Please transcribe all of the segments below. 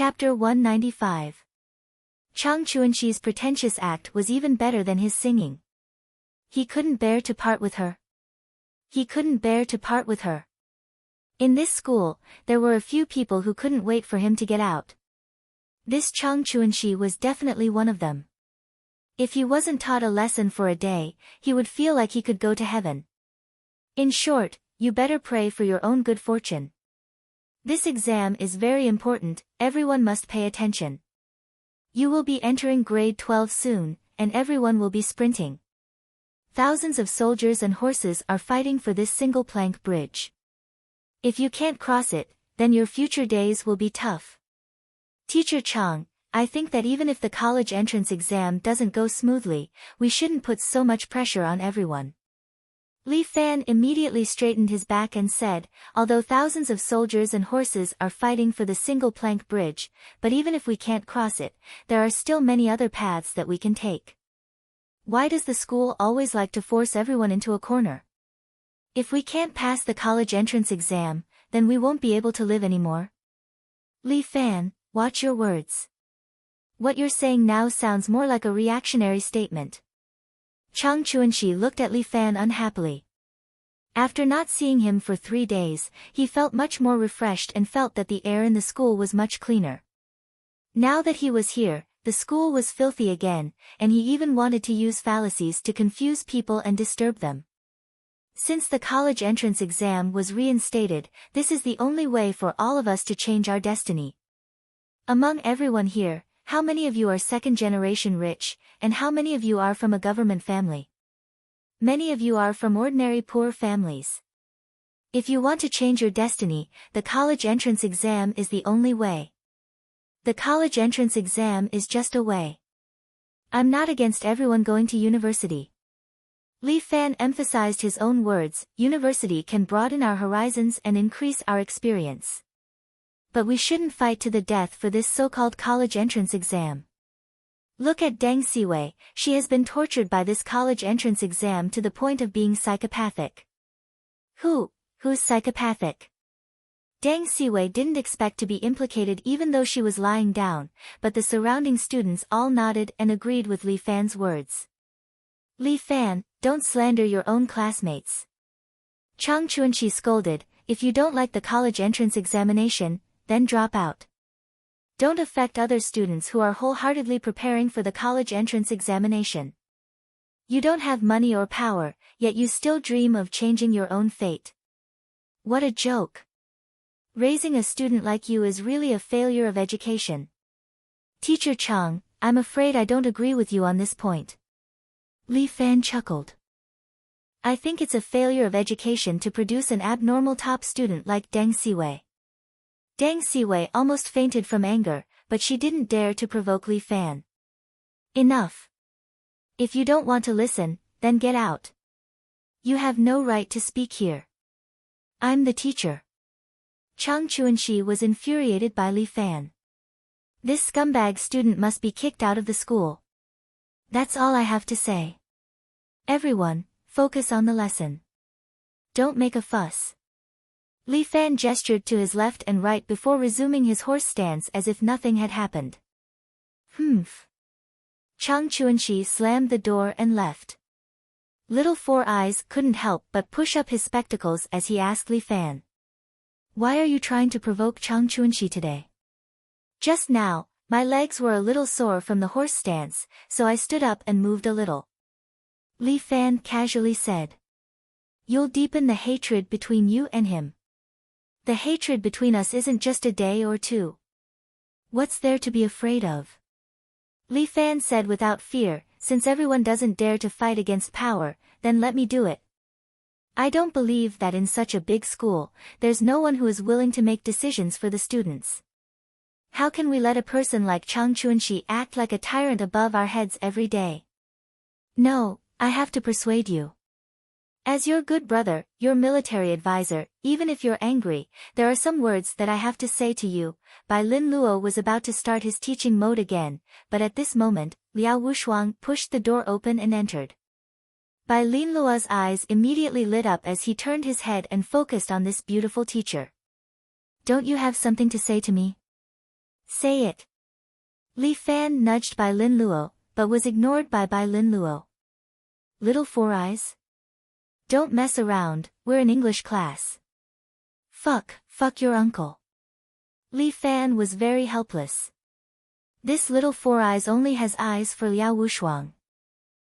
Chapter 195. Chang Chuanxi's pretentious act was even better than his singing. He couldn't bear to part with her. He couldn't bear to part with her. In this school, there were a few people who couldn't wait for him to get out. This Chang Chuanxi was definitely one of them. If he wasn't taught a lesson for a day, he would feel like he could go to heaven. In short, you better pray for your own good fortune. This exam is very important, everyone must pay attention. You will be entering grade 12 soon, and everyone will be sprinting. Thousands of soldiers and horses are fighting for this single plank bridge. If you can't cross it, then your future days will be tough. Teacher Chang, I think that even if the college entrance exam doesn't go smoothly, we shouldn't put so much pressure on everyone. Li Fan immediately straightened his back and said, although thousands of soldiers and horses are fighting for the single plank bridge, but even if we can't cross it, there are still many other paths that we can take. Why does the school always like to force everyone into a corner? If we can't pass the college entrance exam, then we won't be able to live anymore. Li Fan, watch your words. What you're saying now sounds more like a reactionary statement. Chang Chuanxi looked at Li Fan unhappily. After not seeing him for 3 days, he felt much more refreshed and felt that the air in the school was much cleaner. Now that he was here, the school was filthy again, and he even wanted to use fallacies to confuse people and disturb them. Since the college entrance exam was reinstated, this is the only way for all of us to change our destiny. Among everyone here, how many of you are second-generation rich, and how many of you are from a government family? Many of you are from ordinary poor families. If you want to change your destiny, the college entrance exam is the only way. The college entrance exam is just a way. I'm not against everyone going to university. Li Fan emphasized his own words, university can broaden our horizons and increase our experience. But we shouldn't fight to the death for this so-called college entrance exam. Look at Deng Siwei, she has been tortured by this college entrance exam to the point of being psychopathic. Who's psychopathic? Deng Siwei didn't expect to be implicated even though she was lying down, but the surrounding students all nodded and agreed with Li Fan's words. Li Fan, don't slander your own classmates. Chang Chuanxi scolded, if you don't like the college entrance examination, then drop out. Don't affect other students who are wholeheartedly preparing for the college entrance examination. You don't have money or power, yet you still dream of changing your own fate. What a joke. Raising a student like you is really a failure of education. Teacher Chang, I'm afraid I don't agree with you on this point. Li Fan chuckled. I think it's a failure of education to produce an abnormal top student like Deng Siwei. Deng Siwei almost fainted from anger, but she didn't dare to provoke Li Fan. Enough. If you don't want to listen, then get out. You have no right to speak here. I'm the teacher. Chang Chuanxi was infuriated by Li Fan. This scumbag student must be kicked out of the school. That's all I have to say. Everyone, focus on the lesson. Don't make a fuss. Li Fan gestured to his left and right before resuming his horse stance as if nothing had happened. Humph. Chang Chuanxi slammed the door and left. Little Four Eyes couldn't help but push up his spectacles as he asked Li Fan. Why are you trying to provoke Chang Chuanxi today? Just now, my legs were a little sore from the horse stance, so I stood up and moved a little. Li Fan casually said. You'll deepen the hatred between you and him. The hatred between us isn't just a day or two. What's there to be afraid of? Li Fan said without fear, since everyone doesn't dare to fight against power, then let me do it. I don't believe that in such a big school, there's no one who is willing to make decisions for the students. How can we let a person like Chang Chuanxi act like a tyrant above our heads every day? No, I have to persuade you. As your good brother, your military advisor, even if you're angry, there are some words that I have to say to you. Bai Lin Luo was about to start his teaching mode again, but at this moment, Liao Wushuang pushed the door open and entered. Bai Lin Luo's eyes immediately lit up as he turned his head and focused on this beautiful teacher. Don't you have something to say to me? Say it. Li Fan nudged Bai Lin Luo, but was ignored by Bai Lin Luo. Little Four Eyes? Don't mess around, we're an English class. Fuck your uncle. Li Fan was very helpless. This little Four Eyes only has eyes for Liao Wushuang.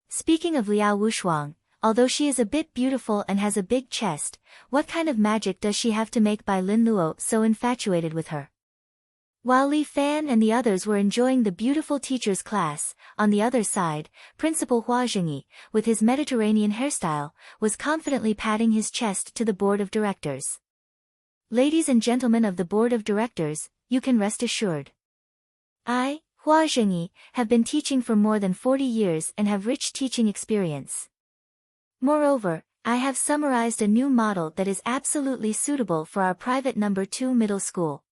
Speaking of Liao Wushuang, although she is a bit beautiful and has a big chest, what kind of magic does she have to make Bai Lin Luo so infatuated with her? While Li Fan and the others were enjoying the beautiful teacher's class, on the other side, Principal Hua Jingyi, with his Mediterranean hairstyle, was confidently patting his chest to the board of directors. Ladies and gentlemen of the board of directors, you can rest assured. I, Hua Jingyi, have been teaching for more than 40 years and have rich teaching experience. Moreover, I have summarized a new model that is absolutely suitable for our private number 2 middle school.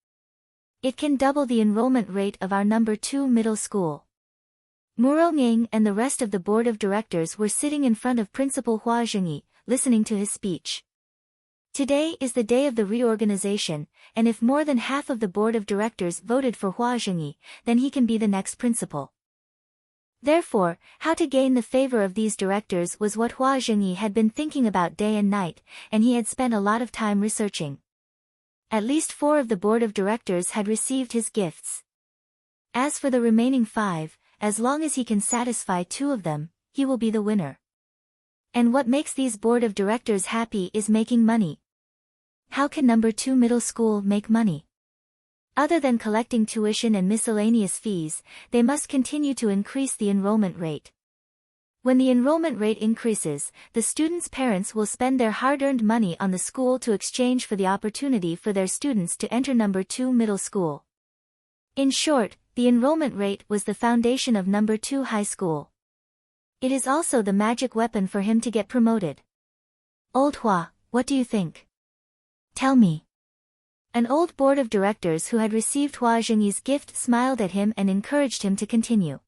It can double the enrollment rate of our number 2 middle school. Muro Nging and the rest of the board of directors were sitting in front of Principal Hua Jingyi, listening to his speech. Today is the day of the reorganization, and if more than half of the board of directors voted for Hua Jingyi, then he can be the next principal. Therefore, how to gain the favor of these directors was what Hua Jingyi had been thinking about day and night, and he had spent a lot of time researching. At least 4 of the board of directors had received his gifts. As for the remaining 5, as long as he can satisfy 2 of them, he will be the winner. And what makes these board of directors happy is making money. How can number 2 middle school make money? Other than collecting tuition and miscellaneous fees, they must continue to increase the enrollment rate. When the enrollment rate increases, the students' parents will spend their hard-earned money on the school to exchange for the opportunity for their students to enter number 2 middle school. In short, the enrollment rate was the foundation of number 2 high school. It is also the magic weapon for him to get promoted. Old Hua, what do you think? Tell me. An old board of directors who had received Hua Jingyi's gift smiled at him and encouraged him to continue.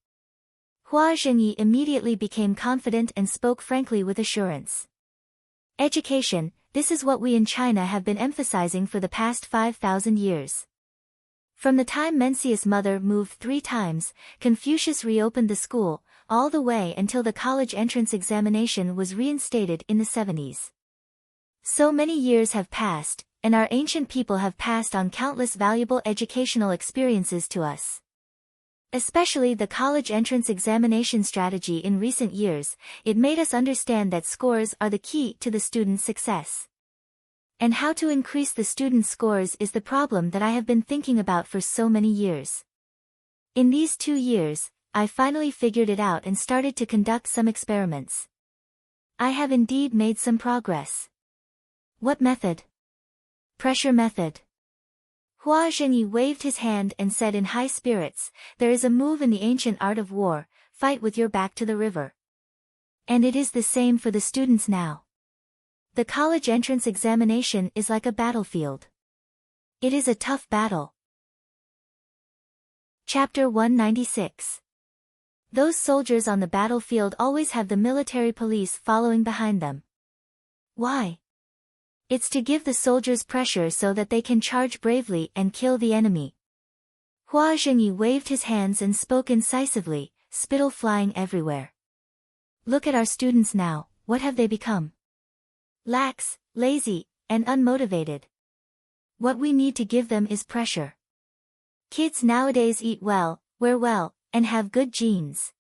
Hua Jingyi immediately became confident and spoke frankly with assurance. Education, this is what we in China have been emphasizing for the past 5,000 years. From the time Mencius' mother moved 3 times, Confucius reopened the school, all the way until the college entrance examination was reinstated in the 70s. So many years have passed, and our ancient people have passed on countless valuable educational experiences to us. Especially the college entrance examination strategy in recent years, it made us understand that scores are the key to the student's success. And how to increase the student's scores is the problem that I have been thinking about for so many years. In these 2 years, I finally figured it out and started to conduct some experiments. I have indeed made some progress. What method? Pressure method. Hua Jingyi waved his hand and said in high spirits, there is a move in the ancient art of war, fight with your back to the river. And it is the same for the students now. The college entrance examination is like a battlefield. It is a tough battle. Chapter 196. Those soldiers on the battlefield always have the military police following behind them. Why? It's to give the soldiers pressure so that they can charge bravely and kill the enemy. Hua Jingyi waved his hands and spoke incisively, spittle flying everywhere. Look at our students now, what have they become? Lax, lazy, and unmotivated. What we need to give them is pressure. Kids nowadays eat well, wear well, and have good genes.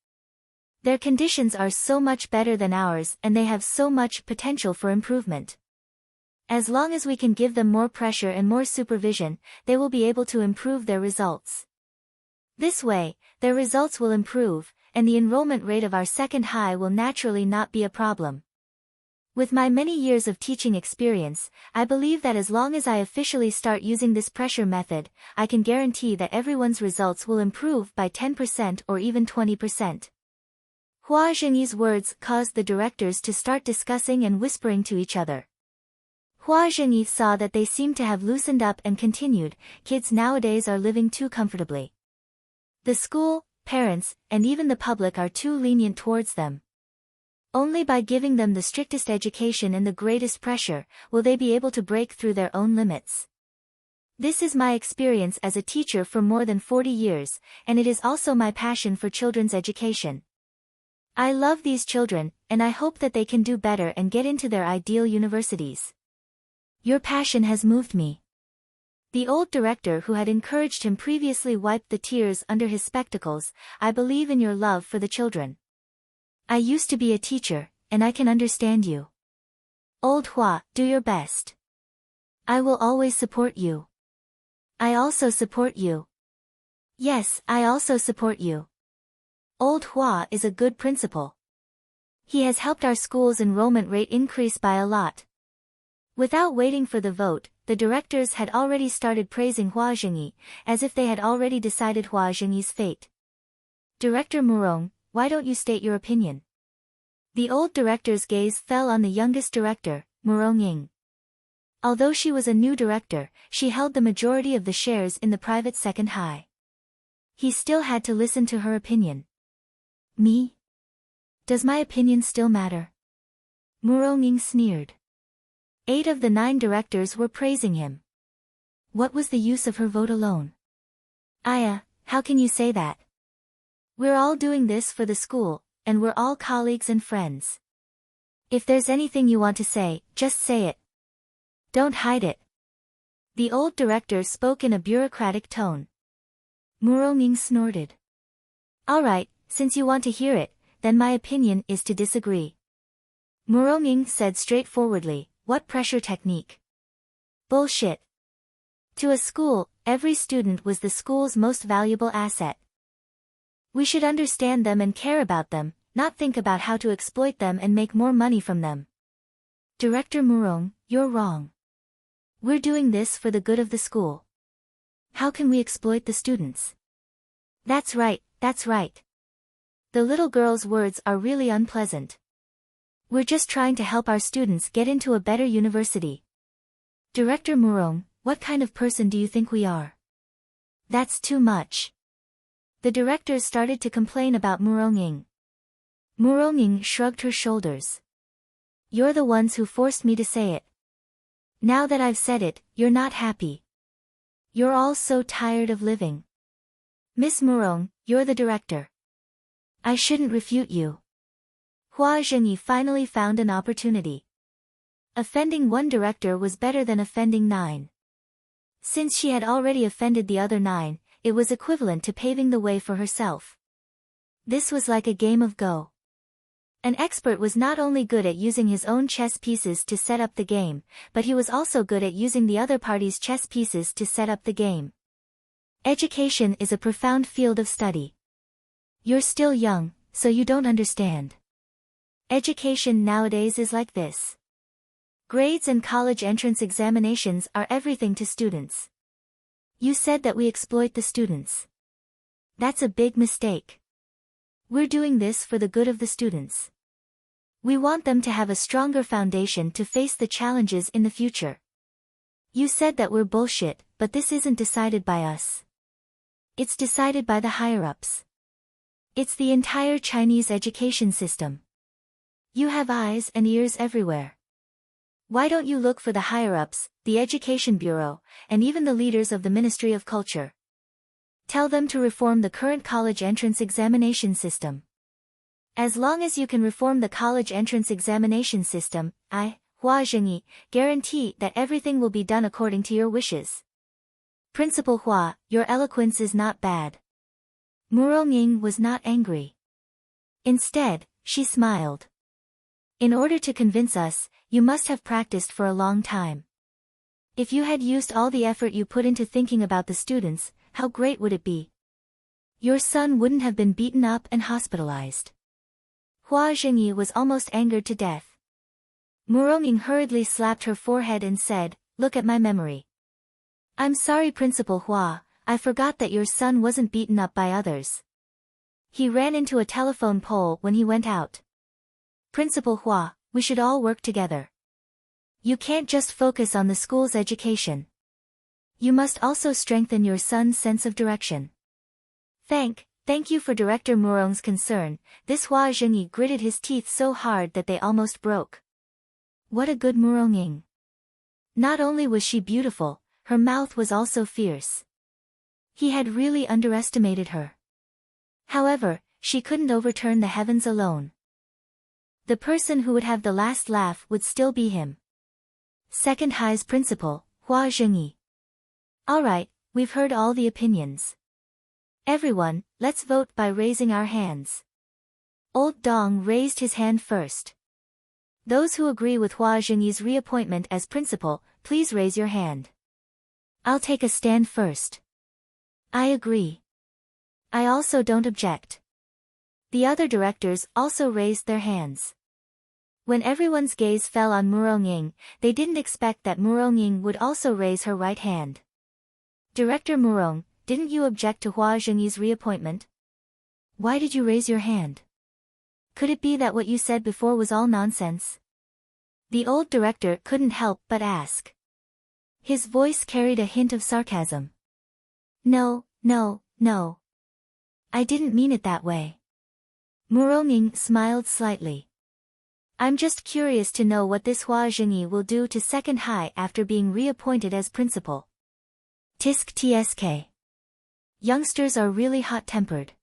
Their conditions are so much better than ours and they have so much potential for improvement. As long as we can give them more pressure and more supervision, they will be able to improve their results. This way, their results will improve, and the enrollment rate of our second high will naturally not be a problem. With my many years of teaching experience, I believe that as long as I officially start using this pressure method, I can guarantee that everyone's results will improve by 10% or even 20%. Hua Jingyi's words caused the directors to start discussing and whispering to each other. Hua Jingyi saw that they seemed to have loosened up and continued, kids nowadays are living too comfortably. The school, parents, and even the public are too lenient towards them. Only by giving them the strictest education and the greatest pressure, will they be able to break through their own limits. This is my experience as a teacher for more than 40 years, and it is also my passion for children's education. I love these children, and I hope that they can do better and get into their ideal universities. Your passion has moved me. The old director who had encouraged him previously wiped the tears under his spectacles. I believe in your love for the children. I used to be a teacher, and I can understand you. Old Hua, do your best. I will always support you. I also support you. Yes, I also support you. Old Hua is a good principal. He has helped our school's enrollment rate increase by a lot. Without waiting for the vote, the directors had already started praising Hua Zhengyi, as if they had already decided Hua Zhengyi's fate. Director Murong, why don't you state your opinion? The old director's gaze fell on the youngest director, Murong Ying. Although she was a new director, she held the majority of the shares in the private second high. He still had to listen to her opinion. Me? Does my opinion still matter? Murong Ying sneered. 8 of the 9 directors were praising him. What was the use of her vote alone? Aya, how can you say that? We're all doing this for the school, and we're all colleagues and friends. If there's anything you want to say, just say it. Don't hide it. The old director spoke in a bureaucratic tone. Murong Ying snorted. All right, since you want to hear it, then my opinion is to disagree. Murong Ying said straightforwardly, what pressure technique? Bullshit. To a school, every student was the school's most valuable asset. We should understand them and care about them, not think about how to exploit them and make more money from them. Director Murong, you're wrong. We're doing this for the good of the school. How can we exploit the students? That's right, that's right. The little girl's words are really unpleasant. We're just trying to help our students get into a better university. Director Murong, what kind of person do you think we are? That's too much. The directors started to complain about Murong Ying. Murong Ying shrugged her shoulders. You're the ones who forced me to say it. Now that I've said it, you're not happy. You're all so tired of living. Miss Murong, you're the director. I shouldn't refute you. Hua Zhengyi finally found an opportunity. Offending one director was better than offending 9. Since she had already offended the other 9, it was equivalent to paving the way for herself. This was like a game of Go. An expert was not only good at using his own chess pieces to set up the game, but he was also good at using the other party's chess pieces to set up the game. Education is a profound field of study. You're still young, so you don't understand. Education nowadays is like this. Grades and college entrance examinations are everything to students. You said that we exploit the students. That's a big mistake. We're doing this for the good of the students. We want them to have a stronger foundation to face the challenges in the future. You said that we're bullshit, but this isn't decided by us. It's decided by the higher-ups. It's the entire Chinese education system. You have eyes and ears everywhere. Why don't you look for the higher-ups, the Education Bureau, and even the leaders of the Ministry of Culture? Tell them to reform the current college entrance examination system. As long as you can reform the college entrance examination system, I, Hua Zhengyi, guarantee that everything will be done according to your wishes. Principal Hua, your eloquence is not bad. Murong Ying was not angry. Instead, she smiled. In order to convince us, you must have practiced for a long time. If you had used all the effort you put into thinking about the students, how great would it be? Your son wouldn't have been beaten up and hospitalized. Hua Zhengyi was almost angered to death. Murong Ying hurriedly slapped her forehead and said, look at my memory. I'm sorry Principal Hua, I forgot that your son wasn't beaten up by others. He ran into a telephone pole when he went out. Principal Hua, we should all work together. You can't just focus on the school's education. You must also strengthen your son's sense of direction. Thank you for Director Murong's concern. This Hua Zhengyi gritted his teeth so hard that they almost broke. What a good Murong Ying. Not only was she beautiful, her mouth was also fierce. He had really underestimated her. However, she couldn't overturn the heavens alone. The person who would have the last laugh would still be him. Second High's principal, Hua Zhengyi. Alright, we've heard all the opinions. Everyone, let's vote by raising our hands. Old Dong raised his hand first. Those who agree with Hua Zhengyi's reappointment as principal, please raise your hand. I'll take a stand first. I agree. I also don't object. The other directors also raised their hands. When everyone's gaze fell on Murong-ying, they didn't expect that Murong-ying would also raise her right hand. Director Murong, didn't you object to Hua Zhengyi's reappointment? Why did you raise your hand? Could it be that what you said before was all nonsense? The old director couldn't help but ask. His voice carried a hint of sarcasm. No. I didn't mean it that way. Murong-ying smiled slightly. I'm just curious to know what this Hua Zhengyi will do to Second High after being reappointed as principal. Tisk tsk. Youngsters are really hot-tempered.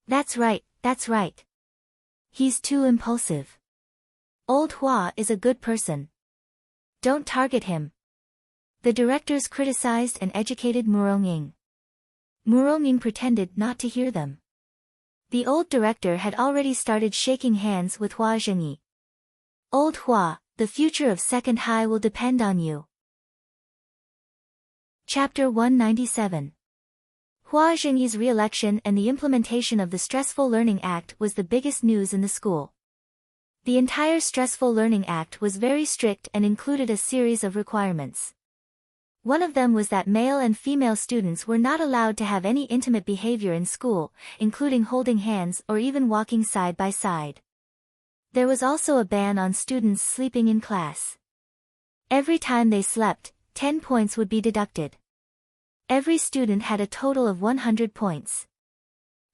That's right. He's too impulsive. Old Hua is a good person. Don't target him. The directors criticized and educated Murong-ying. Murong-ying pretended not to hear them. The old director had already started shaking hands with Hua Zhengyi. Old Hua, the future of Second High will depend on you. Chapter 197. Hua Zhengyi's re-election and the implementation of the Stressful Learning Act was the biggest news in the school. The entire Stressful Learning Act was very strict and included a series of requirements. One of them was that male and female students were not allowed to have any intimate behavior in school, including holding hands or even walking side by side. There was also a ban on students sleeping in class. Every time they slept, 10 points would be deducted. Every student had a total of 100 points.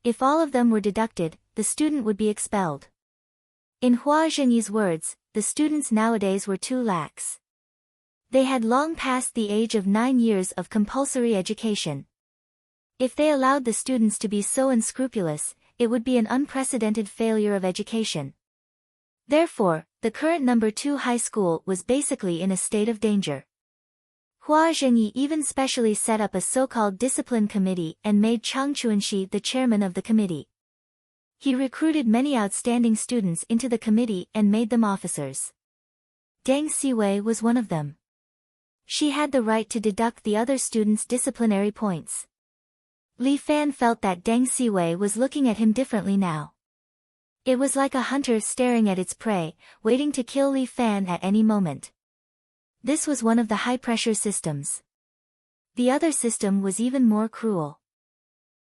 If all of them were deducted, the student would be expelled. In Hua Zhengyi's words, the students nowadays were too lax. They had long passed the age of 9 years of compulsory education. If they allowed the students to be so unscrupulous, it would be an unprecedented failure of education. Therefore, the current number 2 high school was basically in a state of danger. Hua Zhengyi even specially set up a so-called discipline committee and made Chang Chuanxi the chairman of the committee. He recruited many outstanding students into the committee and made them officers. Deng Siwei was one of them. She had the right to deduct the other students' disciplinary points. Li Fan felt that Deng Siwei was looking at him differently now. It was like a hunter staring at its prey, waiting to kill Li Fan at any moment. This was one of the high-pressure systems. The other system was even more cruel.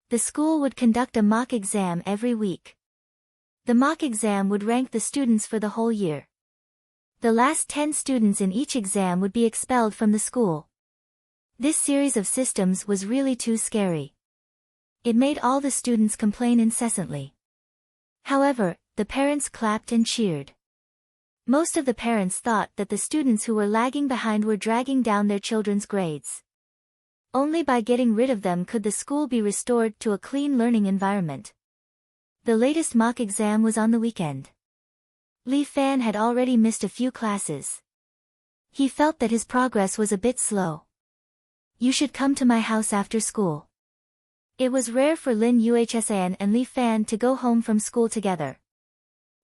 The school would conduct a mock exam every week. The mock exam would rank the students for the whole year. The last 10 students in each exam would be expelled from the school. This series of systems was really too scary. It made all the students complain incessantly. However, the parents clapped and cheered. Most of the parents thought that the students who were lagging behind were dragging down their children's grades. Only by getting rid of them could the school be restored to a clean learning environment. The latest mock exam was on the weekend. Li Fan had already missed a few classes. He felt that his progress was a bit slow. You should come to my house after school. It was rare for Lin Yuhsan and Li Fan to go home from school together.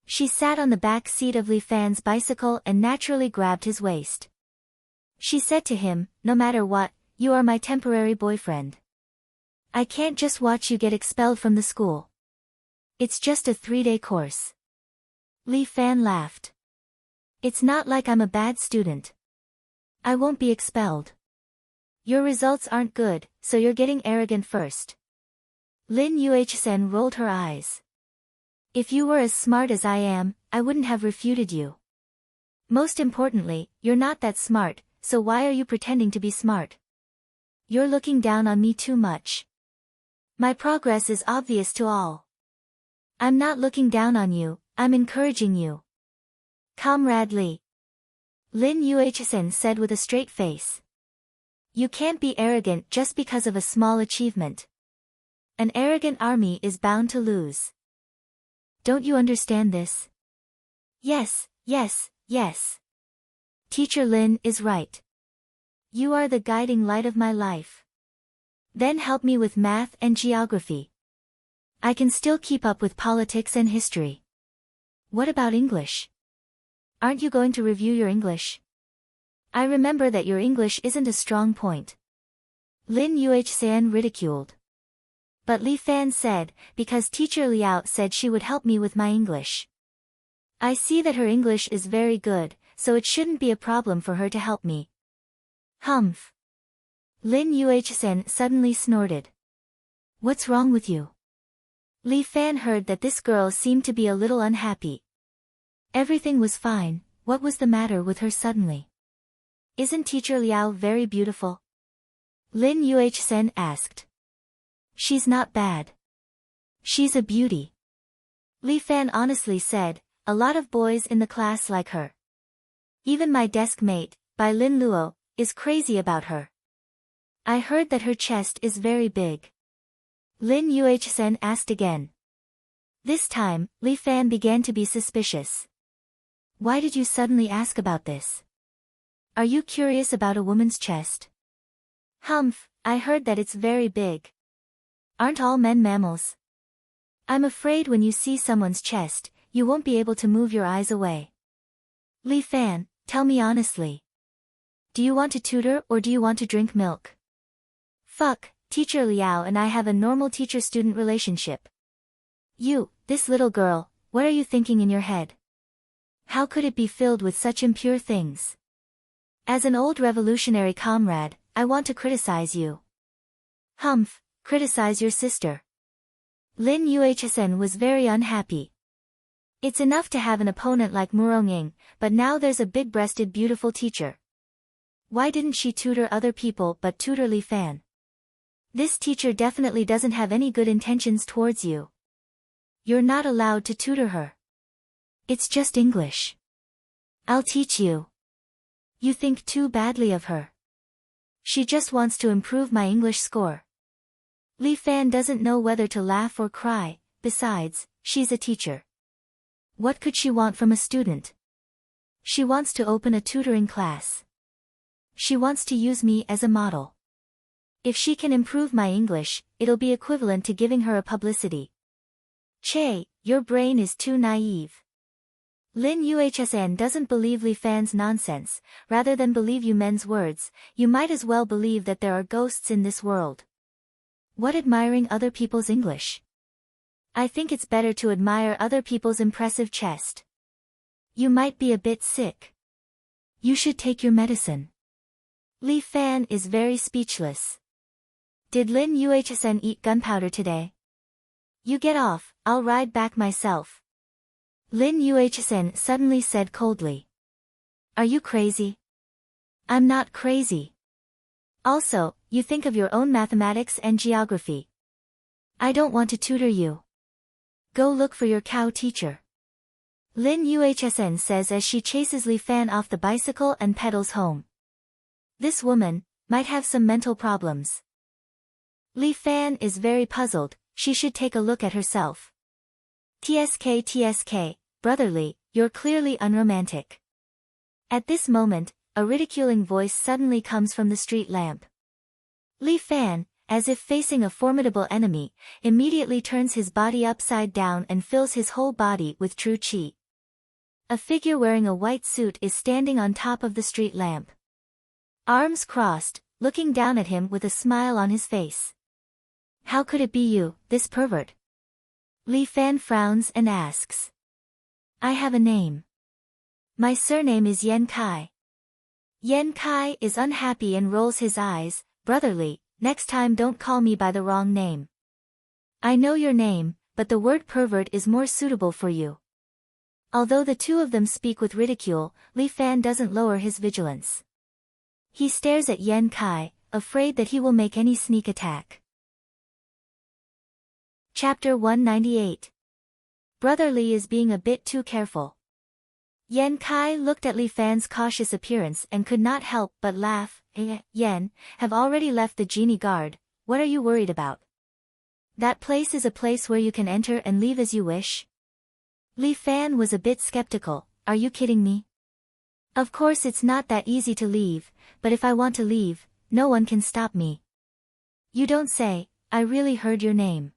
She sat on the back seat of Li Fan's bicycle and naturally grabbed his waist. She said to him, "No matter what, you are my temporary boyfriend. I can't just watch you get expelled from the school. It's just a 3-day course." Li Fan laughed. "It's not like I'm a bad student. I won't be expelled. Your results aren't good, so you're getting arrogant first." Lin Yuhsan rolled her eyes. "If you were as smart as I am, I wouldn't have refuted you. Most importantly, you're not that smart, so why are you pretending to be smart? You're looking down on me too much. My progress is obvious to all. I'm not looking down on you, I'm encouraging you. Comrade Li," Lin Yuhsan said with a straight face. You can't be arrogant just because of a small achievement. An arrogant army is bound to lose. Don't you understand this? Yes, yes, yes. Teacher Lin is right. You are the guiding light of my life. Then help me with math and geography. I can still keep up with politics and history. What about English? Aren't you going to review your English? I remember that your English isn't a strong point. Lin Yuhsan ridiculed. But Li Fan said, because Teacher Liao said she would help me with my English. I see that her English is very good, so it shouldn't be a problem for her to help me. Humph. Lin Yuhsan suddenly snorted. What's wrong with you? Li Fan heard that this girl seemed to be a little unhappy. Everything was fine, what was the matter with her suddenly? Isn't Teacher Liao very beautiful? Lin Yuhsan asked. She's not bad. She's a beauty. Li Fan honestly said, a lot of boys in the class like her. Even my desk mate, Bai Lin Luo, is crazy about her. I heard that her chest is very big. Lin Yuhsan asked again. This time, Li Fan began to be suspicious. Why did you suddenly ask about this? Are you curious about a woman's chest? Humph, I heard that it's very big. Aren't all men mammals? I'm afraid when you see someone's chest, you won't be able to move your eyes away. Li Fan, tell me honestly. Do you want to tutor or do you want to drink milk? Fuck, Teacher Liao and I have a normal teacher-student relationship. You, this little girl, what are you thinking in your head? How could it be filled with such impure things? As an old revolutionary comrade, I want to criticize you. Humph, criticize your sister. Lin Yuhsan was very unhappy. It's enough to have an opponent like Murong, but now there's a big-breasted beautiful teacher. Why didn't she tutor other people but tutor Li Fan? This teacher definitely doesn't have any good intentions towards you. You're not allowed to tutor her. It's just English. I'll teach you. You think too badly of her. She just wants to improve my English score. Li Fan doesn't know whether to laugh or cry, besides, she's a teacher. What could she want from a student? She wants to open a tutoring class. She wants to use me as a model. If she can improve my English, it'll be equivalent to giving her a publicity. Che, your brain is too naive. Lin Yuhsan doesn't believe Li Fan's nonsense, rather than believe you men's words, you might as well believe that there are ghosts in this world. What admiring other people's English? I think it's better to admire other people's impressive chest. You might be a bit sick. You should take your medicine. Li Fan is very speechless. Did Lin Yuhsan eat gunpowder today? You get off, I'll ride back myself. Lin Yuhsan suddenly said coldly. Are you crazy? I'm not crazy. Also, you think of your own mathematics and geography. I don't want to tutor you. Go look for your cow teacher. Lin Yuhsan says as she chases Li Fan off the bicycle and pedals home. This woman might have some mental problems. Li Fan is very puzzled, she should take a look at herself. TSK, brotherly, you're clearly unromantic. At this moment, a ridiculing voice suddenly comes from the street lamp. Li Fan, as if facing a formidable enemy, immediately turns his body upside down and fills his whole body with true qi. A figure wearing a white suit is standing on top of the street lamp. Arms crossed, looking down at him with a smile on his face. How could it be you, this pervert? Li Fan frowns and asks. I have a name. My surname is Yan Kai. Yan Kai is unhappy and rolls his eyes. Brotherly, next time don't call me by the wrong name. I know your name, but the word pervert is more suitable for you. Although the two of them speak with ridicule, Li Fan doesn't lower his vigilance. He stares at Yan Kai, afraid that he will make any sneak attack. Chapter 198. Brotherly is being a bit too careful. Yan Kai looked at Li Fan's cautious appearance and could not help but laugh. Yen, have already left the genie guard. What are you worried about? That place is a place where you can enter and leave as you wish? Li Fan was a bit skeptical. Are you kidding me? Of course it's not that easy to leave, but if I want to leave, no one can stop me. You don't say. I really heard your name.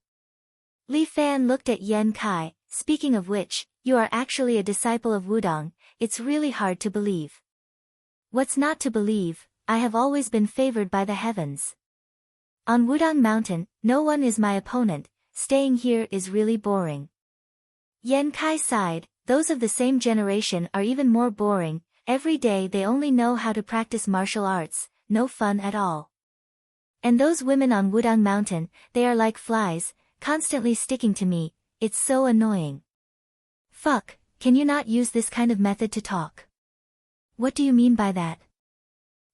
Li Fan looked at Yen Kai. Speaking of which, you are actually a disciple of Wudong. It's really hard to believe. What's not to believe? I have always been favored by the heavens. On Wudong Mountain, no one is my opponent. Staying here is really boring. Yen Kai sighed. Those of the same generation are even more boring. Every day they only know how to practice martial arts. No fun at all. And those women on Wudong Mountain, they are like flies, constantly sticking to me. It's so annoying. Fuck, can you not use this kind of method to talk? What do you mean by that?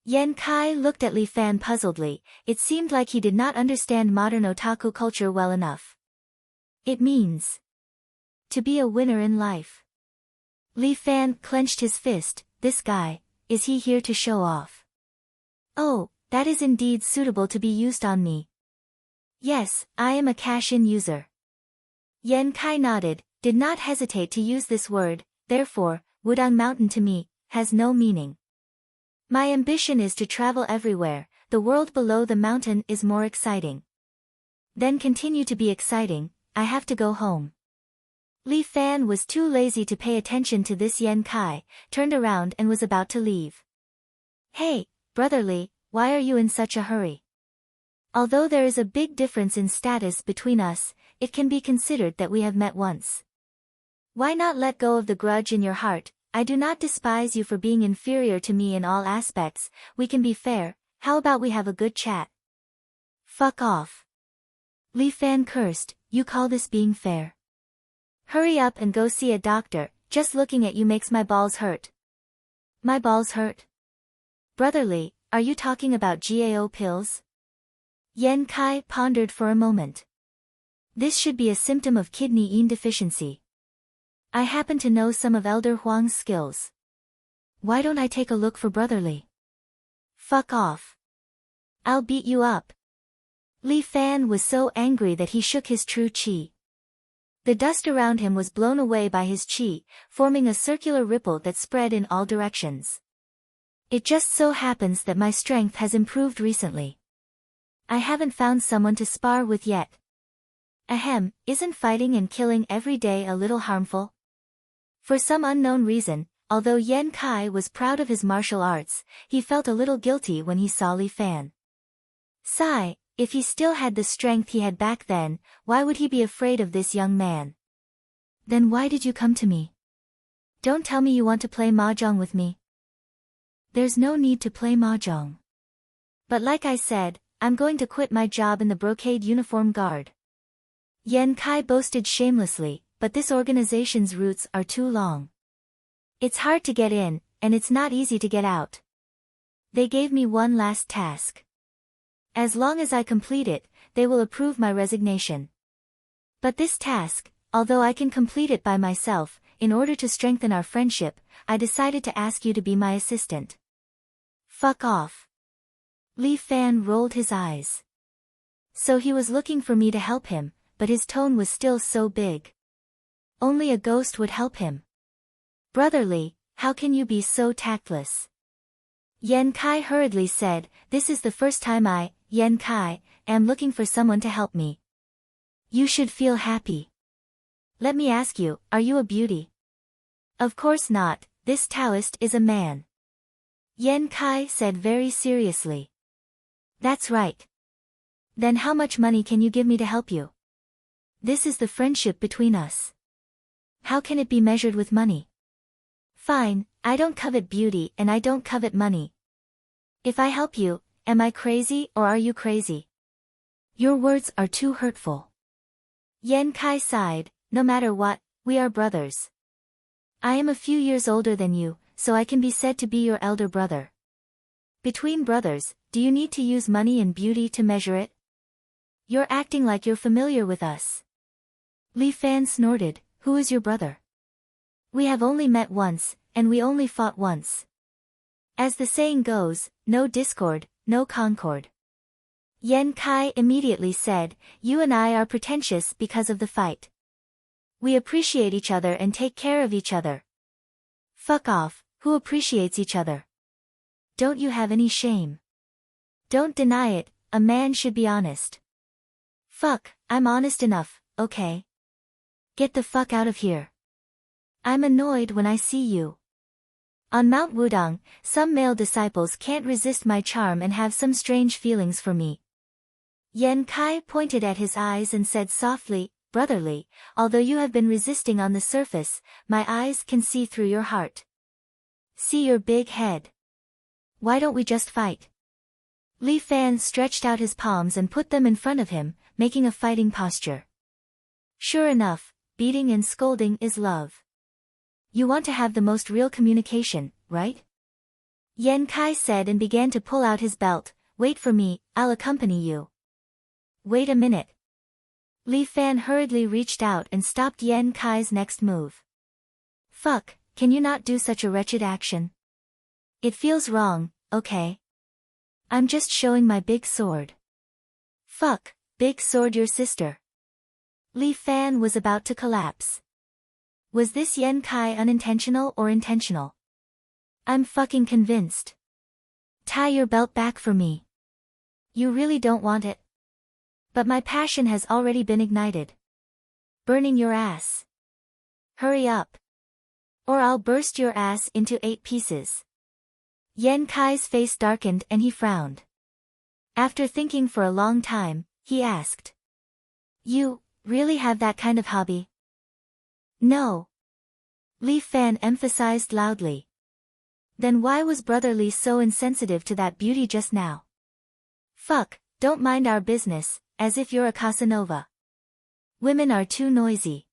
Yen Kai looked at Li Fan puzzledly. It seemed like he did not understand modern otaku culture well enough. It means to be a winner in life. Li Fan clenched his fist. This guy, is he here to show off? Oh, that is indeed suitable to be used on me. Yes, I am a cash-in user. Yen Kai nodded, did not hesitate to use this word. Therefore, Wudong Mountain to me has no meaning. My ambition is to travel everywhere. The world below the mountain is more exciting. Then continue to be exciting. I have to go home. Li Fan was too lazy to pay attention to this. Yen Kai turned around and was about to leave. Hey, brother Li, why are you in such a hurry? Although there is a big difference in status between us, it can be considered that we have met once. Why not let go of the grudge in your heart? I do not despise you for being inferior to me in all aspects. We can be fair. How about we have a good chat? Fuck off. Li Fan cursed. You call this being fair? Hurry up and go see a doctor. Just looking at you makes my balls hurt. My balls hurt? Brother Li, are you talking about GAO pills? Yen Kai pondered for a moment. This should be a symptom of kidney yin deficiency. I happen to know some of Elder Huang's skills. Why don't I take a look for Brother Li? Fuck off. I'll beat you up. Li Fan was so angry that he shook his true chi. The dust around him was blown away by his chi, forming a circular ripple that spread in all directions. It just so happens that my strength has improved recently. I haven't found someone to spar with yet. Ahem, isn't fighting and killing every day a little harmful? For some unknown reason, although Yen Kai was proud of his martial arts, he felt a little guilty when he saw Li Fan. Sigh, if he still had the strength he had back then, why would he be afraid of this young man? Then why did you come to me? Don't tell me you want to play mahjong with me. There's no need to play mahjong. But like I said, I'm going to quit my job in the brocade uniform guard. Yen Kai boasted shamelessly, but this organization's roots are too long. It's hard to get in, and it's not easy to get out. They gave me one last task. As long as I complete it, they will approve my resignation. But this task, although I can complete it by myself, in order to strengthen our friendship, I decided to ask you to be my assistant. Fuck off. Li Fan rolled his eyes. So he was looking for me to help him, but his tone was still so big. Only a ghost would help him. Brother Li, how can you be so tactless? Yen Kai hurriedly said, this is the first time I, Yen Kai, am looking for someone to help me. You should feel happy. Let me ask you, are you a beauty? Of course not, this Taoist is a man. Yen Kai said very seriously. That's right. Then how much money can you give me to help you? This is the friendship between us. How can it be measured with money? Fine, I don't covet beauty and I don't covet money. If I help you, am I crazy or are you crazy? Your words are too hurtful. Yen Kai sighed, no matter what, we are brothers. I am a few years older than you, so I can be said to be your elder brother. Between brothers, do you need to use money and beauty to measure it? You're acting like you're familiar with us. Li Fan snorted, who is your brother? We have only met once, and we only fought once. As the saying goes, no discord, no concord. Yan Kai immediately said, "You and I are pretentious because of the fight. We appreciate each other and take care of each other." Fuck off, who appreciates each other? Don't you have any shame? Don't deny it, a man should be honest. Fuck, I'm honest enough, okay? Get the fuck out of here. I'm annoyed when I see you. On Mount Wudang, some male disciples can't resist my charm and have some strange feelings for me. Yan Kai pointed at his eyes and said softly, "Brotherly, although you have been resisting on the surface, my eyes can see through your heart. See your big head. Why don't we just fight?" Li Fan stretched out his palms and put them in front of him, making a fighting posture. Sure enough, beating and scolding is love. You want to have the most real communication, right? Yan Kai said and began to pull out his belt. "Wait for me, I'll accompany you." "Wait a minute." Li Fan hurriedly reached out and stopped Yan Kai's next move. "Fuck, can you not do such a wretched action? It feels wrong, okay? I'm just showing my big sword." "Fuck, big sword your sister." Li Fan was about to collapse. Was this Yan Kai unintentional or intentional? I'm fucking convinced. Tie your belt back for me. You really don't want it? But my passion has already been ignited. Burning your ass. Hurry up. Or I'll burst your ass into 8 pieces. Yan Kai's face darkened and he frowned. After thinking for a long time, he asked. "You really have that kind of hobby?" "No." Li Fan emphasized loudly. "Then why was Brother Li so insensitive to that beauty just now?" "Fuck, don't mind our business, as if you're a Casanova. Women are too noisy.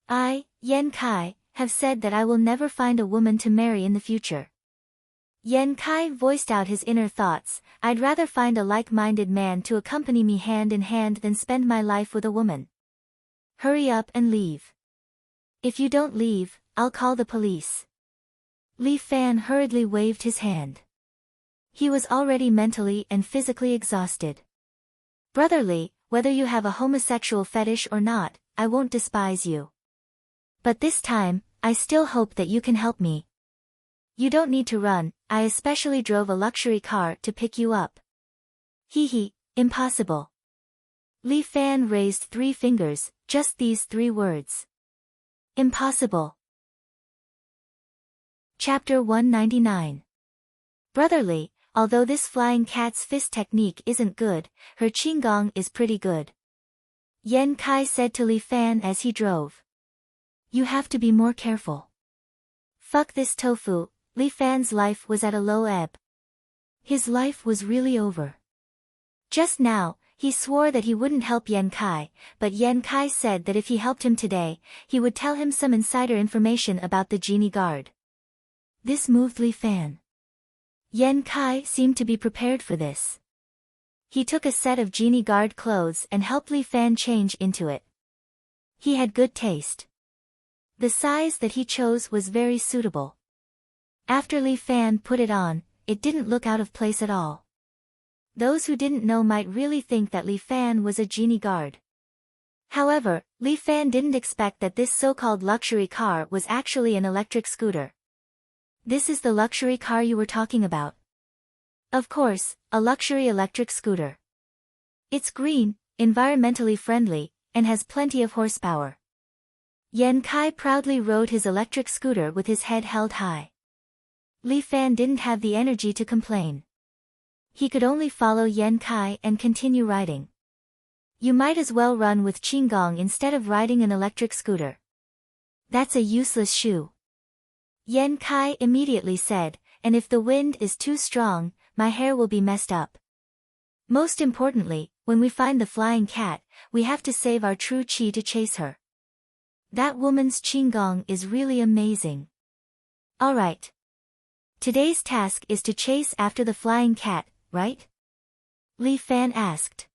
I, Yan Kai, have said that I will never find a woman to marry in the future." Yan Kai voiced out his inner thoughts. "I'd rather find a like-minded man to accompany me hand in hand than spend my life with a woman. Hurry up and leave. If you don't leave, I'll call the police." Li Fan hurriedly waved his hand. He was already mentally and physically exhausted. "Brother Li, whether you have a homosexual fetish or not, I won't despise you. But this time, I still hope that you can help me. You don't need to run, I especially drove a luxury car to pick you up." "Hee, impossible." Li Fan raised 3 fingers, just these 3 words. Impossible. Chapter 199. Brother Li, although this flying cat's fist technique isn't good, her qigong is pretty good. Yan Kai said to Li Fan as he drove. "You have to be more careful." Fuck this tofu, Li Fan's life was at a low ebb. His life was really over. Just now, he swore that he wouldn't help Yan Kai, but Yan Kai said that if he helped him today, he would tell him some insider information about the genie guard. This moved Li Fan. Yan Kai seemed to be prepared for this. He took a set of genie guard clothes and helped Li Fan change into it. He had good taste. The size that he chose was very suitable. After Li Fan put it on, it didn't look out of place at all. Those who didn't know might really think that Li Fan was a genie guard. However, Li Fan didn't expect that this so-called luxury car was actually an electric scooter. "This is the luxury car you were talking about?" "Of course, a luxury electric scooter. It's green, environmentally friendly, and has plenty of horsepower." Yan Kai proudly rode his electric scooter with his head held high. Li Fan didn't have the energy to complain. He could only follow Yan Kai and continue riding. "You might as well run with qigong instead of riding an electric scooter. That's a useless shoe." Yan Kai immediately said, "And if the wind is too strong, my hair will be messed up. Most importantly, when we find the flying cat, we have to save our true qi to chase her. That woman's qigong is really amazing. Alright. Today's task is to chase after the flying cat, right?" Li Fan asked.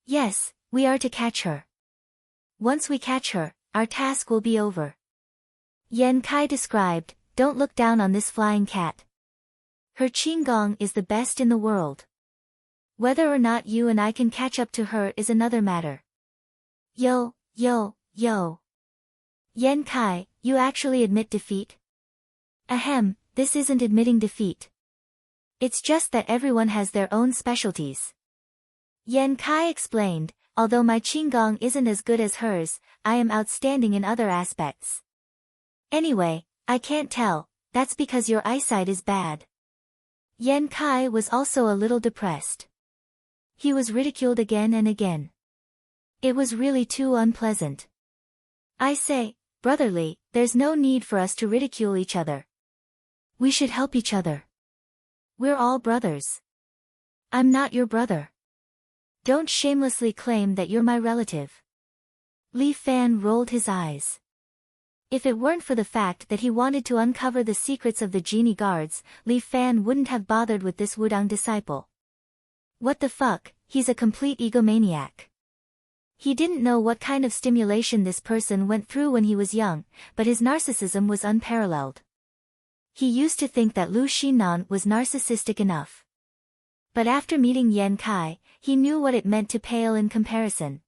"Yes, we are to catch her. Once we catch her, our task will be over." Yan Kai described, "Don't look down on this flying cat. Her qigong is the best in the world. Whether or not you and I can catch up to her is another matter. Yo. Yan Kai, you actually admit defeat? Ahem, this isn't admitting defeat. It's just that everyone has their own specialties. Yan Kai explained, although my qigong isn't as good as hers, I am outstanding in other aspects. Anyway, I can't tell, that's because your eyesight is bad. Yan Kai was also a little depressed. He was ridiculed again and again. It was really too unpleasant. I say, brotherly, there's no need for us to ridicule each other. We should help each other. We're all brothers. I'm not your brother. Don't shamelessly claim that you're my relative. Li Fan rolled his eyes. If it weren't for the fact that he wanted to uncover the secrets of the genie guards, Li Fan wouldn't have bothered with this Wudang disciple. What the fuck, he's a complete egomaniac. He didn't know what kind of stimulation this person went through when he was young, but his narcissism was unparalleled. He used to think that Lu Xinan was narcissistic enough. But after meeting Yan Kai, he knew what it meant to pale in comparison.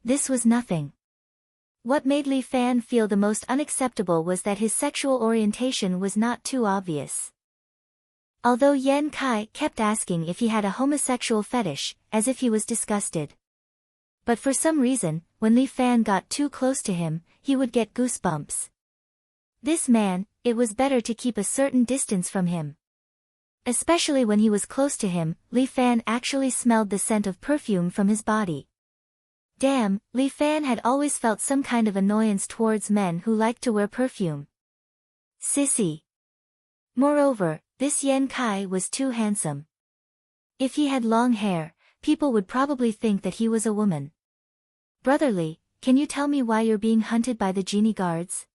This was nothing. What made Li Fan feel the most unacceptable was that his sexual orientation was not too obvious. Although Yan Kai kept asking if he had a homosexual fetish, as if he was disgusted. But for some reason, when Li Fan got too close to him, he would get goosebumps. This man, it was better to keep a certain distance from him. Especially when he was close to him, Li Fan actually smelled the scent of perfume from his body. Damn, Li Fan had always felt some kind of annoyance towards men who liked to wear perfume. Sissy. Moreover, this Yan Kai was too handsome. If he had long hair, people would probably think that he was a woman. Brotherly, can you tell me why you're being hunted by the genie guards?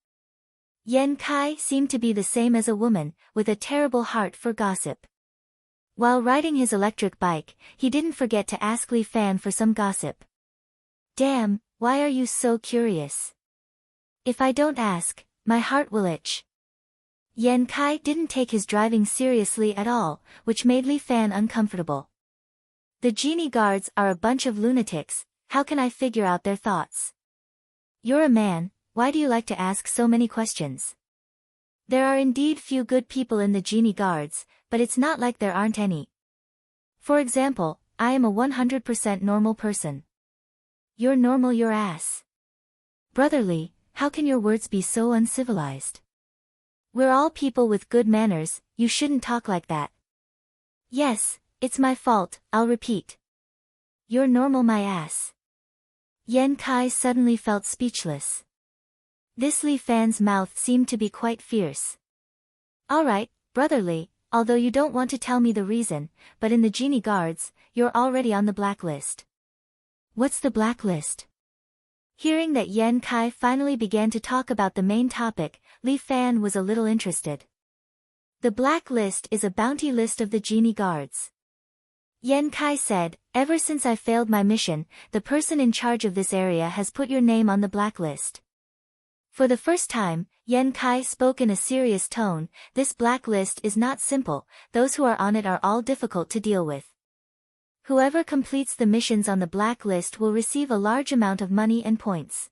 Yan Kai seemed to be the same as a woman, with a terrible heart for gossip. While riding his electric bike, he didn't forget to ask Li Fan for some gossip. Damn, why are you so curious? If I don't ask, my heart will itch. Yan Kai didn't take his driving seriously at all, which made Li Fan uncomfortable. The genie guards are a bunch of lunatics, how can I figure out their thoughts? You're a man, why do you like to ask so many questions? There are indeed few good people in the genie guards, but it's not like there aren't any. For example, I am a 100% normal person. You're normal your ass. Brotherly, how can your words be so uncivilized? We're all people with good manners, you shouldn't talk like that. Yes, it's my fault, I'll repeat. You're normal my ass. Yan Kai suddenly felt speechless. This Li Fan's mouth seemed to be quite fierce. Alright, brotherly, although you don't want to tell me the reason, but in the genie guards, you're already on the blacklist. What's the blacklist? Hearing that Yan Kai finally began to talk about the main topic, Li Fan was a little interested. The blacklist is a bounty list of the genie guards. Yan Kai said, ever since I failed my mission, the person in charge of this area has put your name on the blacklist. For the first time, Yan Kai spoke in a serious tone, this blacklist is not simple, those who are on it are all difficult to deal with. Whoever completes the missions on the blacklist will receive a large amount of money and points.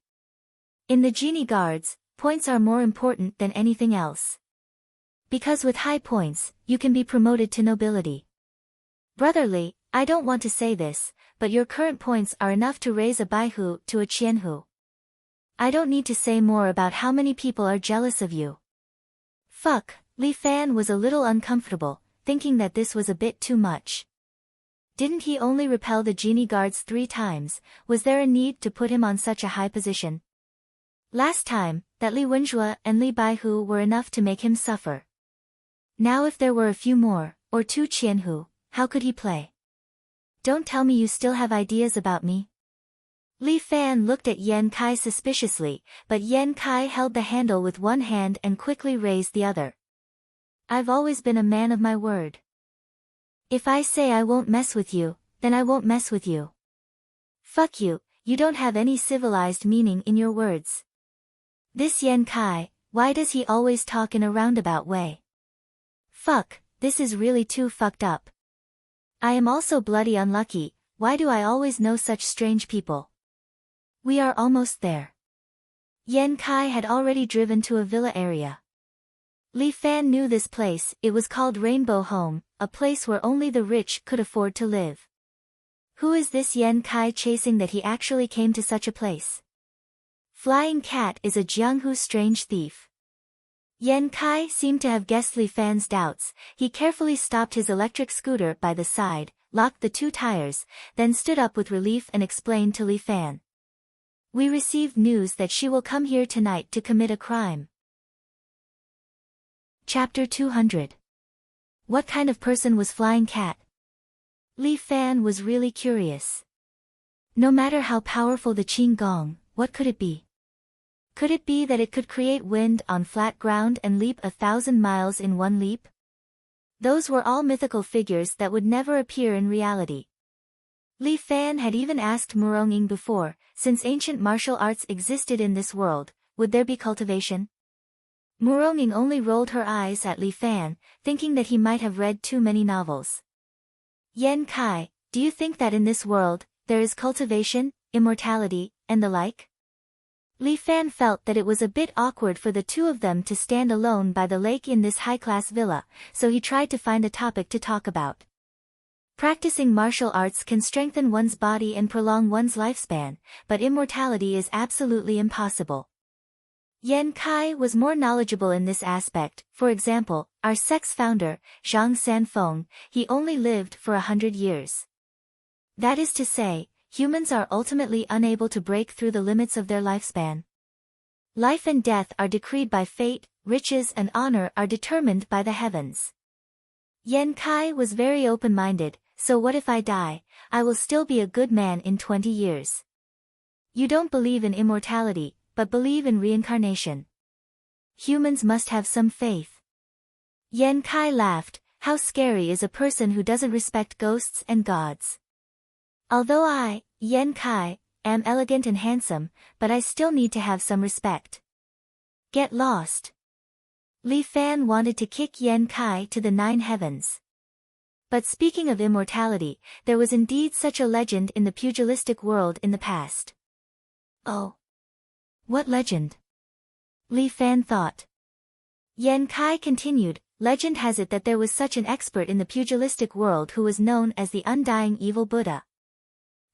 In the genie guards, points are more important than anything else. Because with high points, you can be promoted to nobility. Brotherly, I don't want to say this, but your current points are enough to raise a Baihu to a Qianhu. I don't need to say more about how many people are jealous of you. Fuck, Li Fan was a little uncomfortable, thinking that this was a bit too much. Didn't he only repel the genie guards 3 times, was there a need to put him on such a high position? Last time, that Li Wenjue and Li Baihu were enough to make him suffer. Now if there were a few more, or 2 Qianhu, how could he play? Don't tell me you still have ideas about me. Li Fan looked at Yan Kai suspiciously, but Yan Kai held the handle with one hand and quickly raised the other. I've always been a man of my word. If I say I won't mess with you, then I won't mess with you. Fuck you, you don't have any civilized meaning in your words. This Yan Kai, why does he always talk in a roundabout way? Fuck, this is really too fucked up. I am also bloody unlucky, why do I always know such strange people? We are almost there. Yan Kai had already driven to a villa area. Li Fan knew this place, it was called Rainbow Home, a place where only the rich could afford to live. Who is this Yan Kai chasing that he actually came to such a place? Flying Cat is a Jianghu strange thief. Yan Kai seemed to have guessed Li Fan's doubts, he carefully stopped his electric scooter by the side, locked the 2 tires, then stood up with relief and explained to Li Fan. We received news that she will come here tonight to commit a crime. Chapter 200. What kind of person was Flying Cat? Li Fan was really curious. No matter how powerful the Qing Gong, what could it be? Could it be that it could create wind on flat ground and leap 1,000 miles in one leap? Those were all mythical figures that would never appear in reality. Li Fan had even asked Muronging before, since ancient martial arts existed in this world, would there be cultivation? Muronging only rolled her eyes at Li Fan, thinking that he might have read too many novels. Yan Kai, do you think that in this world, there is cultivation, immortality, and the like? Li Fan felt that it was a bit awkward for the 2 of them to stand alone by the lake in this high-class villa, so he tried to find a topic to talk about. Practicing martial arts can strengthen one's body and prolong one's lifespan, but immortality is absolutely impossible. Yan Kai was more knowledgeable in this aspect, for example, our sect's founder, Zhang Sanfeng, he only lived for 100 years. That is to say, humans are ultimately unable to break through the limits of their lifespan. Life and death are decreed by fate, riches and honor are determined by the heavens. Yan Kai was very open-minded, so what if I die, I will still be a good man in 20 years. You don't believe in immortality, but believe in reincarnation. Humans must have some faith. Yan Kai laughed, how scary is a person who doesn't respect ghosts and gods. Although I, Yan Kai, am elegant and handsome, but I still need to have some respect. Get lost. Li Fan wanted to kick Yan Kai to the 9 heavens. But speaking of immortality, there was indeed such a legend in the pugilistic world in the past. Oh. What legend? Li Fan thought. Yan Kai continued, legend has it that there was such an expert in the pugilistic world who was known as the Undying Evil Buddha.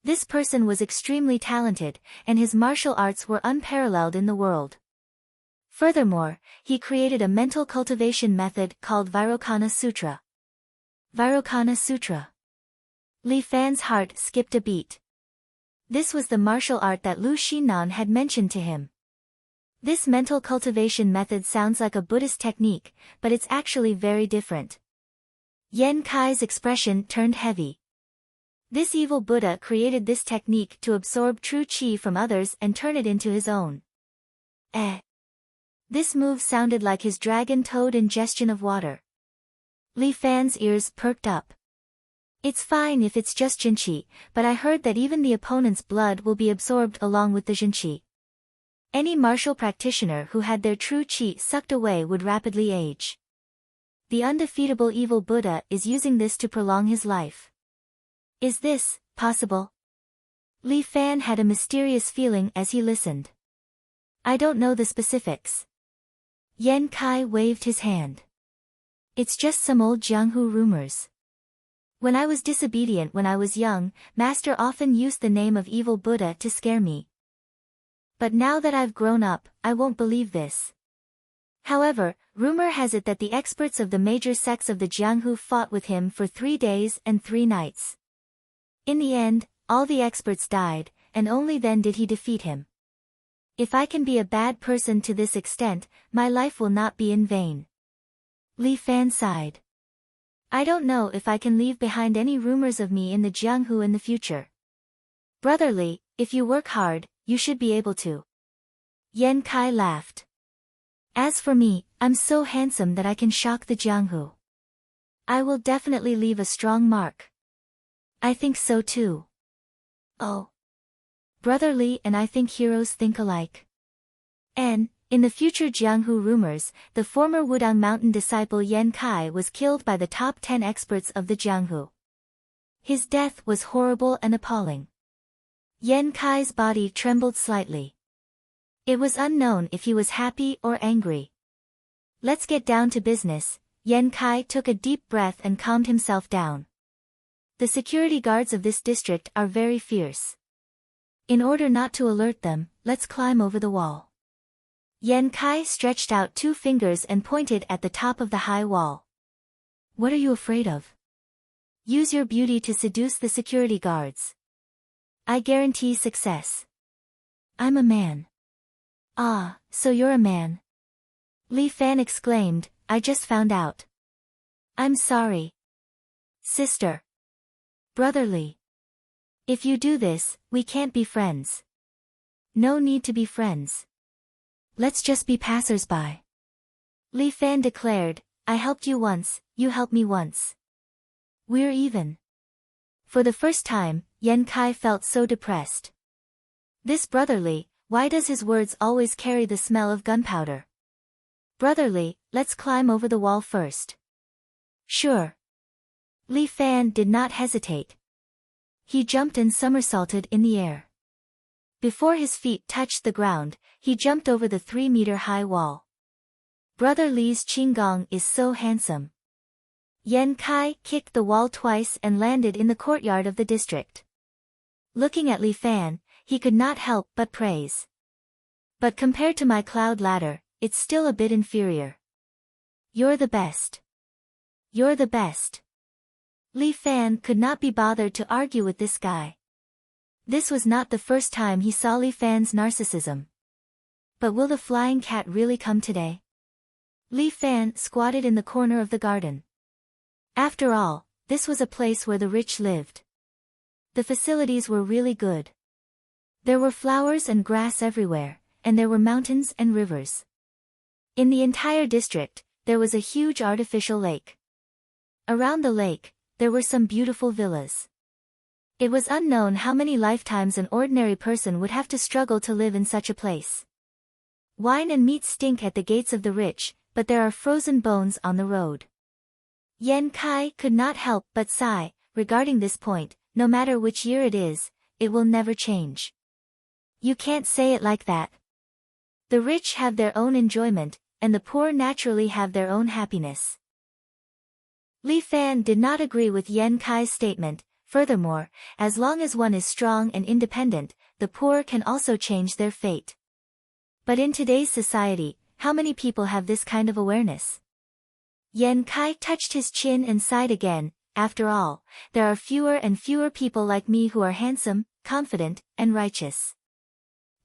This person was extremely talented, and his martial arts were unparalleled in the world. Furthermore, he created a mental cultivation method called Vairocana Sutra. Vairocana Sutra. Li Fan's heart skipped a beat. This was the martial art that Lu Xinan had mentioned to him. This mental cultivation method sounds like a Buddhist technique, but it's actually very different. Yan Kai's expression turned heavy. This evil Buddha created this technique to absorb true qi from others and turn it into his own. This move sounded like his dragon-toad ingestion of water. Li Fan's ears perked up. It's fine if it's just jinqi, but I heard that even the opponent's blood will be absorbed along with the jinqi. Any martial practitioner who had their true qi sucked away would rapidly age. The undefeatable evil Buddha is using this to prolong his life. Is this possible? Li Fan had a mysterious feeling as he listened. I don't know the specifics. Yan Kai waved his hand. It's just some old Jianghu rumors. When I was disobedient when I was young, Master often used the name of evil Buddha to scare me. But now that I've grown up, I won't believe this. However, rumor has it that the experts of the major sects of the Jianghu fought with him for 3 days and 3 nights. In the end, all the experts died, and only then did he defeat him. If I can be a bad person to this extent, my life will not be in vain. Li Fan sighed. I don't know if I can leave behind any rumors of me in the Jianghu in the future. Brotherly, if you work hard, you should be able to. Yan Kai laughed. As for me, I'm so handsome that I can shock the Jianghu. I will definitely leave a strong mark. I think so too. Oh. Brotherly and I think heroes think alike. And, In the future Jianghu rumors, the former Wudang mountain disciple Yan Kai was killed by the top 10 experts of the Jianghu. His death was horrible and appalling. Yan Kai's body trembled slightly. It was unknown if he was happy or angry. Let's get down to business. Yan Kai took a deep breath and calmed himself down. The security guards of this district are very fierce. In order not to alert them, let's climb over the wall. Yan Kai stretched out 2 fingers and pointed at the top of the high wall. What are you afraid of? Use your beauty to seduce the security guards. I guarantee success. I'm a man. Ah, so you're a man. Li Fan exclaimed, I just found out. I'm sorry. Sister. Brotherly. If you do this, we can't be friends. No need to be friends. Let's just be passers-by. Li Fan declared, I helped you once, you helped me once. We're even. For the first time, Yan Kai felt so depressed. This brotherly, why does his words always carry the smell of gunpowder? Brotherly, let's climb over the wall first. Sure. Li Fan did not hesitate. He jumped and somersaulted in the air. Before his feet touched the ground, he jumped over the 3-meter-high wall. Brother Li's Qinggong is so handsome. Yan Kai kicked the wall twice and landed in the courtyard of the district. Looking at Li Fan, he could not help but praise. But compared to my cloud ladder, it's still a bit inferior. You're the best. You're the best. Li Fan could not be bothered to argue with this guy. This was not the first time he saw Li Fan's narcissism. But will the flying cat really come today? Li Fan squatted in the corner of the garden. After all, this was a place where the rich lived. The facilities were really good. There were flowers and grass everywhere, and there were mountains and rivers. In the entire district, there was a huge artificial lake. Around the lake, there were some beautiful villas. It was unknown how many lifetimes an ordinary person would have to struggle to live in such a place. Wine and meat stink at the gates of the rich, but there are frozen bones on the road. Yan Kai could not help but sigh, regarding this point, no matter which year it will never change. You can't say it like that. The rich have their own enjoyment, and the poor naturally have their own happiness. Li Fan did not agree with Yan Kai's statement. Furthermore, as long as one is strong and independent, the poor can also change their fate. But in today's society, how many people have this kind of awareness? Yan Kai touched his chin and sighed again. After all, there are fewer and fewer people like me who are handsome, confident, and righteous.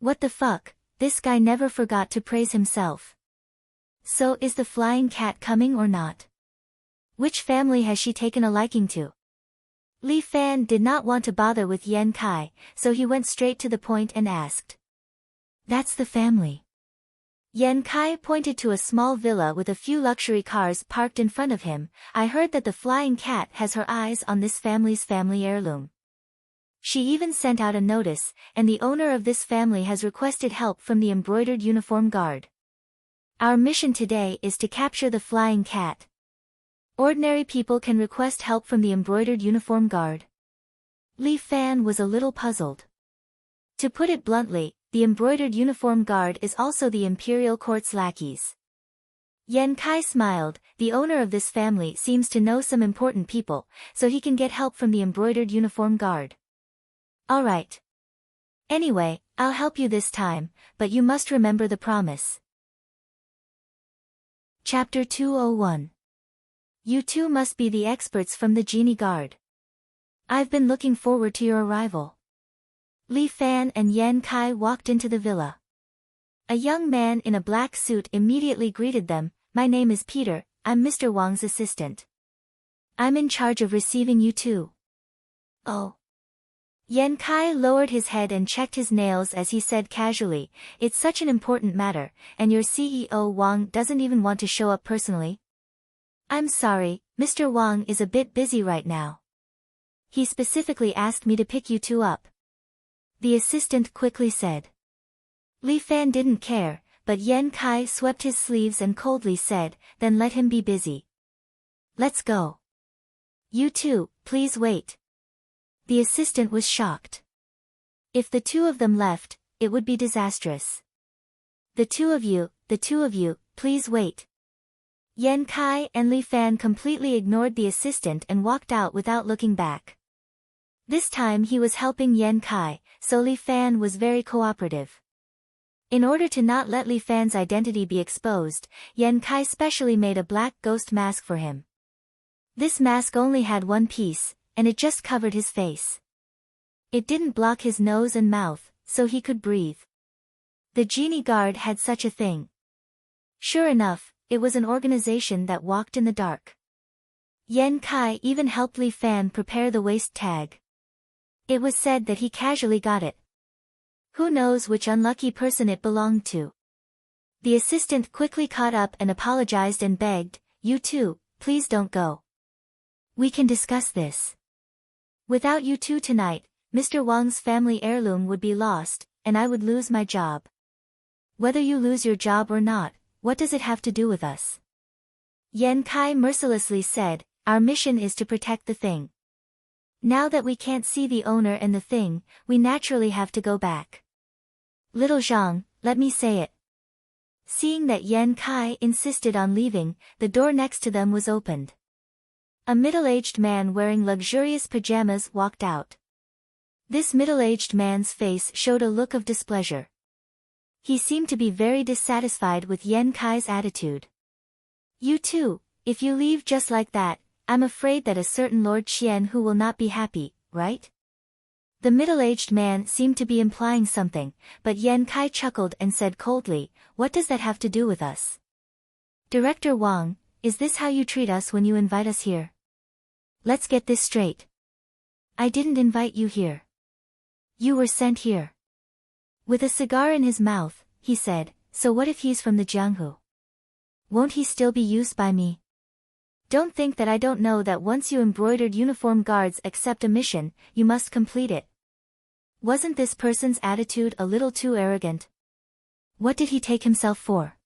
What the fuck, this guy never forgot to praise himself. So is the flying cat coming or not? Which family has she taken a liking to? Li Fan did not want to bother with Yan Kai, so he went straight to the point and asked. That's the family. Yan Kai pointed to a small villa with a few luxury cars parked in front of him. I heard that the flying cat has her eyes on this family's family heirloom. She even sent out a notice, and the owner of this family has requested help from the embroidered uniform guard. Our mission today is to capture the flying cat. Ordinary people can request help from the embroidered uniform guard. Li Fan was a little puzzled. To put it bluntly, the embroidered uniform guard is also the imperial court's lackeys. Yan Kai smiled. The owner of this family seems to know some important people, so he can get help from the embroidered uniform guard. All right. Anyway, I'll help you this time, but you must remember the promise. Chapter 201. You two must be the experts from the Genie Guard. I've been looking forward to your arrival. Li Fan and Yan Kai walked into the villa. A young man in a black suit immediately greeted them. My name is Peter, I'm Mr. Wang's assistant. I'm in charge of receiving you two. Oh. Yan Kai lowered his head and checked his nails as he said casually, it's such an important matter, and your CEO Wang doesn't even want to show up personally? I'm sorry, Mr. Wang is a bit busy right now. He specifically asked me to pick you two up. The assistant quickly said. Li Fan didn't care, but Yan Kai swept his sleeves and coldly said, "Then let him be busy. Let's go." "You two, please wait." The assistant was shocked. If the two of them left, it would be disastrous. The two of you, please wait." Yan Kai and Li Fan completely ignored the assistant and walked out without looking back. This time he was helping Yan Kai, so Li Fan was very cooperative. In order to not let Li Fan's identity be exposed, Yan Kai specially made a black ghost mask for him. This mask only had one piece, and it just covered his face. It didn't block his nose and mouth, so he could breathe. The genie guard had such a thing. Sure enough, it was an organization that walked in the dark. Yan Kai even helped Li Fan prepare the waist tag. It was said that he casually got it. Who knows which unlucky person it belonged to? The assistant quickly caught up and apologized and begged, "You two, please don't go. We can discuss this. Without you two tonight, Mr. Wang's family heirloom would be lost, and I would lose my job. Whether you lose your job or not, what does it have to do with us?" Yan Kai mercilessly said, "Our mission is to protect the thing. Now that we can't see the owner and the thing, we naturally have to go back. Little Zhang, let me say it." Seeing that Yan Kai insisted on leaving, the door next to them was opened. A middle-aged man wearing luxurious pajamas walked out. This middle-aged man's face showed a look of displeasure. He seemed to be very dissatisfied with Yan Kai's attitude. "You two, if you leave just like that, I'm afraid that a certain Lord Qian who will not be happy, right?" The middle-aged man seemed to be implying something, but Yan Kai chuckled and said coldly, "What does that have to do with us? Director Wang, is this how you treat us when you invite us here? Let's get this straight. I didn't invite you here. You were sent here." With a cigar in his mouth, he said, "So what if he's from the Jianghu? Won't he still be used by me? Don't think that I don't know that once you embroidered uniform guards accept a mission, you must complete it. Wasn't this person's attitude a little too arrogant? What did he take himself for?"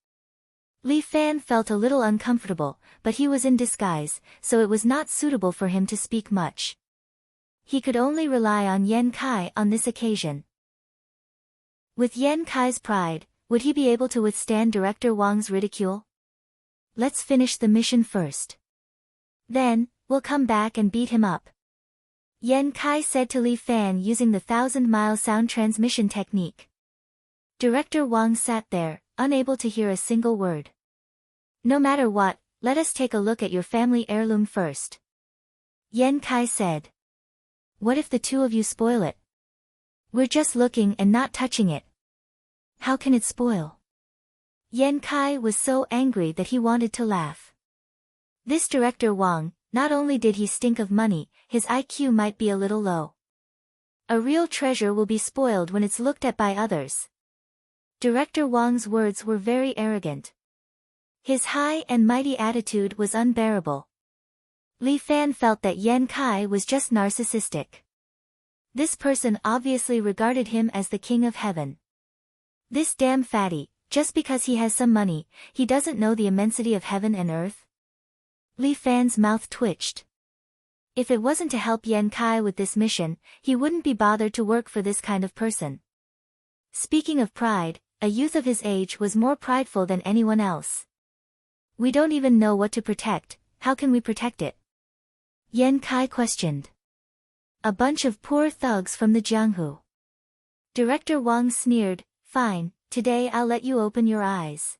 Li Fan felt a little uncomfortable, but he was in disguise, so it was not suitable for him to speak much. He could only rely on Yan Kai on this occasion. With Yan Kai's pride, would he be able to withstand Director Wang's ridicule? "Let's finish the mission first. Then, we'll come back and beat him up," Yan Kai said to Li Fan using the 1,000-mile sound transmission technique. Director Wang sat there, unable to hear a single word. "No matter what, let us take a look at your family heirloom first," Yan Kai said. "What if the two of you spoil it? We're just looking and not touching it. How can it spoil?" Yan Kai was so angry that he wanted to laugh. This Director Wang, not only did he stink of money, his IQ might be a little low. A real treasure will be spoiled when it's looked at by others. Director Wang's words were very arrogant. His high and mighty attitude was unbearable. Li Fan felt that Yan Kai was just narcissistic. This person obviously regarded him as the king of heaven. This damn fatty, just because he has some money, he doesn't know the immensity of heaven and earth? Li Fan's mouth twitched. If it wasn't to help Yan Kai with this mission, he wouldn't be bothered to work for this kind of person. Speaking of pride, a youth of his age was more prideful than anyone else. "We don't even know what to protect, how can we protect it?" Yan Kai questioned. "A bunch of poor thugs from the Jianghu." Director Wang sneered, "Fine, today I'll let you open your eyes."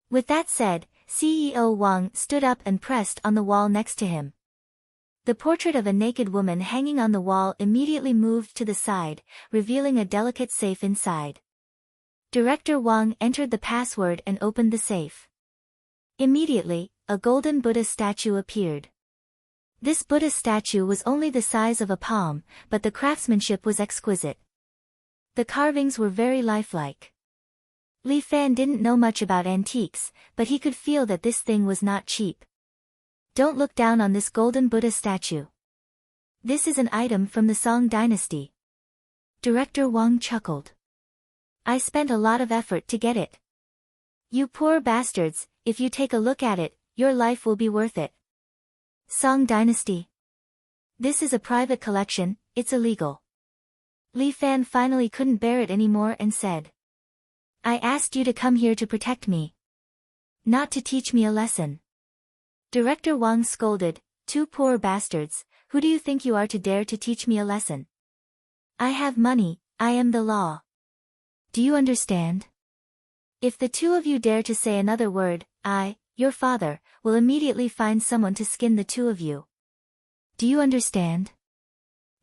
With that said, CEO Wang stood up and pressed on the wall next to him. The portrait of a naked woman hanging on the wall immediately moved to the side, revealing a delicate safe inside. Director Wang entered the password and opened the safe. Immediately, a golden Buddha statue appeared. This Buddha statue was only the size of a palm, but the craftsmanship was exquisite. The carvings were very lifelike. Li Fan didn't know much about antiques, but he could feel that this thing was not cheap. "Don't look down on this golden Buddha statue. This is an item from the Song dynasty." Director Wang chuckled. "I spent a lot of effort to get it. You poor bastards, if you take a look at it, your life will be worth it. Song Dynasty. This is a private collection, it's illegal. Li Fan finally couldn't bear it anymore and said. I asked you to come here to protect me. Not to teach me a lesson. Director Wang scolded, two poor bastards, who do you think you are to dare to teach me a lesson? I have money, I am the law. Do you understand? If the two of you dare to say another word, I, your father, will immediately find someone to skin the two of you. Do you understand?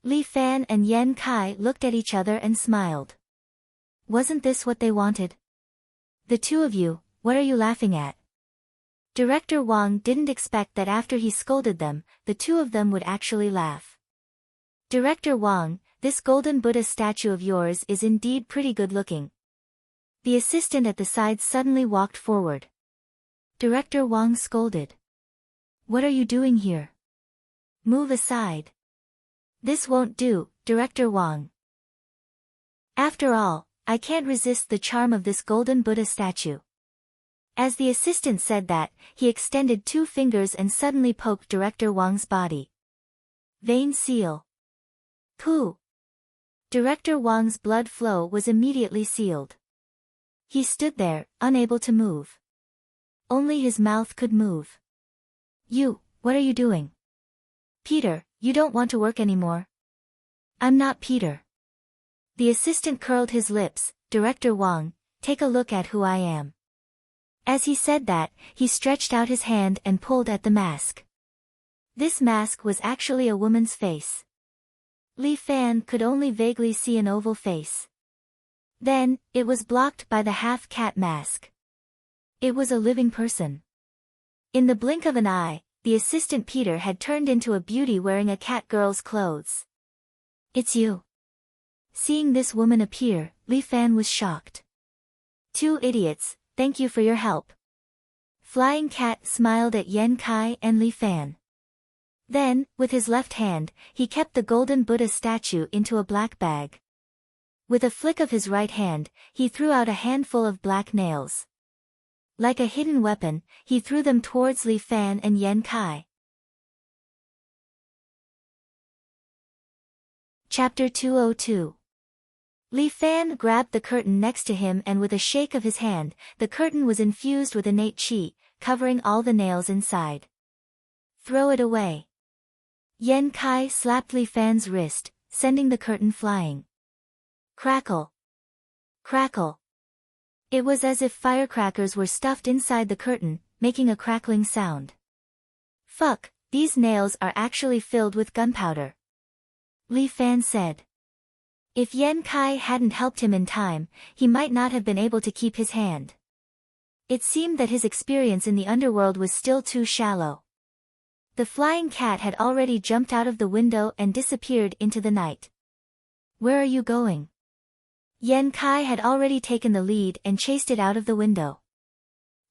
Li Fan and Yan Kai looked at each other and smiled. Wasn't this what they wanted? The two of you, what are you laughing at? Director Wang didn't expect that after he scolded them, the two of them would actually laugh. Director Wang, this golden Buddha statue of yours is indeed pretty good looking. The assistant at the side suddenly walked forward. Director Wang scolded. What are you doing here? Move aside. This won't do, Director Wang. After all, I can't resist the charm of this golden Buddha statue. As the assistant said that, he extended two fingers and suddenly poked Director Wang's body. Vein seal. Pooh. Director Wang's blood flow was immediately sealed. He stood there, unable to move. Only his mouth could move. You, what are you doing? Peter, you don't want to work anymore. I'm not Peter. The assistant curled his lips. Director Wang, take a look at who I am. As he said that, he stretched out his hand and pulled at the mask. This mask was actually a woman's face. Li Fan could only vaguely see an oval face. Then, it was blocked by the half-cat mask. It was a living person. In the blink of an eye, the assistant Peter had turned into a beauty wearing a cat girl's clothes. It's you. Seeing this woman appear, Li Fan was shocked. Two idiots, thank you for your help. Flying Cat smiled at Yan Kai and Li Fan. Then, with his left hand, he kept the golden Buddha statue into a black bag. With a flick of his right hand, he threw out a handful of black nails. Like a hidden weapon, he threw them towards Li Fan and Yan Kai. Chapter 202. Li Fan grabbed the curtain next to him and with a shake of his hand, the curtain was infused with innate qi, covering all the nails inside. Throw it away. Yan Kai slapped Li Fan's wrist, sending the curtain flying. Crackle. Crackle. It was as if firecrackers were stuffed inside the curtain, making a crackling sound. Fuck, these nails are actually filled with gunpowder. Li Fan said. If Yan Kai hadn't helped him in time, he might not have been able to keep his hand. It seemed that his experience in the underworld was still too shallow. The flying cat had already jumped out of the window and disappeared into the night. Where are you going? Yan Kai had already taken the lead and chased it out of the window.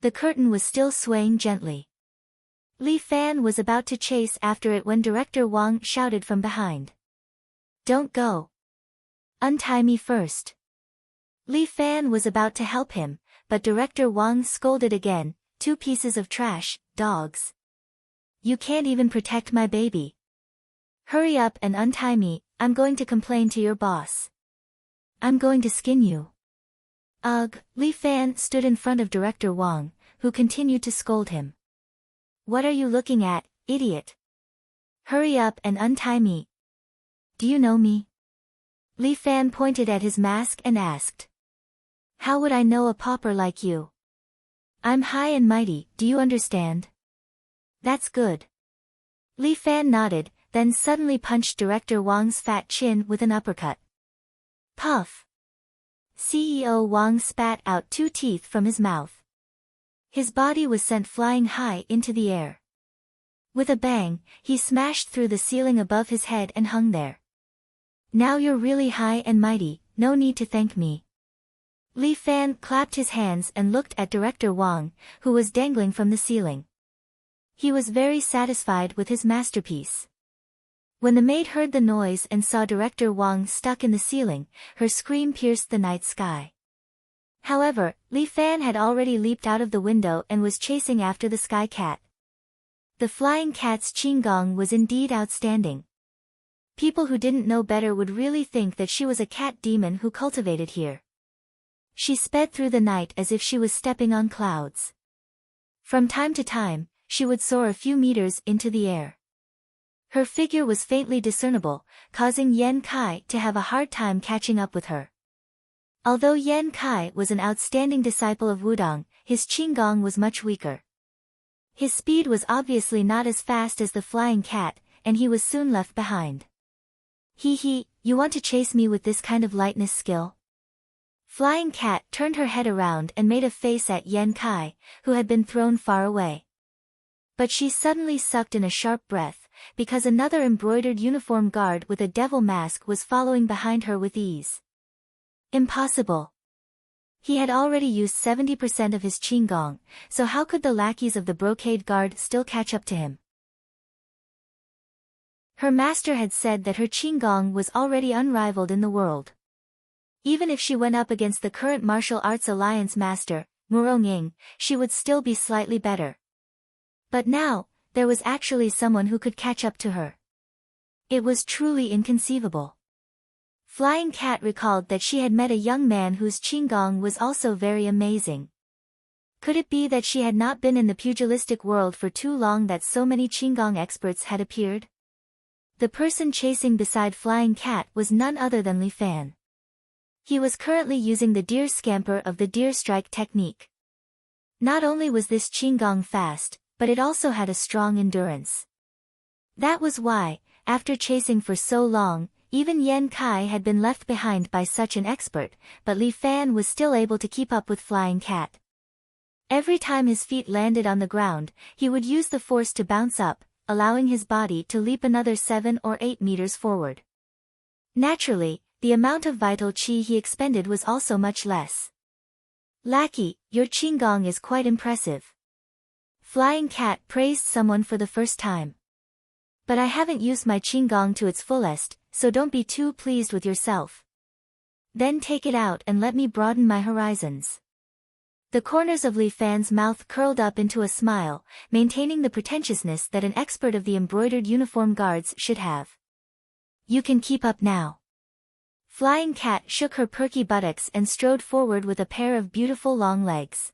The curtain was still swaying gently. Li Fan was about to chase after it when Director Wang shouted from behind. Don't go. Untie me first. Li Fan was about to help him, but Director Wang scolded again, two pieces of trash, dogs. You can't even protect my baby. Hurry up and untie me, I'm going to complain to your boss. I'm going to skin you. Ugh, Li Fan stood in front of Director Wang, who continued to scold him. What are you looking at, idiot? Hurry up and untie me. Do you know me? Li Fan pointed at his mask and asked. How would I know a pauper like you? I'm high and mighty, do you understand? That's good. Li Fan nodded, then suddenly punched Director Wang's fat chin with an uppercut. Puff. CEO Wang spat out two teeth from his mouth. His body was sent flying high into the air. With a bang, he smashed through the ceiling above his head and hung there. Now you're really high and mighty, no need to thank me. Li Fan clapped his hands and looked at Director Wang, who was dangling from the ceiling. He was very satisfied with his masterpiece. When the maid heard the noise and saw Director Wang stuck in the ceiling, her scream pierced the night sky. However, Li Fan had already leaped out of the window and was chasing after the sky cat. The flying cat's qigong was indeed outstanding. People who didn't know better would really think that she was a cat demon who cultivated here. She sped through the night as if she was stepping on clouds. From time to time, she would soar a few meters into the air. Her figure was faintly discernible, causing Yan Kai to have a hard time catching up with her. Although Yan Kai was an outstanding disciple of Wudong, his qigong was much weaker. His speed was obviously not as fast as the flying cat, and he was soon left behind. Hee, you want to chase me with this kind of lightness skill? Flying cat turned her head around and made a face at Yan Kai, who had been thrown far away. But she suddenly sucked in a sharp breath, because another embroidered uniform guard with a devil mask was following behind her with ease. Impossible. He had already used 70% of his qigong, so how could the lackeys of the brocade guard still catch up to him? Her master had said that her qigong was already unrivaled in the world. Even if she went up against the current martial arts alliance master, Murong, she would still be slightly better. But now, there was actually someone who could catch up to her. It was truly inconceivable. Flying Cat recalled that she had met a young man whose qigong was also very amazing. Could it be that she had not been in the pugilistic world for too long that so many qigong experts had appeared? The person chasing beside Flying Cat was none other than Li Fan. He was currently using the deer scamper of the deer strike technique. Not only was this qigong fast, but it also had a strong endurance. That was why, after chasing for so long, even Yan Kai had been left behind by such an expert, but Li Fan was still able to keep up with Flying Cat. Every time his feet landed on the ground, he would use the force to bounce up, allowing his body to leap another 7 or 8 meters forward. Naturally, the amount of vital qi he expended was also much less. Lackey, your qigong is quite impressive. Flying Cat praised someone for the first time. But I haven't used my qigong to its fullest, so don't be too pleased with yourself. Then take it out and let me broaden my horizons. The corners of Li Fan's mouth curled up into a smile, maintaining the pretentiousness that an expert of the embroidered uniform guards should have. You can keep up now. Flying Cat shook her perky buttocks and strode forward with a pair of beautiful long legs.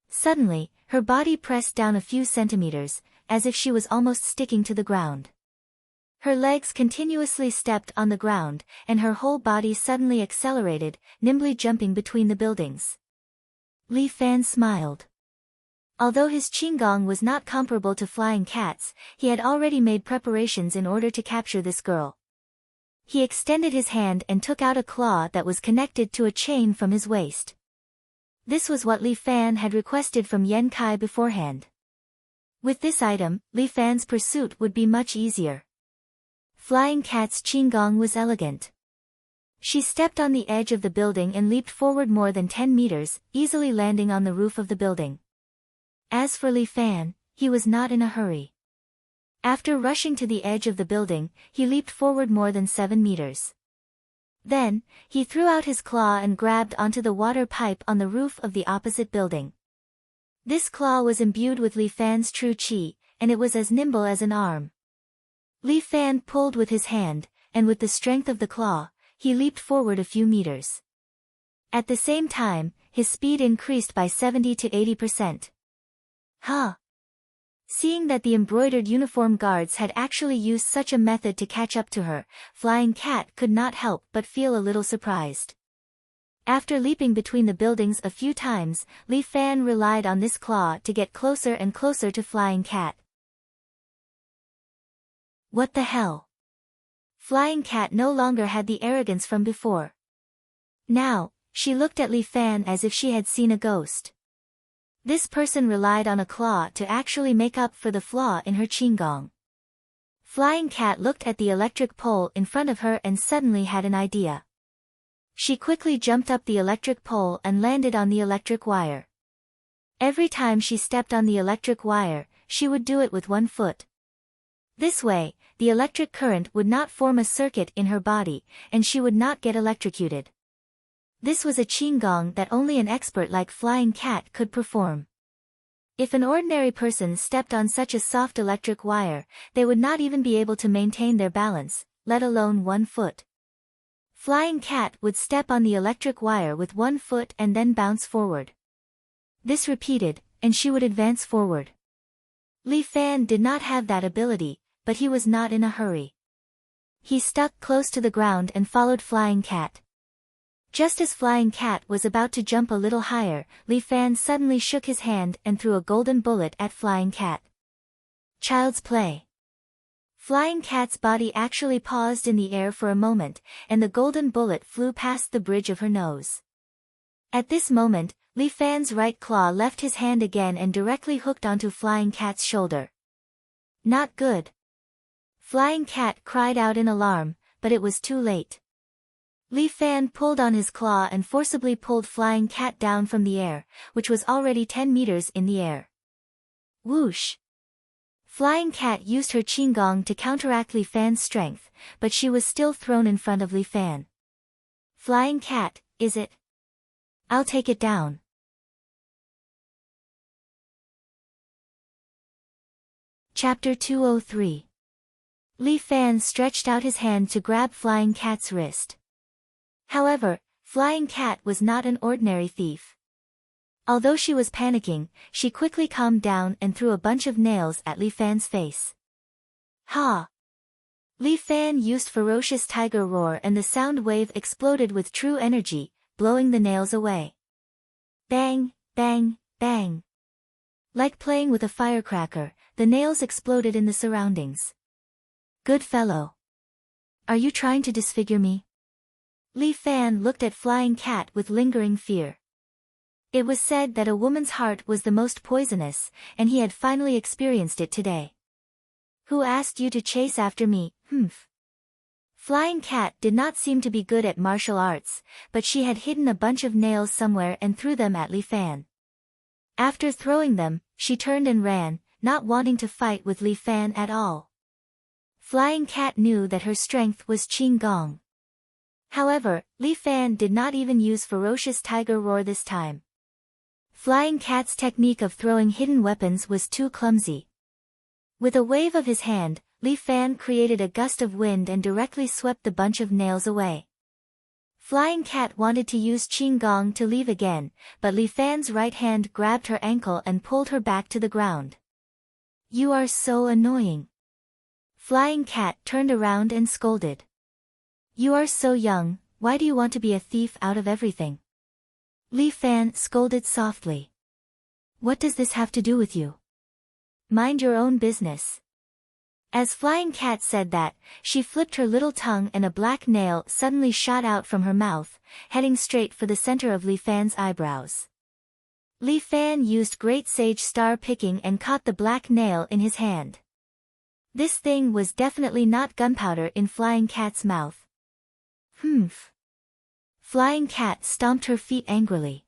Suddenly, her body pressed down a few centimeters, as if she was almost sticking to the ground. Her legs continuously stepped on the ground, and her whole body suddenly accelerated, nimbly jumping between the buildings. Li Fan smiled. Although his qigong was not comparable to Flying Cat's, he had already made preparations in order to capture this girl. He extended his hand and took out a claw that was connected to a chain from his waist. This was what Li Fan had requested from Yan Kai beforehand. With this item, Li Fan's pursuit would be much easier. Flying Cat's qigong was elegant. She stepped on the edge of the building and leaped forward more than 10 meters, easily landing on the roof of the building. As for Li Fan, he was not in a hurry. After rushing to the edge of the building, he leaped forward more than 7 meters. Then, he threw out his claw and grabbed onto the water pipe on the roof of the opposite building. This claw was imbued with Li Fan's true qi, and it was as nimble as an arm. Li Fan pulled with his hand, and with the strength of the claw, he leaped forward a few meters. At the same time, his speed increased by 70 to 80%. Huh! Seeing that the embroidered uniform guards had actually used such a method to catch up to her, Flying Cat could not help but feel a little surprised. After leaping between the buildings a few times, Li Fan relied on this claw to get closer and closer to Flying Cat. What the hell? Flying Cat no longer had the arrogance from before. Now, she looked at Li Fan as if she had seen a ghost. This person relied on a claw to actually make up for the flaw in her qigong. Flying Cat looked at the electric pole in front of her and suddenly had an idea. She quickly jumped up the electric pole and landed on the electric wire. Every time she stepped on the electric wire, she would do it with one foot. This way, the electric current would not form a circuit in her body, and she would not get electrocuted. This was a qigong that only an expert like Flying Cat could perform. If an ordinary person stepped on such a soft electric wire, they would not even be able to maintain their balance, let alone one foot. Flying Cat would step on the electric wire with one foot and then bounce forward. This repeated, and she would advance forward. Li Fan did not have that ability, but he was not in a hurry. He stuck close to the ground and followed Flying Cat. Just as Flying Cat was about to jump a little higher, Li Fan suddenly shook his hand and threw a golden bullet at Flying Cat. Child's play. Flying Cat's body actually paused in the air for a moment, and the golden bullet flew past the bridge of her nose. At this moment, Li Fan's right claw left his hand again and directly hooked onto Flying Cat's shoulder. Not good. Flying Cat cried out in alarm, but it was too late. Li Fan pulled on his claw and forcibly pulled Flying Cat down from the air, which was already 10 meters in the air. Whoosh! Flying Cat used her qigong to counteract Li Fan's strength, but she was still thrown in front of Li Fan. Flying Cat, is it? I'll take it down. Chapter 203. Li Fan stretched out his hand to grab Flying Cat's wrist. However, Flying Cat was not an ordinary thief. Although she was panicking, she quickly calmed down and threw a bunch of nails at Li Fan's face. Ha! Li Fan used ferocious tiger roar and the sound wave exploded with true energy, blowing the nails away. Bang, bang, bang. Like playing with a firecracker, the nails exploded in the surroundings. Good fellow. Are you trying to disfigure me? Li Fan looked at Flying Cat with lingering fear. It was said that a woman's heart was the most poisonous, and he had finally experienced it today. Who asked you to chase after me, humph? Flying Cat did not seem to be good at martial arts, but she had hidden a bunch of nails somewhere and threw them at Li Fan. After throwing them, she turned and ran, not wanting to fight with Li Fan at all. Flying Cat knew that her strength was qigong. However, Li Fan did not even use ferocious tiger roar this time. Flying Cat's technique of throwing hidden weapons was too clumsy. With a wave of his hand, Li Fan created a gust of wind and directly swept the bunch of nails away. Flying Cat wanted to use qigong to leave again, but Li Fan's right hand grabbed her ankle and pulled her back to the ground. You are so annoying. Flying Cat turned around and scolded. You are so young, why do you want to be a thief out of everything? Li Fan scolded softly. What does this have to do with you? Mind your own business. As Flying Cat said that, she flipped her little tongue and a black nail suddenly shot out from her mouth, heading straight for the center of Li Fan's eyebrows. Li Fan used Great Sage Star Picking and caught the black nail in his hand. This thing was definitely not gunpowder in Flying Cat's mouth. Humph. Flying Cat stomped her feet angrily.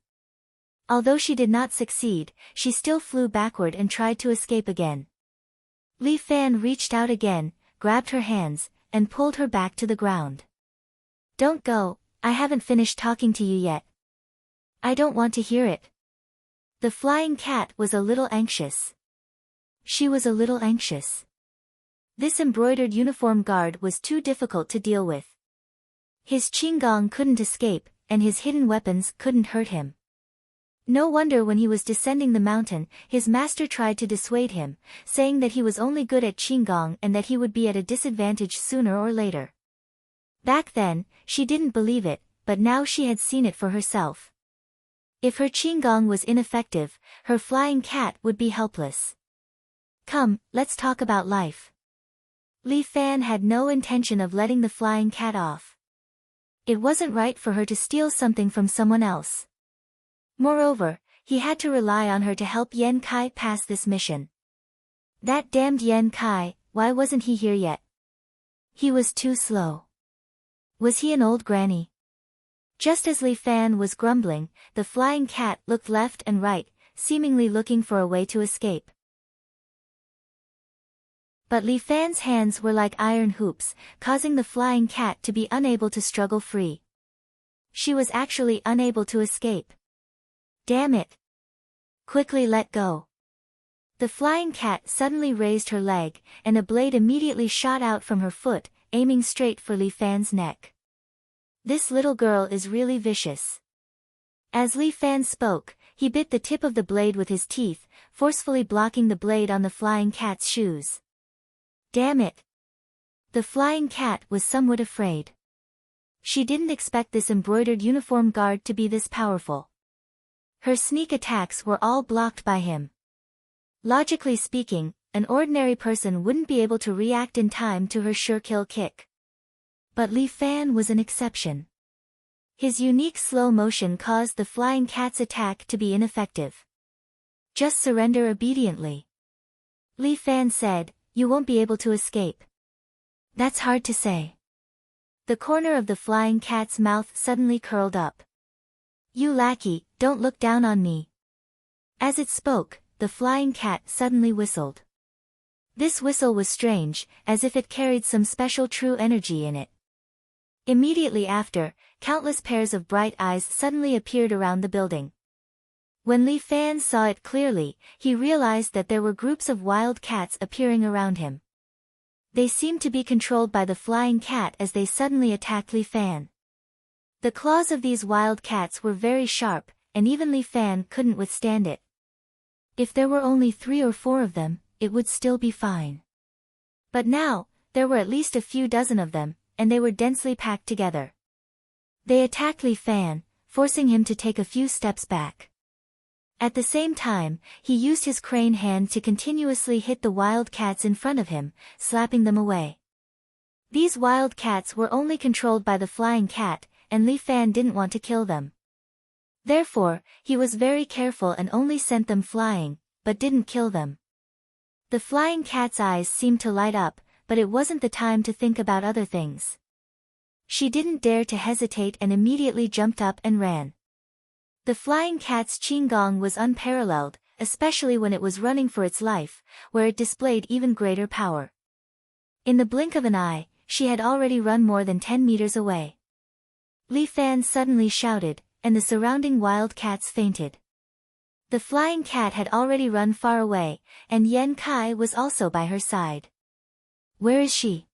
Although she did not succeed, she still flew backward and tried to escape again. Li Fan reached out again, grabbed her hands, and pulled her back to the ground. Don't go, I haven't finished talking to you yet. I don't want to hear it. The Flying Cat was a little anxious. She was a little anxious. This embroidered uniform guard was too difficult to deal with. His qigong couldn't escape, and his hidden weapons couldn't hurt him. No wonder when he was descending the mountain, his master tried to dissuade him, saying that he was only good at qigong and that he would be at a disadvantage sooner or later. Back then, she didn't believe it, but now she had seen it for herself. If her qigong was ineffective, her Flying Cat would be helpless. Come, let's talk about life. Li Fan had no intention of letting the Flying Cat off. It wasn't right for her to steal something from someone else. Moreover, he had to rely on her to help Yan Kai pass this mission. That damned Yan Kai, why wasn't he here yet? He was too slow. Was he an old granny? Just as Li Fan was grumbling, the Flying Cat looked left and right, seemingly looking for a way to escape. But Li Fan's hands were like iron hoops, causing the Flying Cat to be unable to struggle free. She was actually unable to escape. Damn it! Quickly let go. The flying cat suddenly raised her leg, and a blade immediately shot out from her foot, aiming straight for Li Fan's neck. This little girl is really vicious. As Li Fan spoke, he bit the tip of the blade with his teeth, forcefully blocking the blade on the flying cat's shoes. Damn it! The flying cat was somewhat afraid. She didn't expect this embroidered uniform guard to be this powerful. Her sneak attacks were all blocked by him. Logically speaking, an ordinary person wouldn't be able to react in time to her sure kill kick. But Li Fan was an exception. His unique slow motion caused the flying cat's attack to be ineffective. Just surrender obediently. Li Fan said, "You won't be able to escape." That's hard to say. The corner of the flying cat's mouth suddenly curled up. "You lackey, don't look down on me." As it spoke, the flying cat suddenly whistled. This whistle was strange, as if it carried some special true energy in it. Immediately after, countless pairs of bright eyes suddenly appeared around the building. When Li Fan saw it clearly, he realized that there were groups of wild cats appearing around him. They seemed to be controlled by the flying cat as they suddenly attacked Li Fan. The claws of these wild cats were very sharp, and even Li Fan couldn't withstand it. If there were only 3 or 4 of them, it would still be fine. But now, there were at least a few dozen of them, and they were densely packed together. They attacked Li Fan, forcing him to take a few steps back. At the same time, he used his crane hand to continuously hit the wild cats in front of him, slapping them away. These wild cats were only controlled by the flying cat, and Li Fan didn't want to kill them. Therefore, he was very careful and only sent them flying, but didn't kill them. The flying cat's eyes seemed to light up, but it wasn't the time to think about other things. She didn't dare to hesitate and immediately jumped up and ran. The flying cat's qigong was unparalleled, especially when it was running for its life, where it displayed even greater power. In the blink of an eye, she had already run more than 10 meters away. Li Fan suddenly shouted, and the surrounding wild cats fainted. The flying cat had already run far away, and Yan Kai was also by her side. "Where is she?"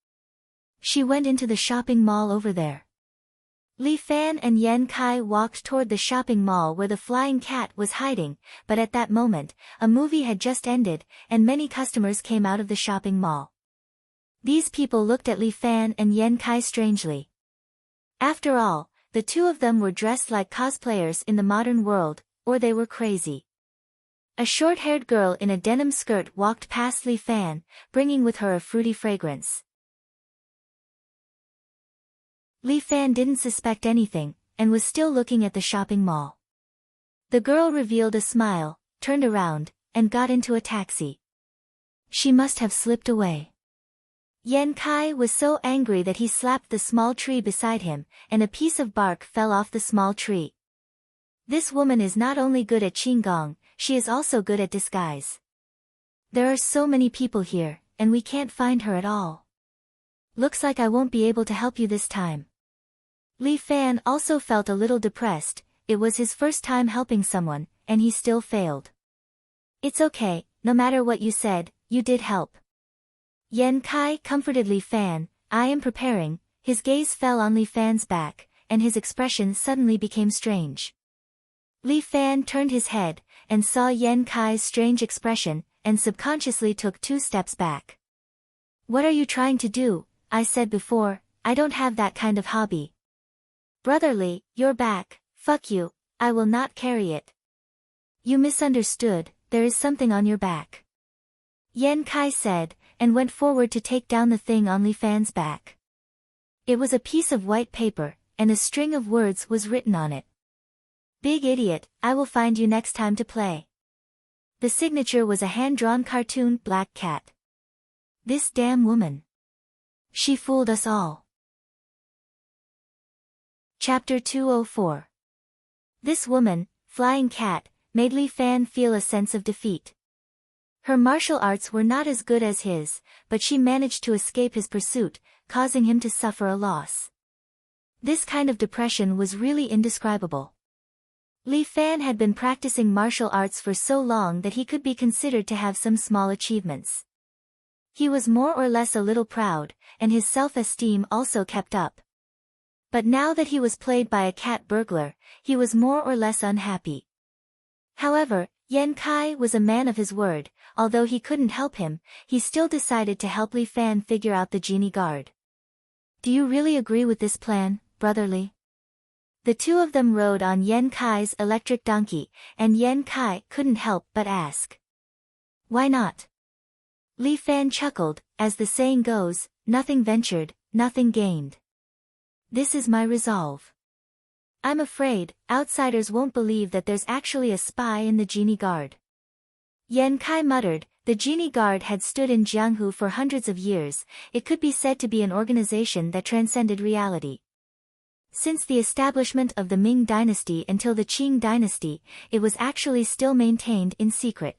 "She went into the shopping mall over there." Li Fan and Yan Kai walked toward the shopping mall where the flying cat was hiding, but at that moment, a movie had just ended, and many customers came out of the shopping mall. These people looked at Li Fan and Yan Kai strangely. After all, the two of them were dressed like cosplayers in the modern world, or they were crazy. A short-haired girl in a denim skirt walked past Li Fan, bringing with her a fruity fragrance. Li Fan didn't suspect anything, and was still looking at the shopping mall. The girl revealed a smile, turned around, and got into a taxi. She must have slipped away. Yan Kai was so angry that he slapped the small tree beside him, and a piece of bark fell off the small tree. This woman is not only good at qigong, she is also good at disguise. There are so many people here, and we can't find her at all. Looks like I won't be able to help you this time. Li Fan also felt a little depressed. It was his first time helping someone, and he still failed. "It's okay, no matter what you said, you did help." Yan Kai comforted Li Fan. "I am preparing." His gaze fell on Li Fan's back, and his expression suddenly became strange. Li Fan turned his head, and saw Yan Kai's strange expression, and subconsciously took 2 steps back. "What are you trying to do?" "I said before, I don't have that kind of hobby." "Brotherly, your back, fuck you, I will not carry it." "You misunderstood, there is something on your back." Yan Kai said, and went forward to take down the thing on Li Fan's back. It was a piece of white paper, and a string of words was written on it. "Big idiot, I will find you next time to play." The signature was a hand-drawn cartoon black cat. This damn woman. She fooled us all. Chapter 204. This woman, flying cat, made Li Fan feel a sense of defeat. Her martial arts were not as good as his, but she managed to escape his pursuit, causing him to suffer a loss. This kind of depression was really indescribable. Li Fan had been practicing martial arts for so long that he could be considered to have some small achievements. He was more or less a little proud, and his self-esteem also kept up. But now that he was played by a cat burglar, he was more or less unhappy. However, Yan Kai was a man of his word. Although he couldn't help him, he still decided to help Li Fan figure out the genie guard. Do you really agree with this plan, Brother Li? The two of them rode on Yan Kai's electric donkey, and Yan Kai couldn't help but ask. Why not? Li Fan chuckled, as the saying goes, nothing ventured, nothing gained. This is my resolve. I'm afraid, outsiders won't believe that there's actually a spy in the genie guard. Yan Kai muttered. The genie guard had stood in Jianghu for hundreds of years. It could be said to be an organization that transcended reality. Since the establishment of the Ming dynasty until the Qing dynasty, it was actually still maintained in secret.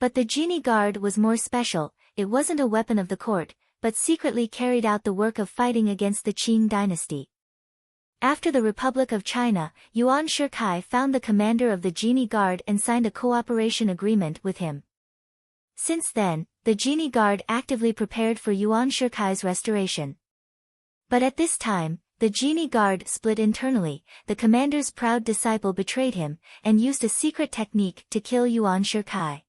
But the genie guard was more special. It wasn't a weapon of the court, but secretly carried out the work of fighting against the Qing dynasty. After the Republic of China, Yuan Shikai found the commander of the genie guard and signed a cooperation agreement with him. Since then, the genie guard actively prepared for Yuan Shikai's restoration. But at this time, the genie guard split internally. The commander's proud disciple betrayed him, and used a secret technique to kill Yuan Shikai.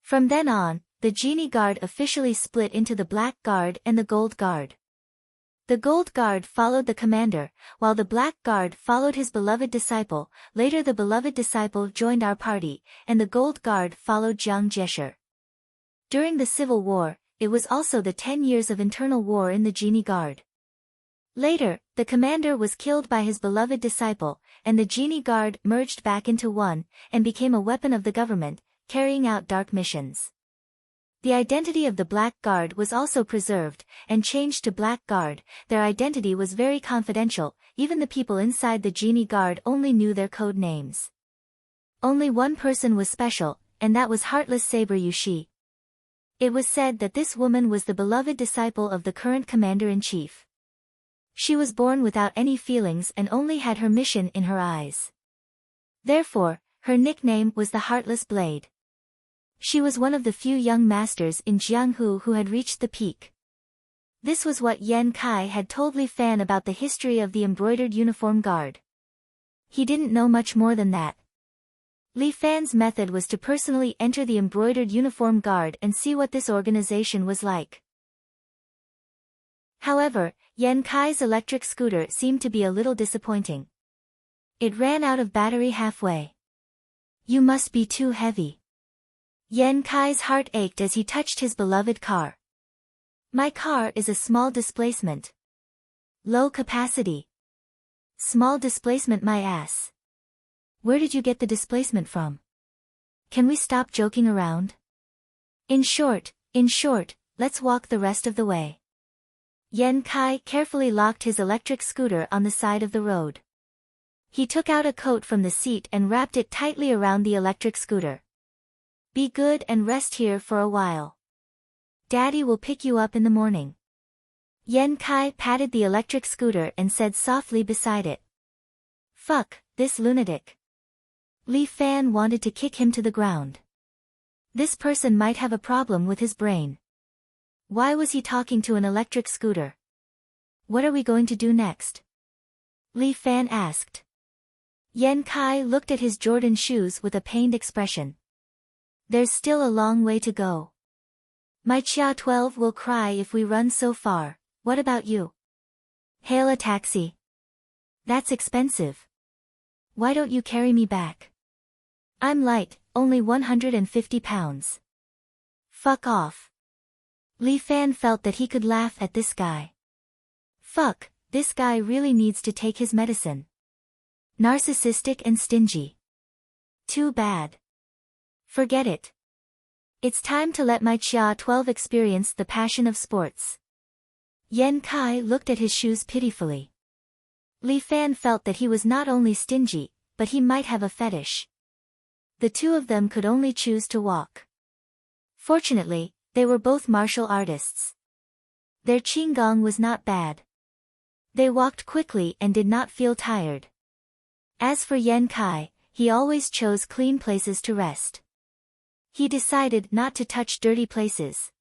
From then on, the genie guard officially split into the Black Guard and the Gold Guard. The Gold Guard followed the commander, while the Black Guard followed his beloved disciple. Later the beloved disciple joined our party, and the Gold Guard followed Jiang Jieshi. During the Civil War, it was also the 10 years of internal war in the genie guard. Later, the commander was killed by his beloved disciple, and the genie guard merged back into one, and became a weapon of the government, carrying out dark missions. The identity of the Black Guard was also preserved, and changed to Black Guard. Their identity was very confidential. Even the people inside the genie guard only knew their code names. Only one person was special, and that was Heartless Saber Yushi. It was said that this woman was the beloved disciple of the current commander-in-chief. She was born without any feelings and only had her mission in her eyes. Therefore, her nickname was the Heartless Blade. She was one of the few young masters in Jianghu who had reached the peak. This was what Yan Kai had told Li Fan about the history of the embroidered uniform guard. He didn't know much more than that. Li Fan's method was to personally enter the embroidered uniform guard and see what this organization was like. However, Yan Kai's electric scooter seemed to be a little disappointing. It ran out of battery halfway. You must be too heavy. Yan Kai's heart ached as he touched his beloved car. My car is a small displacement. Low capacity. Small displacement my ass. Where did you get the displacement from? Can we stop joking around? In short, let's walk the rest of the way. Yan Kai carefully locked his electric scooter on the side of the road. He took out a coat from the seat and wrapped it tightly around the electric scooter. Be good and rest here for a while. Daddy will pick you up in the morning. Yan Kai patted the electric scooter and said softly beside it. Fuck, this lunatic. Li Fan wanted to kick him to the ground. This person might have a problem with his brain. Why was he talking to an electric scooter? What are we going to do next? Li Fan asked. Yan Kai looked at his Jordan shoes with a pained expression. There's still a long way to go. My Chia 12 will cry if we run so far. What about you? Hail a taxi. That's expensive. Why don't you carry me back? I'm light, only 150 pounds. Fuck off. Li Fan felt that he could laugh at this guy. Fuck, this guy really needs to take his medicine. Narcissistic and stingy. Too bad. Forget it. It's time to let my Chia 12 experience the passion of sports. Yan Kai looked at his shoes pitifully. Li Fan felt that he was not only stingy, but he might have a fetish. The two of them could only choose to walk. Fortunately, they were both martial artists. Their qinggong was not bad. They walked quickly and did not feel tired. As for Yan Kai, he always chose clean places to rest. He decided not to touch dirty places.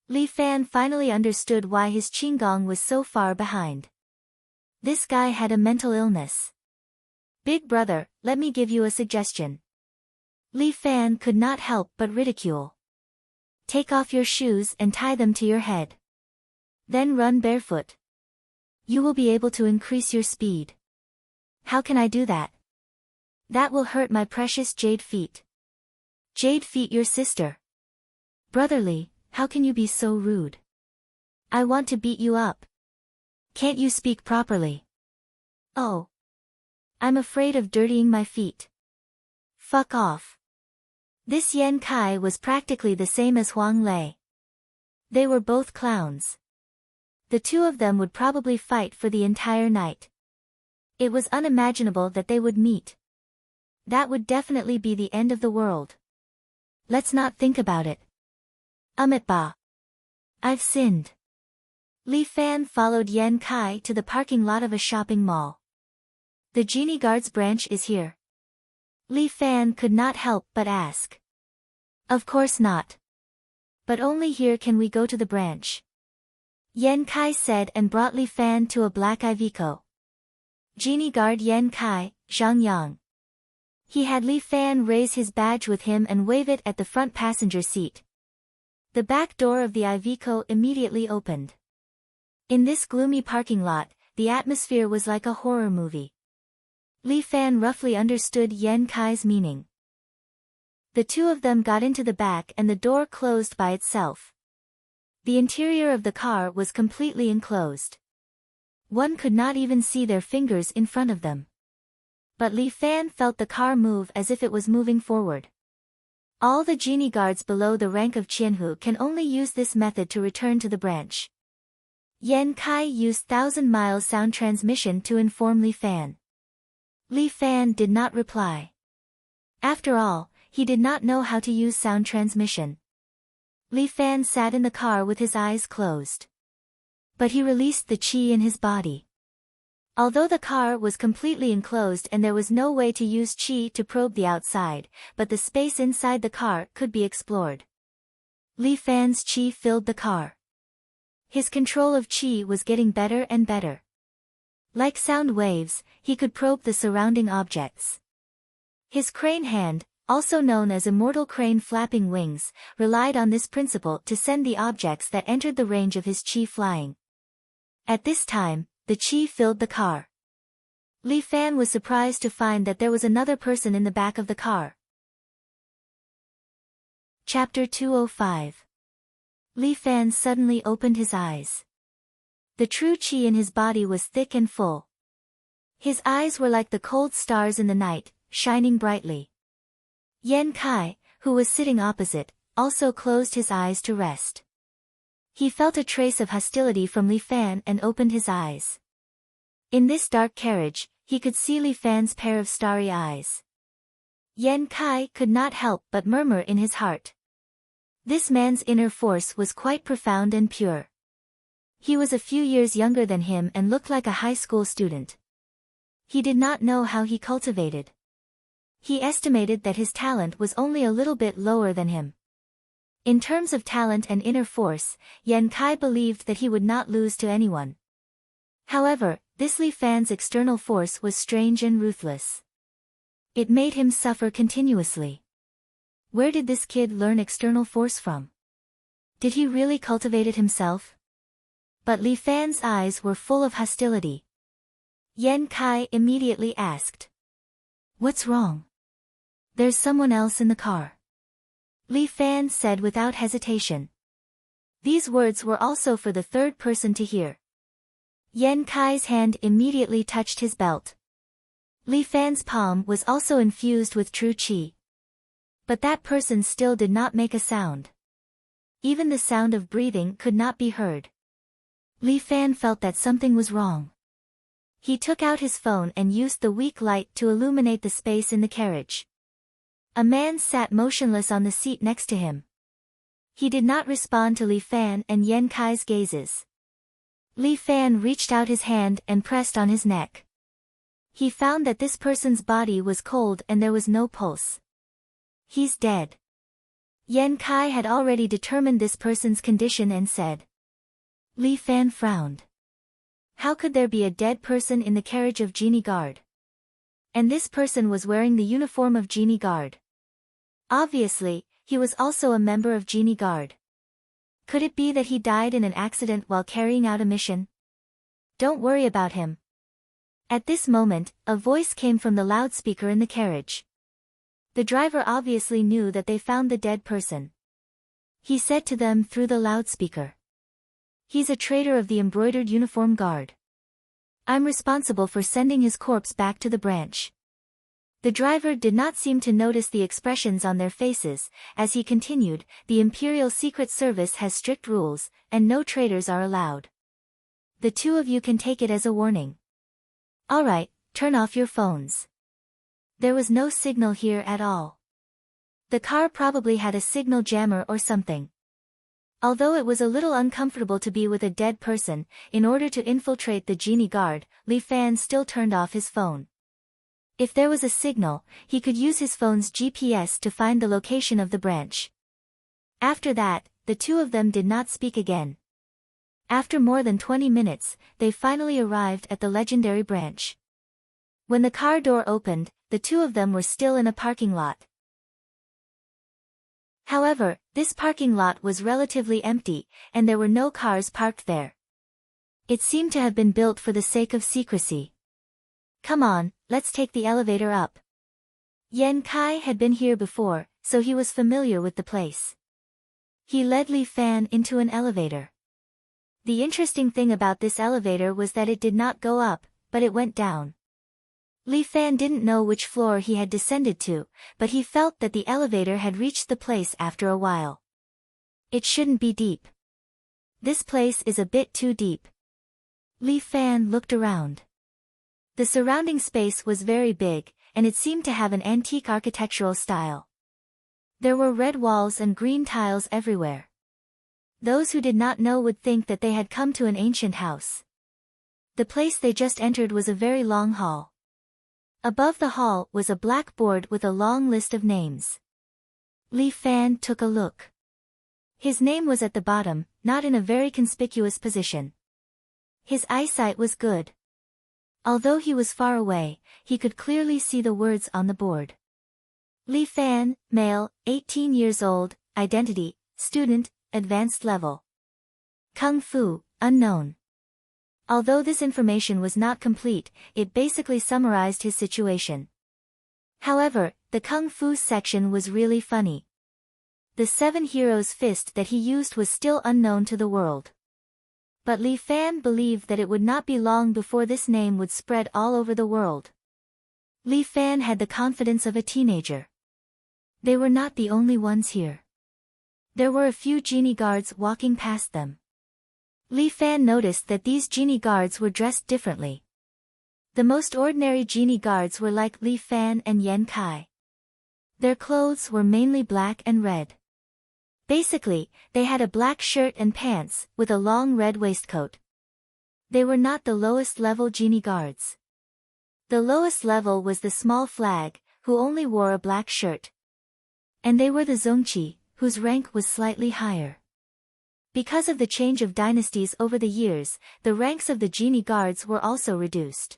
Li Fan finally understood why his qigong was so far behind. This guy had a mental illness. Big brother, let me give you a suggestion. Li Fan could not help but ridicule. Take off your shoes and tie them to your head. Then run barefoot. You will be able to increase your speed. How can I do that? That will hurt my precious jade feet. Jade feet, your sister. Brotherly, how can you be so rude? I want to beat you up. Can't you speak properly? Oh. I'm afraid of dirtying my feet. Fuck off. This Yan Kai was practically the same as Huang Lei. They were both clowns. The two of them would probably fight for the entire night. It was unimaginable that they would meet. That would definitely be the end of the world. Let's not think about it. Ba. I've sinned. Li Fan followed Yan Kai to the parking lot of a shopping mall. The Genie Guard's branch is here. Li Fan could not help but ask. Of course not. But only here can we go to the branch. Yan Kai said and brought Li Fan to a black Iveco. Genie Guard Yan Kai, Zhang Yang. He had Li Fan raise his badge with him and wave it at the front passenger seat. The back door of the Iveco immediately opened. In this gloomy parking lot, the atmosphere was like a horror movie. Li Fan roughly understood Yan Kai's meaning. The two of them got into the back and the door closed by itself. The interior of the car was completely enclosed. One could not even see their fingers in front of them. But Li Fan felt the car move as if it was moving forward. All the Genie Guards below the rank of Qianhu can only use this method to return to the branch. Yan Kai used 1,000-mile sound transmission to inform Li Fan. Li Fan did not reply. After all, he did not know how to use sound transmission. Li Fan sat in the car with his eyes closed. But he released the qi in his body. Although the car was completely enclosed and there was no way to use qi to probe the outside, but the space inside the car could be explored. Li Fan's qi filled the car. His control of qi was getting better and better. Like sound waves, he could probe the surrounding objects. His crane hand, also known as immortal crane flapping wings, relied on this principle to send the objects that entered the range of his qi flying. At this time, the qi filled the car. Li Fan was surprised to find that there was another person in the back of the car. Chapter 205. Li Fan suddenly opened his eyes. The true qi in his body was thick and full. His eyes were like the cold stars in the night, shining brightly. Yan Kai, who was sitting opposite, also closed his eyes to rest. He felt a trace of hostility from Li Fan and opened his eyes. In this dark carriage, he could see Li Fan's pair of starry eyes. Yan Kai could not help but murmur in his heart. This man's inner force was quite profound and pure. He was a few years younger than him and looked like a high school student. He did not know how he cultivated. He estimated that his talent was only a little bit lower than him. In terms of talent and inner force, Yan Kai believed that he would not lose to anyone. However, this Li Fan's external force was strange and ruthless. It made him suffer continuously. Where did this kid learn external force from? Did he really cultivate it himself? But Li Fan's eyes were full of hostility. Yan Kai immediately asked. What's wrong? There's someone else in the car. Li Fan said without hesitation. These words were also for the third person to hear. Yan Kai's hand immediately touched his belt. Li Fan's palm was also infused with true qi. But that person still did not make a sound. Even the sound of breathing could not be heard. Li Fan felt that something was wrong. He took out his phone and used the weak light to illuminate the space in the carriage. A man sat motionless on the seat next to him. He did not respond to Li Fan and Yan Kai's gazes. Li Fan reached out his hand and pressed on his neck. He found that this person's body was cold and there was no pulse. He's dead. Yan Kai had already determined this person's condition and said. Li Fan frowned. How could there be a dead person in the carriage of Genie Guard? And this person was wearing the uniform of Genie Guard. Obviously, he was also a member of Genie Guard. Could it be that he died in an accident while carrying out a mission? Don't worry about him. At this moment, a voice came from the loudspeaker in the carriage. The driver obviously knew that they found the dead person. He said to them through the loudspeaker. He's a traitor of the embroidered uniform guard. I'm responsible for sending his corpse back to the branch. The driver did not seem to notice the expressions on their faces, as he continued, the Imperial Secret Service has strict rules, and no traitors are allowed. The two of you can take it as a warning. Alright, turn off your phones. There was no signal here at all. The car probably had a signal jammer or something. Although it was a little uncomfortable to be with a dead person, in order to infiltrate the Genie Guard, Li Fan still turned off his phone. If there was a signal, he could use his phone's GPS to find the location of the branch. After that, the two of them did not speak again. After more than 20 minutes, they finally arrived at the legendary branch. When the car door opened, the two of them were still in a parking lot. However, this parking lot was relatively empty, and there were no cars parked there. It seemed to have been built for the sake of secrecy. Come on, let's take the elevator up. Yan Kai had been here before, so he was familiar with the place. He led Li Fan into an elevator. The interesting thing about this elevator was that it did not go up, but it went down. Li Fan didn't know which floor he had descended to, but he felt that the elevator had reached the place after a while. It shouldn't be deep. This place is a bit too deep. Li Fan looked around. The surrounding space was very big, and it seemed to have an antique architectural style. There were red walls and green tiles everywhere. Those who did not know would think that they had come to an ancient house. The place they just entered was a very long hall. Above the hall was a black board with a long list of names. Li Fan took a look. His name was at the bottom, not in a very conspicuous position. His eyesight was good. Although he was far away, he could clearly see the words on the board. Li Fan, male, 18 years old, identity, student, advanced level. Kung Fu, unknown. Although this information was not complete, it basically summarized his situation. However, the Kung Fu section was really funny. The 7 heroes fist that he used was still unknown to the world. But Li Fan believed that it would not be long before this name would spread all over the world. Li Fan had the confidence of a teenager. They were not the only ones here. There were a few Genie Guards walking past them. Li Fan noticed that these Genie Guards were dressed differently. The most ordinary Genie Guards were like Li Fan and Yan Kai. Their clothes were mainly black and red. Basically, they had a black shirt and pants, with a long red waistcoat. They were not the lowest level Genie Guards. The lowest level was the small flag, who only wore a black shirt. And they were the Zongqi, whose rank was slightly higher. Because of the change of dynasties over the years, the ranks of the Genie Guards were also reduced.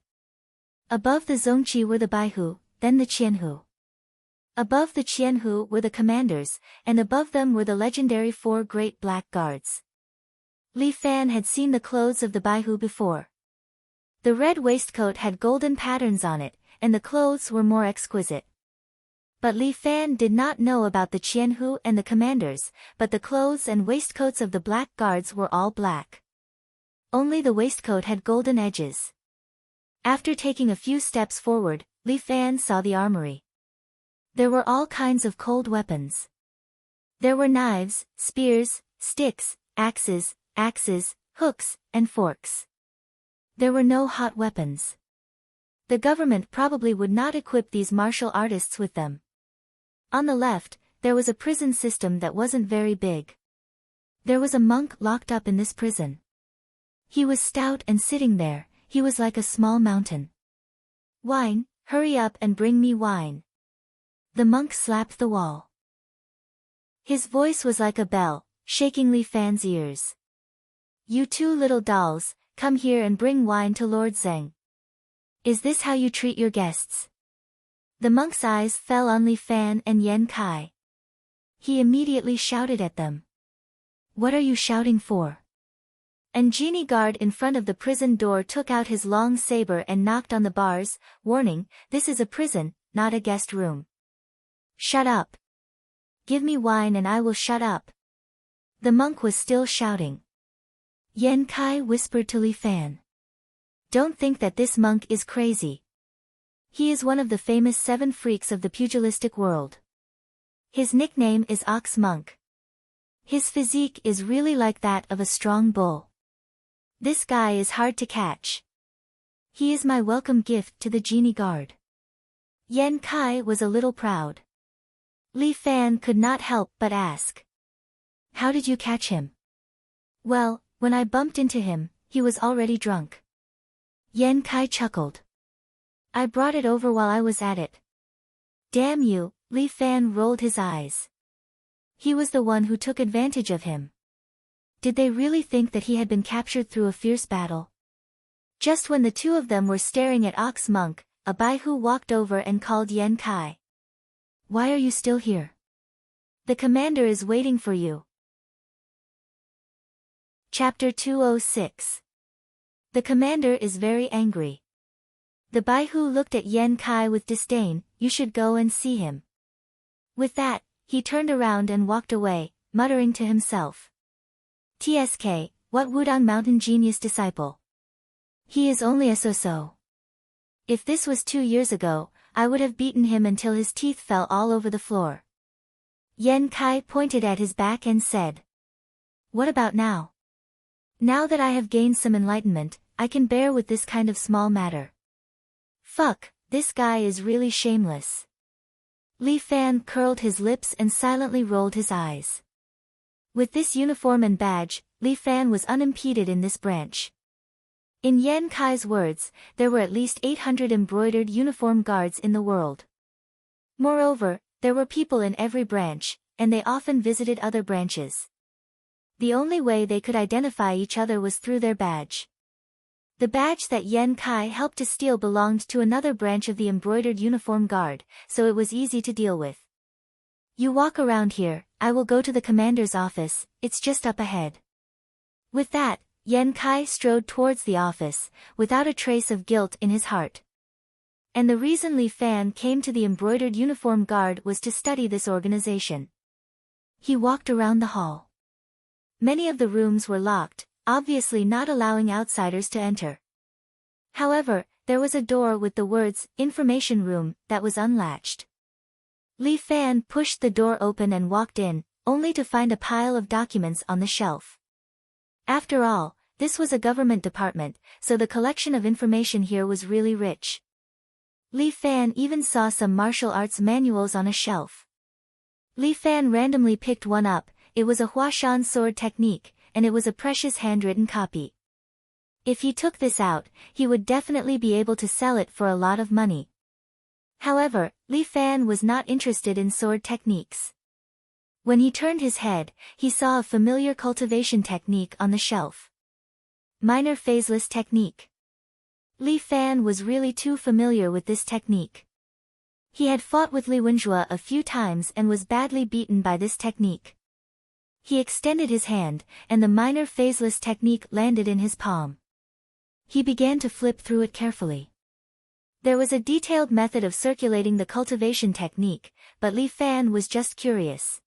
Above the Zongqi were the Baihu, then the Qianhu. Above the Qianhu were the commanders, and above them were the legendary 4 Great Black Guards. Li Fan had seen the clothes of the Baihu before. The red waistcoat had golden patterns on it, and the clothes were more exquisite. But Li Fan did not know about the Qianhu and the commanders, but the clothes and waistcoats of the Black Guards were all black. Only the waistcoat had golden edges. After taking a few steps forward, Li Fan saw the armory. There were all kinds of cold weapons. There were knives, spears, sticks, axes, hooks, and forks. There were no hot weapons. The government probably would not equip these martial artists with them. On the left, there was a prison system that wasn't very big. There was a monk locked up in this prison. He was stout and sitting there, he was like a small mountain. Wine, hurry up and bring me wine. The monk slapped the wall. His voice was like a bell, shaking Li Fan's ears. You two little dolls, come here and bring wine to Lord Zheng. Is this how you treat your guests? The monk's eyes fell on Li Fan and Yan Kai. He immediately shouted at them. What are you shouting for? An genie guard in front of the prison door took out his long saber and knocked on the bars, warning, this is a prison, not a guest room. Shut up. Give me wine and I will shut up. The monk was still shouting. Yan Kai whispered to Li Fan. Don't think that this monk is crazy. He is one of the famous 7 freaks of the pugilistic world. His nickname is Ox Monk. His physique is really like that of a strong bull. This guy is hard to catch. He is my welcome gift to the genie guard. Yan Kai was a little proud. Li Fan could not help but ask. How did you catch him? Well, when I bumped into him, he was already drunk. Yan Kai chuckled. I brought it over while I was at it. Damn you, Li Fan rolled his eyes. He was the one who took advantage of him. Did they really think that he had been captured through a fierce battle? Just when the two of them were staring at Ox Monk, a Baihu walked over and called Yan Kai. Why are you still here? The commander is waiting for you. Chapter 206. The commander is very angry. The Baihu looked at Yan Kai with disdain, you should go and see him. With that, he turned around and walked away, muttering to himself. TSK, what Wudang Mountain Genius disciple? He is only a so-so. If this was 2 years ago, I would have beaten him until his teeth fell all over the floor. Yan Kai pointed at his back and said. What about now? Now that I have gained some enlightenment, I can bear with this kind of small matter. Fuck, this guy is really shameless. Li Fan curled his lips and silently rolled his eyes. With this uniform and badge, Li Fan was unimpeded in this branch. In Yan Kai's words, there were at least 800 embroidered uniform guards in the world. Moreover, there were people in every branch, and they often visited other branches. The only way they could identify each other was through their badge. The badge that Yan Kai helped to steal belonged to another branch of the embroidered uniform guard, so it was easy to deal with. You walk around here, I will go to the commander's office, it's just up ahead. With that, Yan Kai strode towards the office, without a trace of guilt in his heart. And the reason Li Fan came to the embroidered uniform guard was to study this organization. He walked around the hall. Many of the rooms were locked, obviously not allowing outsiders to enter. However, there was a door with the words, Information Room, that was unlatched. Li Fan pushed the door open and walked in, only to find a pile of documents on the shelf. After all, this was a government department, so the collection of information here was really rich. Li Fan even saw some martial arts manuals on a shelf. Li Fan randomly picked one up, it was a Huashan sword technique, and it was a precious handwritten copy. If he took this out, he would definitely be able to sell it for a lot of money. However, Li Fan was not interested in sword techniques. When he turned his head, he saw a familiar cultivation technique on the shelf. Minor phaseless technique. Li Fan was really too familiar with this technique. He had fought with Li Wenjue a few times and was badly beaten by this technique. He extended his hand, and the minor phaseless technique landed in his palm. He began to flip through it carefully. There was a detailed method of circulating the cultivation technique, but Li Fan was just curious.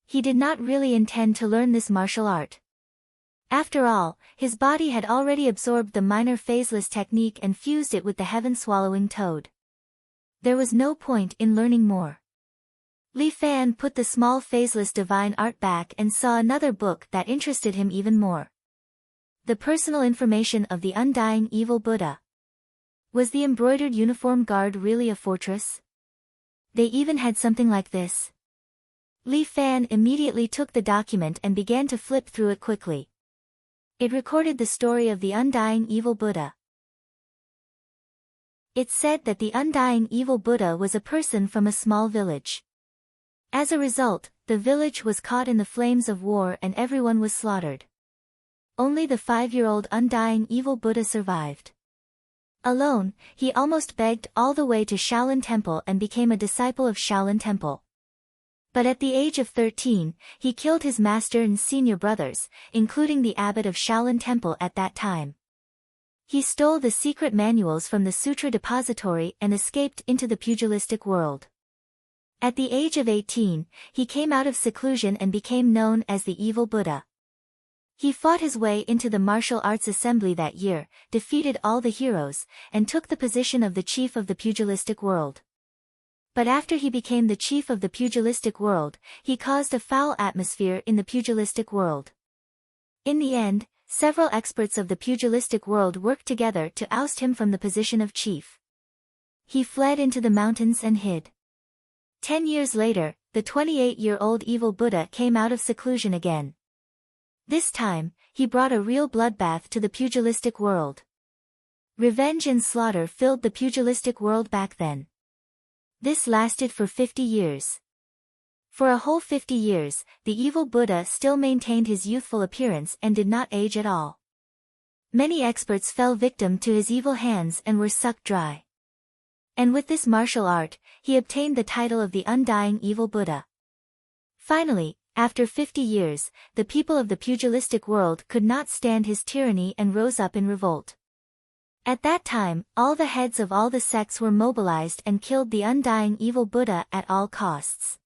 He did not really intend to learn this martial art. After all, his body had already absorbed the minor phaseless technique and fused it with the heaven-swallowing toad. There was no point in learning more. Li Fan put the small phaseless divine art back and saw another book that interested him even more. The personal information of the undying evil Buddha. Was the embroidered uniform guard really a fortress? They even had something like this. Li Fan immediately took the document and began to flip through it quickly. It recorded the story of the undying evil Buddha. It said that the undying evil Buddha was a person from a small village. As a result, the village was caught in the flames of war and everyone was slaughtered. Only the 5-year-old undying evil Buddha survived. Alone, he almost begged all the way to Shaolin Temple and became a disciple of Shaolin Temple. But at the age of 13, he killed his master and senior brothers, including the abbot of Shaolin Temple at that time. He stole the secret manuals from the sutra depository and escaped into the pugilistic world. At the age of 18, he came out of seclusion and became known as the Evil Buddha. He fought his way into the martial arts assembly that year, defeated all the heroes, and took the position of the chief of the pugilistic world. But after he became the chief of the pugilistic world, he caused a foul atmosphere in the pugilistic world. In the end, several experts of the pugilistic world worked together to oust him from the position of chief. He fled into the mountains and hid. 10 years later, the 28-year-old evil Buddha came out of seclusion again. This time, he brought a real bloodbath to the pugilistic world. Revenge and slaughter filled the pugilistic world back then. This lasted for 50 years. For a whole 50 years, the evil Buddha still maintained his youthful appearance and did not age at all. Many experts fell victim to his evil hands and were sucked dry. And with this martial art, he obtained the title of the undying evil Buddha. Finally, after 50 years, the people of the pugilistic world could not stand his tyranny and rose up in revolt. At that time, all the heads of all the sects were mobilized and killed the undying evil Buddha at all costs.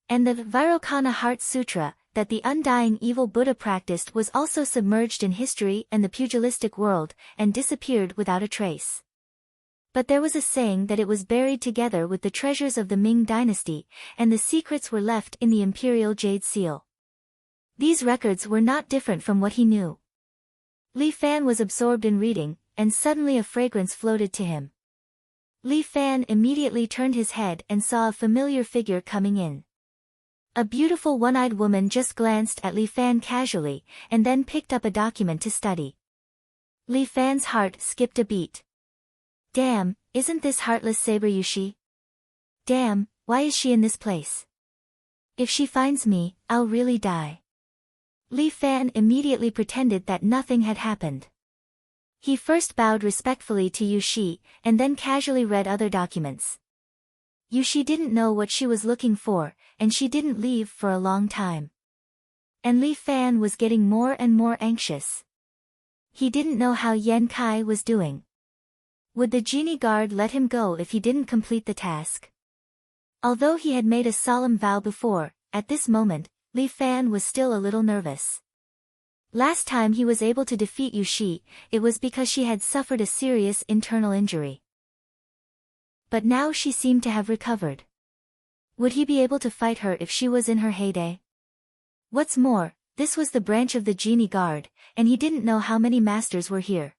And the Vairocana Heart Sutra, that the undying evil Buddha practiced, was also submerged in history and the pugilistic world, and disappeared without a trace. But there was a saying that it was buried together with the treasures of the Ming dynasty, and the secrets were left in the imperial jade seal. These records were not different from what he knew. Li Fan was absorbed in reading, and suddenly a fragrance floated to him. Li Fan immediately turned his head and saw a familiar figure coming in. A beautiful one-eyed woman just glanced at Li Fan casually, and then picked up a document to study. Li Fan's heart skipped a beat. Damn, isn't this heartless Saber Yushi? Damn, why is she in this place? If she finds me, I'll really die. Li Fan immediately pretended that nothing had happened. He first bowed respectfully to Yushi, and then casually read other documents. Yushi didn't know what she was looking for, and she didn't leave for a long time. And Li Fan was getting more and more anxious. He didn't know how Yan Kai was doing. Would the genie guard let him go if he didn't complete the task? Although he had made a solemn vow before, at this moment, Li Fan was still a little nervous. Last time he was able to defeat Yushi, it was because she had suffered a serious internal injury. But now she seemed to have recovered. Would he be able to fight her if she was in her heyday? What's more, this was the branch of the genie guard, and he didn't know how many masters were here.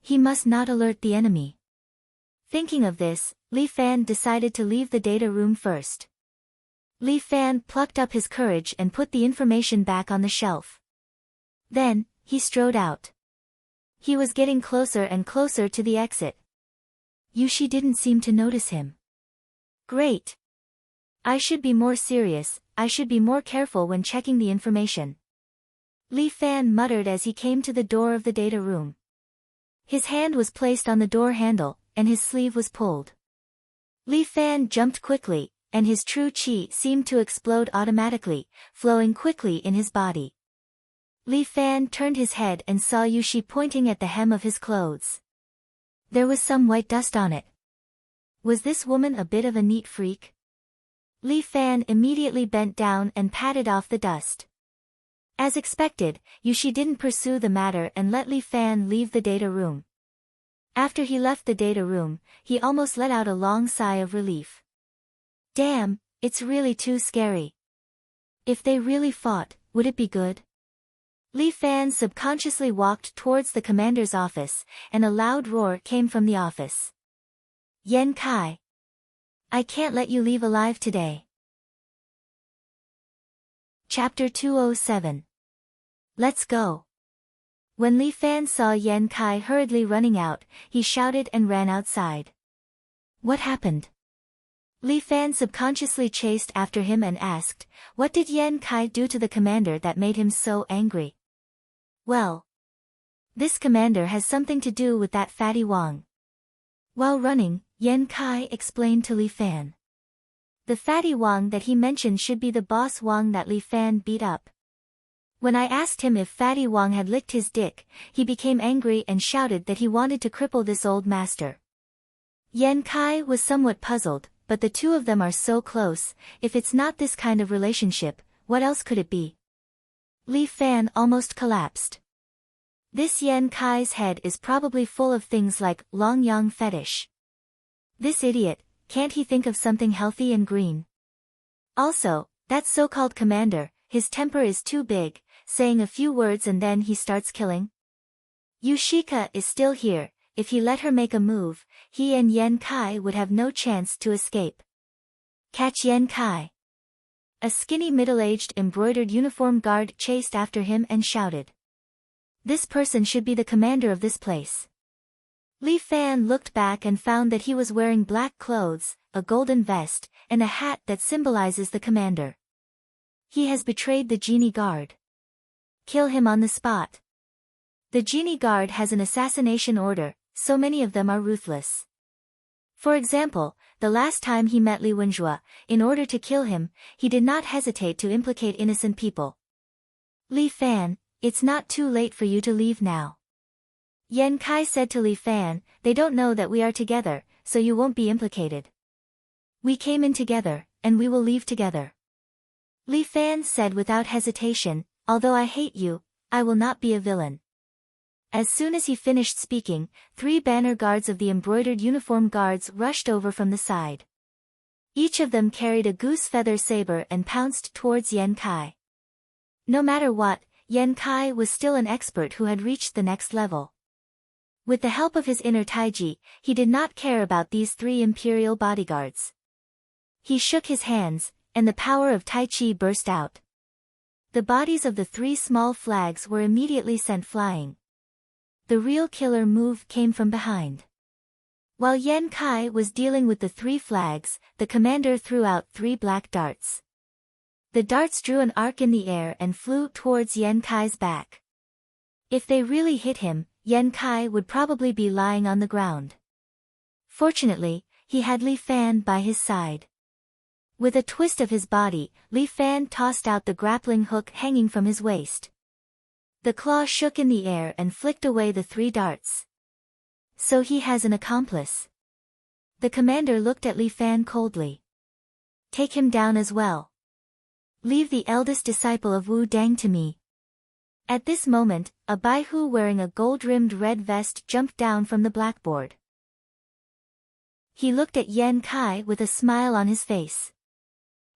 He must not alert the enemy. Thinking of this, Li Fan decided to leave the data room first. Li Fan plucked up his courage and put the information back on the shelf. Then, he strode out. He was getting closer and closer to the exit. Yushi didn't seem to notice him. Great. I should be more serious, I should be more careful when checking the information. Li Fan muttered as he came to the door of the data room. His hand was placed on the door handle, and his sleeve was pulled. Li Fan jumped quickly, and his true qi seemed to explode automatically, flowing quickly in his body. Li Fan turned his head and saw Yushi pointing at the hem of his clothes. There was some white dust on it. Was this woman a bit of a neat freak? Li Fan immediately bent down and patted off the dust. As expected, Yushi didn't pursue the matter and let Li Fan leave the data room. After he left the data room, he almost let out a long sigh of relief. Damn, it's really too scary. If they really fought, would it be good? Li Fan subconsciously walked towards the commander's office, and a loud roar came from the office. Yan Kai. I can't let you leave alive today. Chapter 207. Let's go. When Li Fan saw Yan Kai hurriedly running out, he shouted and ran outside. What happened? Li Fan subconsciously chased after him and asked, what did Yan Kai do to the commander that made him so angry? Well, this commander has something to do with that fatty Wang. While running, Yan Kai explained to Li Fan. The fatty Wang that he mentioned should be the boss Wang that Li Fan beat up. When I asked him if fatty Wang had licked his dick, he became angry and shouted that he wanted to cripple this old master. Yan Kai was somewhat puzzled, but the two of them are so close. If it's not this kind of relationship, what else could it be? Li Fan almost collapsed. This Yan Kai's head is probably full of things like long yang fetish. This idiot, can't he think of something healthy and green? Also, that so-called commander, his temper is too big, saying a few words and then he starts killing. Yushika is still here. If he let her make a move, he and Yan Kai would have no chance to escape. Catch Yan Kai. A skinny middle-aged embroidered uniform guard chased after him and shouted. This person should be the commander of this place. Li Fan looked back and found that he was wearing black clothes, a golden vest, and a hat that symbolizes the commander. He has betrayed the genie guard. Kill him on the spot. The genie guard has an assassination order, so many of them are ruthless. For example, the last time he met Li Wenjue, in order to kill him, he did not hesitate to implicate innocent people. Li Fan, it's not too late for you to leave now. Yan Kai said to Li Fan, they don't know that we are together, so you won't be implicated. We came in together, and we will leave together. Li Fan said without hesitation, although I hate you, I will not be a villain. As soon as he finished speaking, 3 banner guards of the embroidered uniform guards rushed over from the side. Each of them carried a goose feather saber and pounced towards Yan Kai. No matter what, Yan Kai was still an expert who had reached the next level. With the help of his inner taiji, he did not care about these 3 imperial bodyguards. He shook his hands, and the power of Tai Chi burst out. The bodies of the 3 small flags were immediately sent flying. The real killer move came from behind. While Yan Kai was dealing with the 3 flags, the commander threw out 3 black darts. The darts drew an arc in the air and flew towards Yan Kai's back. If they really hit him, Yan Kai would probably be lying on the ground. Fortunately, he had Li Fan by his side. With a twist of his body, Li Fan tossed out the grappling hook hanging from his waist. The claw shook in the air and flicked away the 3 darts. So he has an accomplice. The commander looked at Li Fan coldly. Take him down as well. Leave the eldest disciple of Wu Dang to me. At this moment, a Baihu wearing a gold-rimmed red vest jumped down from the blackboard. He looked at Yan Kai with a smile on his face.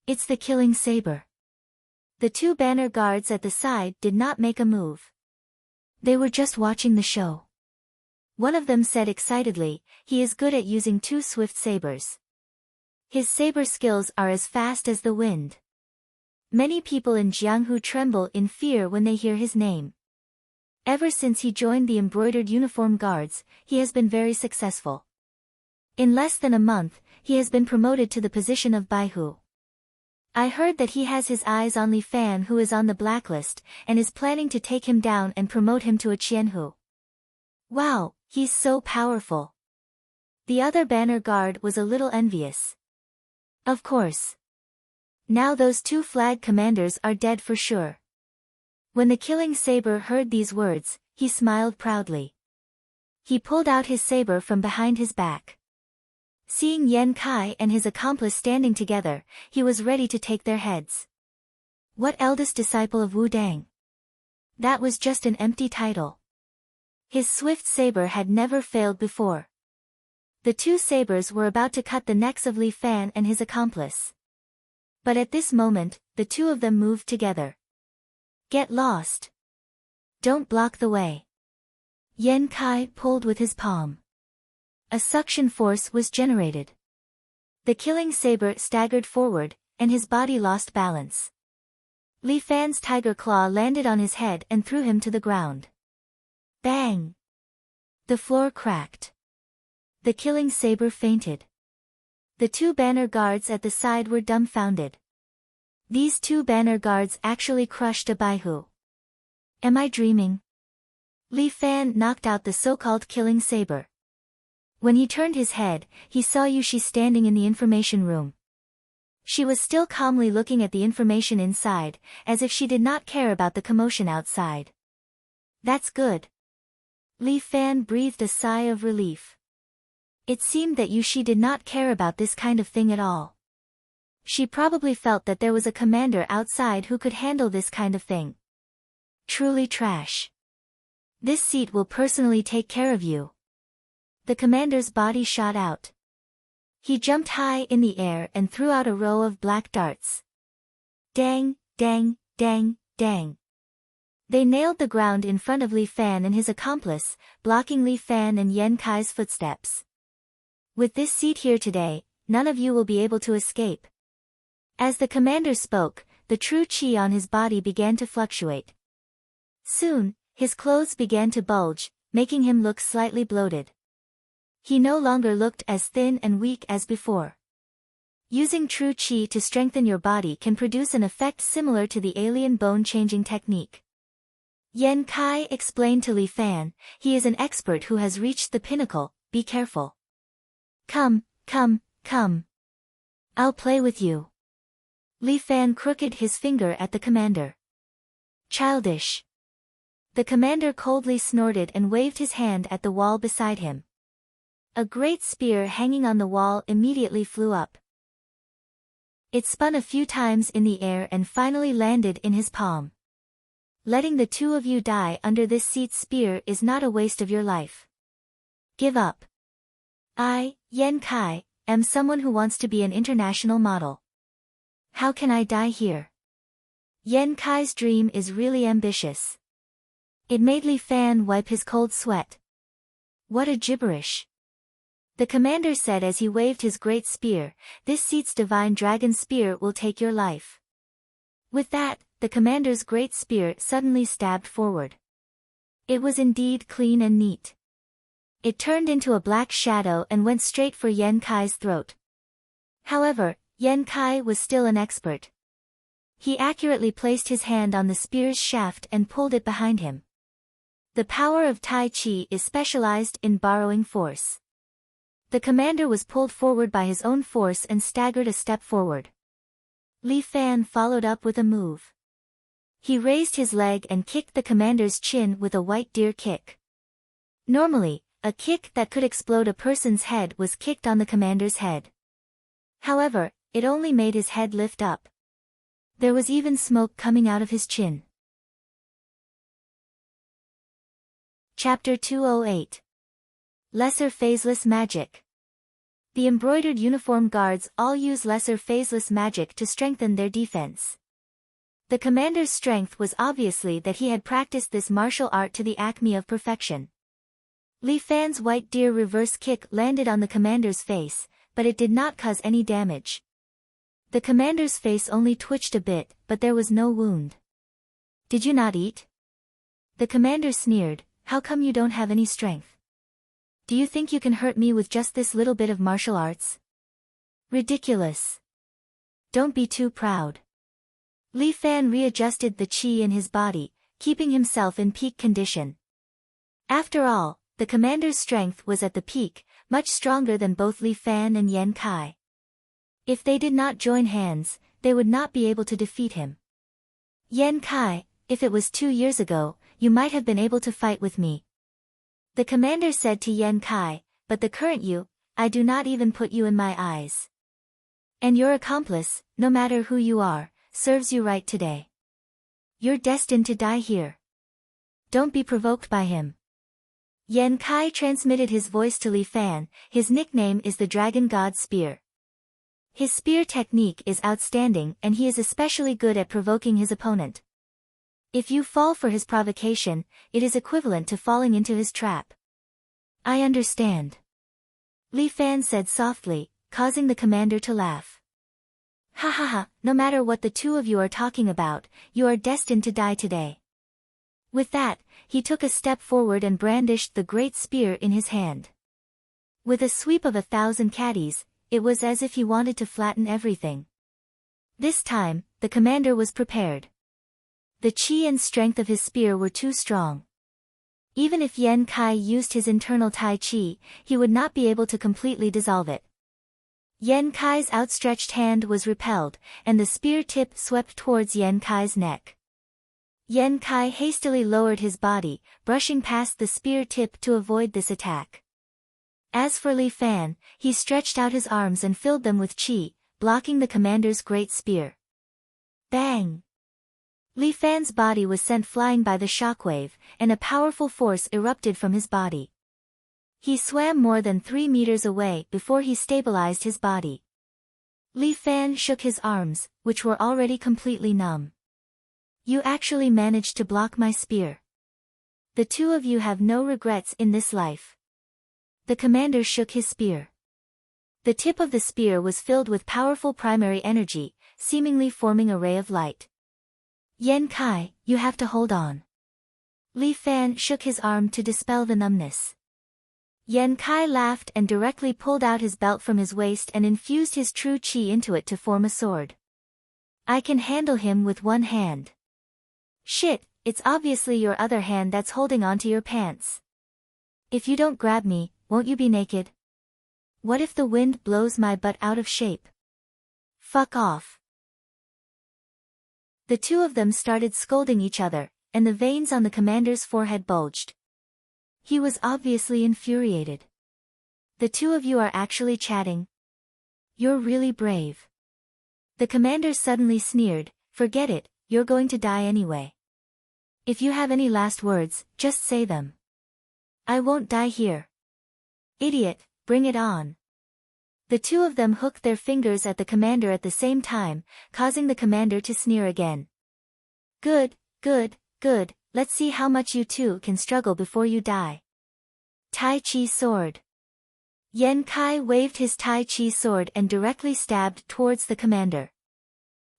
It's the killing saber. The 2 banner guards at the side did not make a move. They were just watching the show. One of them said excitedly, he is good at using 2 swift sabers. His saber skills are as fast as the wind. Many people in Jianghu tremble in fear when they hear his name. Ever since he joined the embroidered uniform guards, he has been very successful. In less than a month, he has been promoted to the position of Baihu. I heard that he has his eyes on Li Fan, who is on the blacklist, and is planning to take him down and promote him to a Qianhu. Wow, he's so powerful. The other banner guard was a little envious. Of course. Now those 2 flag commanders are dead for sure. When the killing saber heard these words, he smiled proudly. He pulled out his saber from behind his back. Seeing Yan Kai and his accomplice standing together, he was ready to take their heads. What eldest disciple of Wu Dang? That was just an empty title. His swift saber had never failed before. The 2 sabers were about to cut the necks of Li Fan and his accomplice. But at this moment, the 2 of them moved together. Get lost. Don't block the way. Yan Kai pulled with his palm. A suction force was generated. The killing saber staggered forward, and his body lost balance. Li Fan's tiger claw landed on his head and threw him to the ground. Bang! The floor cracked. The killing saber fainted. The two banner guards at the side were dumbfounded. These two banner guards actually crushed a Baihu. Am I dreaming? Li Fan knocked out the so-called killing saber. When he turned his head, he saw Yushi standing in the information room. She was still calmly looking at the information inside, as if she did not care about the commotion outside. That's good. Li Fan breathed a sigh of relief. It seemed that Yushi did not care about this kind of thing at all. She probably felt that there was a commander outside who could handle this kind of thing. Truly trash. This seat will personally take care of you. The commander's body shot out. He jumped high in the air and threw out a row of black darts. Dang, dang, dang, dang. They nailed the ground in front of Li Fan and his accomplice, blocking Li Fan and Yan Kai's footsteps. With this seat here today, none of you will be able to escape. As the commander spoke, the true chi on his body began to fluctuate. Soon, his clothes began to bulge, making him look slightly bloated. He no longer looked as thin and weak as before. Using true chi to strengthen your body can produce an effect similar to the alien bone-changing technique. Yan Kai explained to Li Fan, he is an expert who has reached the pinnacle, be careful. Come, come, come. I'll play with you. Li Fan crooked his finger at the commander. Childish. The commander coldly snorted and waved his hand at the wall beside him. A great spear hanging on the wall immediately flew up. It spun a few times in the air and finally landed in his palm. Letting the two of you die under this seat's spear is not a waste of your life. Give up. I, Yan Kai, am someone who wants to be an international model. How can I die here? Yan Kai's dream is really ambitious. It made Li Fan wipe his cold sweat. What a gibberish. The commander said as he waved his great spear, this seat's divine dragon spear will take your life. With that, the commander's great spear suddenly stabbed forward. It was indeed clean and neat. It turned into a black shadow and went straight for Yan Kai's throat. However, Yan Kai was still an expert. He accurately placed his hand on the spear's shaft and pulled it behind him. The power of Tai Chi is specialized in borrowing force. The commander was pulled forward by his own force and staggered a step forward. Li Fan followed up with a move. He raised his leg and kicked the commander's chin with a white deer kick. Normally, a kick that could explode a person's head was kicked on the commander's head. However, it only made his head lift up. There was even smoke coming out of his chin. Chapter 208. Lesser Phaseless Magic. The embroidered uniform guards all use lesser phaseless magic to strengthen their defense. The commander's strength was obviously that he had practiced this martial art to the acme of perfection. Li Fan's white deer reverse kick landed on the commander's face, but it did not cause any damage. The commander's face only twitched a bit, but there was no wound. Did you not eat? The commander sneered, how come you don't have any strength? Do you think you can hurt me with just this little bit of martial arts? Ridiculous. Don't be too proud. Li Fan readjusted the chi in his body, keeping himself in peak condition. After all, the commander's strength was at the peak, much stronger than both Li Fan and Yan Kai. If they did not join hands, they would not be able to defeat him. Yan Kai, if it was 2 years ago, you might have been able to fight with me. The commander said to Yan Kai, but the current you, I do not even put you in my eyes. And your accomplice, no matter who you are, serves you right today. You're destined to die here. Don't be provoked by him. Yan Kai transmitted his voice to Li Fan, his nickname is the Dragon God Spear. His spear technique is outstanding and he is especially good at provoking his opponent. If you fall for his provocation, it is equivalent to falling into his trap. I understand. Li Fan said softly, causing the commander to laugh. Ha ha ha, no matter what the two of you are talking about, you are destined to die today. With that, he took a step forward and brandished the great spear in his hand. With a sweep of 1,000 caddies, it was as if he wanted to flatten everything. This time, the commander was prepared. The chi and strength of his spear were too strong. Even if Yan Kai used his internal Tai Chi, he would not be able to completely dissolve it. Yan Kai's outstretched hand was repelled, and the spear tip swept towards Yan Kai's neck. Yan Kai hastily lowered his body, brushing past the spear tip to avoid this attack. As for Li Fan, he stretched out his arms and filled them with chi, blocking the commander's great spear. Bang! Li Fan's body was sent flying by the shockwave, and a powerful force erupted from his body. He swam more than 3 meters away before he stabilized his body. Li Fan shook his arms, which were already completely numb. You actually managed to block my spear. The two of you have no regrets in this life. The commander shook his spear. The tip of the spear was filled with powerful primary energy, seemingly forming a ray of light. Yan Kai, you have to hold on. Li Fan shook his arm to dispel the numbness. Yan Kai laughed and directly pulled out his belt from his waist and infused his true chi into it to form a sword. I can handle him with one hand. Shit, it's obviously your other hand that's holding onto your pants. If you don't grab me, won't you be naked? What if the wind blows my butt out of shape? Fuck off. The two of them started scolding each other, and the veins on the commander's forehead bulged. He was obviously infuriated. The two of you are actually chatting? You're really brave. The commander suddenly sneered, forget it, you're going to die anyway. If you have any last words, just say them. I won't die here. Idiot, bring it on. The two of them hooked their fingers at the commander at the same time, causing the commander to sneer again. Good, good, good, let's see how much you two can struggle before you die. Tai Chi sword. Yan Kai waved his Tai Chi sword and directly stabbed towards the commander.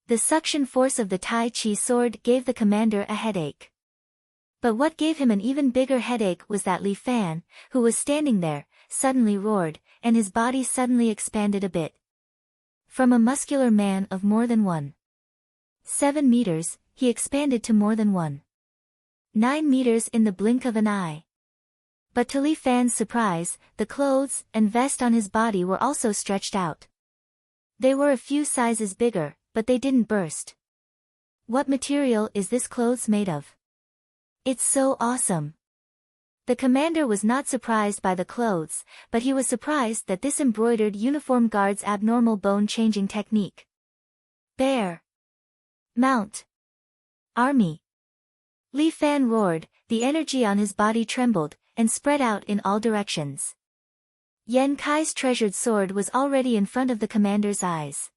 The suction force of the Tai Chi sword gave the commander a headache. But what gave him an even bigger headache was that Li Fan, who was standing there, suddenly roared, and his body suddenly expanded a bit. From a muscular man of more than 1.7 meters, he expanded to more than 1.9 meters in the blink of an eye. But to Li Fan's surprise, the clothes and vest on his body were also stretched out. They were a few sizes bigger, but they didn't burst. What material is this clothes made of? It's so awesome. The commander was not surprised by the clothes, but he was surprised that this embroidered uniform guard's abnormal bone-changing technique. Bear. Mount. Army. Li Fan roared, the energy on his body trembled, and spread out in all directions. Yan Kai's treasured sword was already in front of the commander's eyes.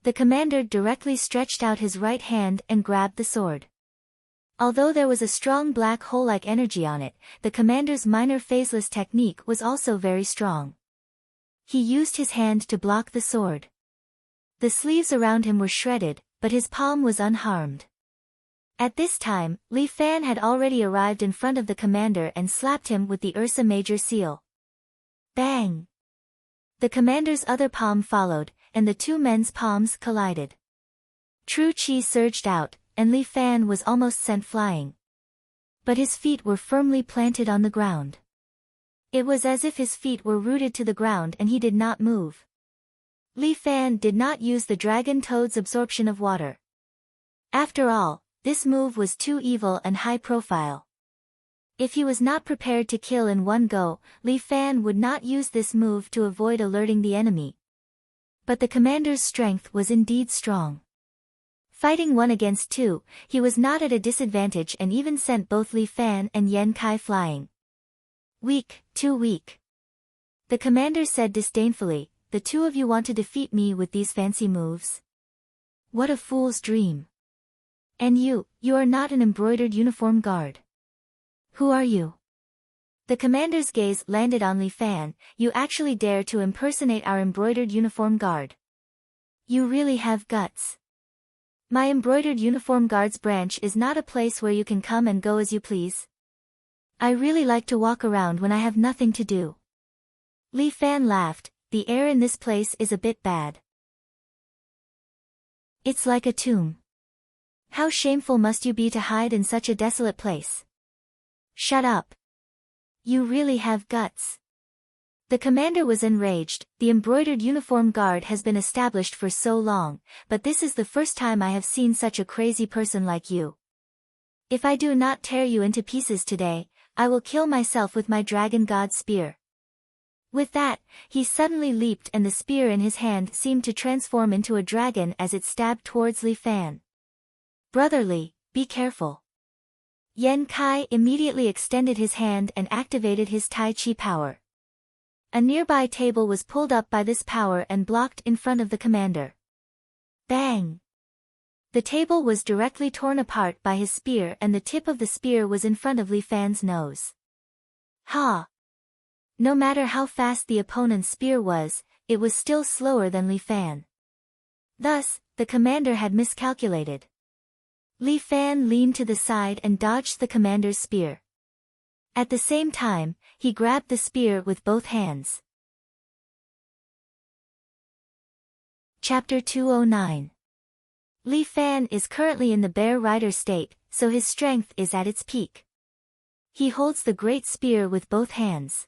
The commander directly stretched out his right hand and grabbed the sword. Although there was a strong black hole-like energy on it, the commander's minor phaseless technique was also very strong. He used his hand to block the sword. The sleeves around him were shredded, but his palm was unharmed. At this time, Li Fan had already arrived in front of the commander and slapped him with the Ursa Major seal. Bang! The commander's other palm followed, and the two men's palms collided. True chi surged out, and Li Fan was almost sent flying. But his feet were firmly planted on the ground. It was as if his feet were rooted to the ground and he did not move. Li Fan did not use the dragon toad's absorption of water. After all, this move was too evil and high profile. If he was not prepared to kill in one go, Li Fan would not use this move to avoid alerting the enemy. But the commander's strength was indeed strong. Fighting 1 against 2, he was not at a disadvantage and even sent both Li Fan and Yan Kai flying. Weak, too weak. The commander said disdainfully, the two of you want to defeat me with these fancy moves? What a fool's dream. And you are not an embroidered uniform guard. Who are you? The commander's gaze landed on Li Fan, you actually dare to impersonate our embroidered uniform guard. You really have guts. My embroidered uniform guards branch is not a place where you can come and go as you please. I really like to walk around when I have nothing to do. Li Fan laughed, the air in this place is a bit bad. It's like a tomb. How shameful must you be to hide in such a desolate place? Shut up. You really have guts. The commander was enraged. The embroidered uniform guard has been established for so long, but this is the first time I have seen such a crazy person like you. If I do not tear you into pieces today, I will kill myself with my dragon god spear. With that, he suddenly leaped and the spear in his hand seemed to transform into a dragon as it stabbed towards Li Fan. Brotherly, be careful. Yan Kai immediately extended his hand and activated his Tai Chi power. A nearby table was pulled up by this power and blocked in front of the commander. Bang! The table was directly torn apart by his spear and the tip of the spear was in front of Li Fan's nose. Ha! No matter how fast the opponent's spear was, it was still slower than Li Fan. Thus, the commander had miscalculated. Li Fan leaned to the side and dodged the commander's spear. At the same time, he grabbed the spear with both hands. Chapter 209. Li Fan is currently in the Bear Rider state, so his strength is at its peak. He holds the great spear with both hands.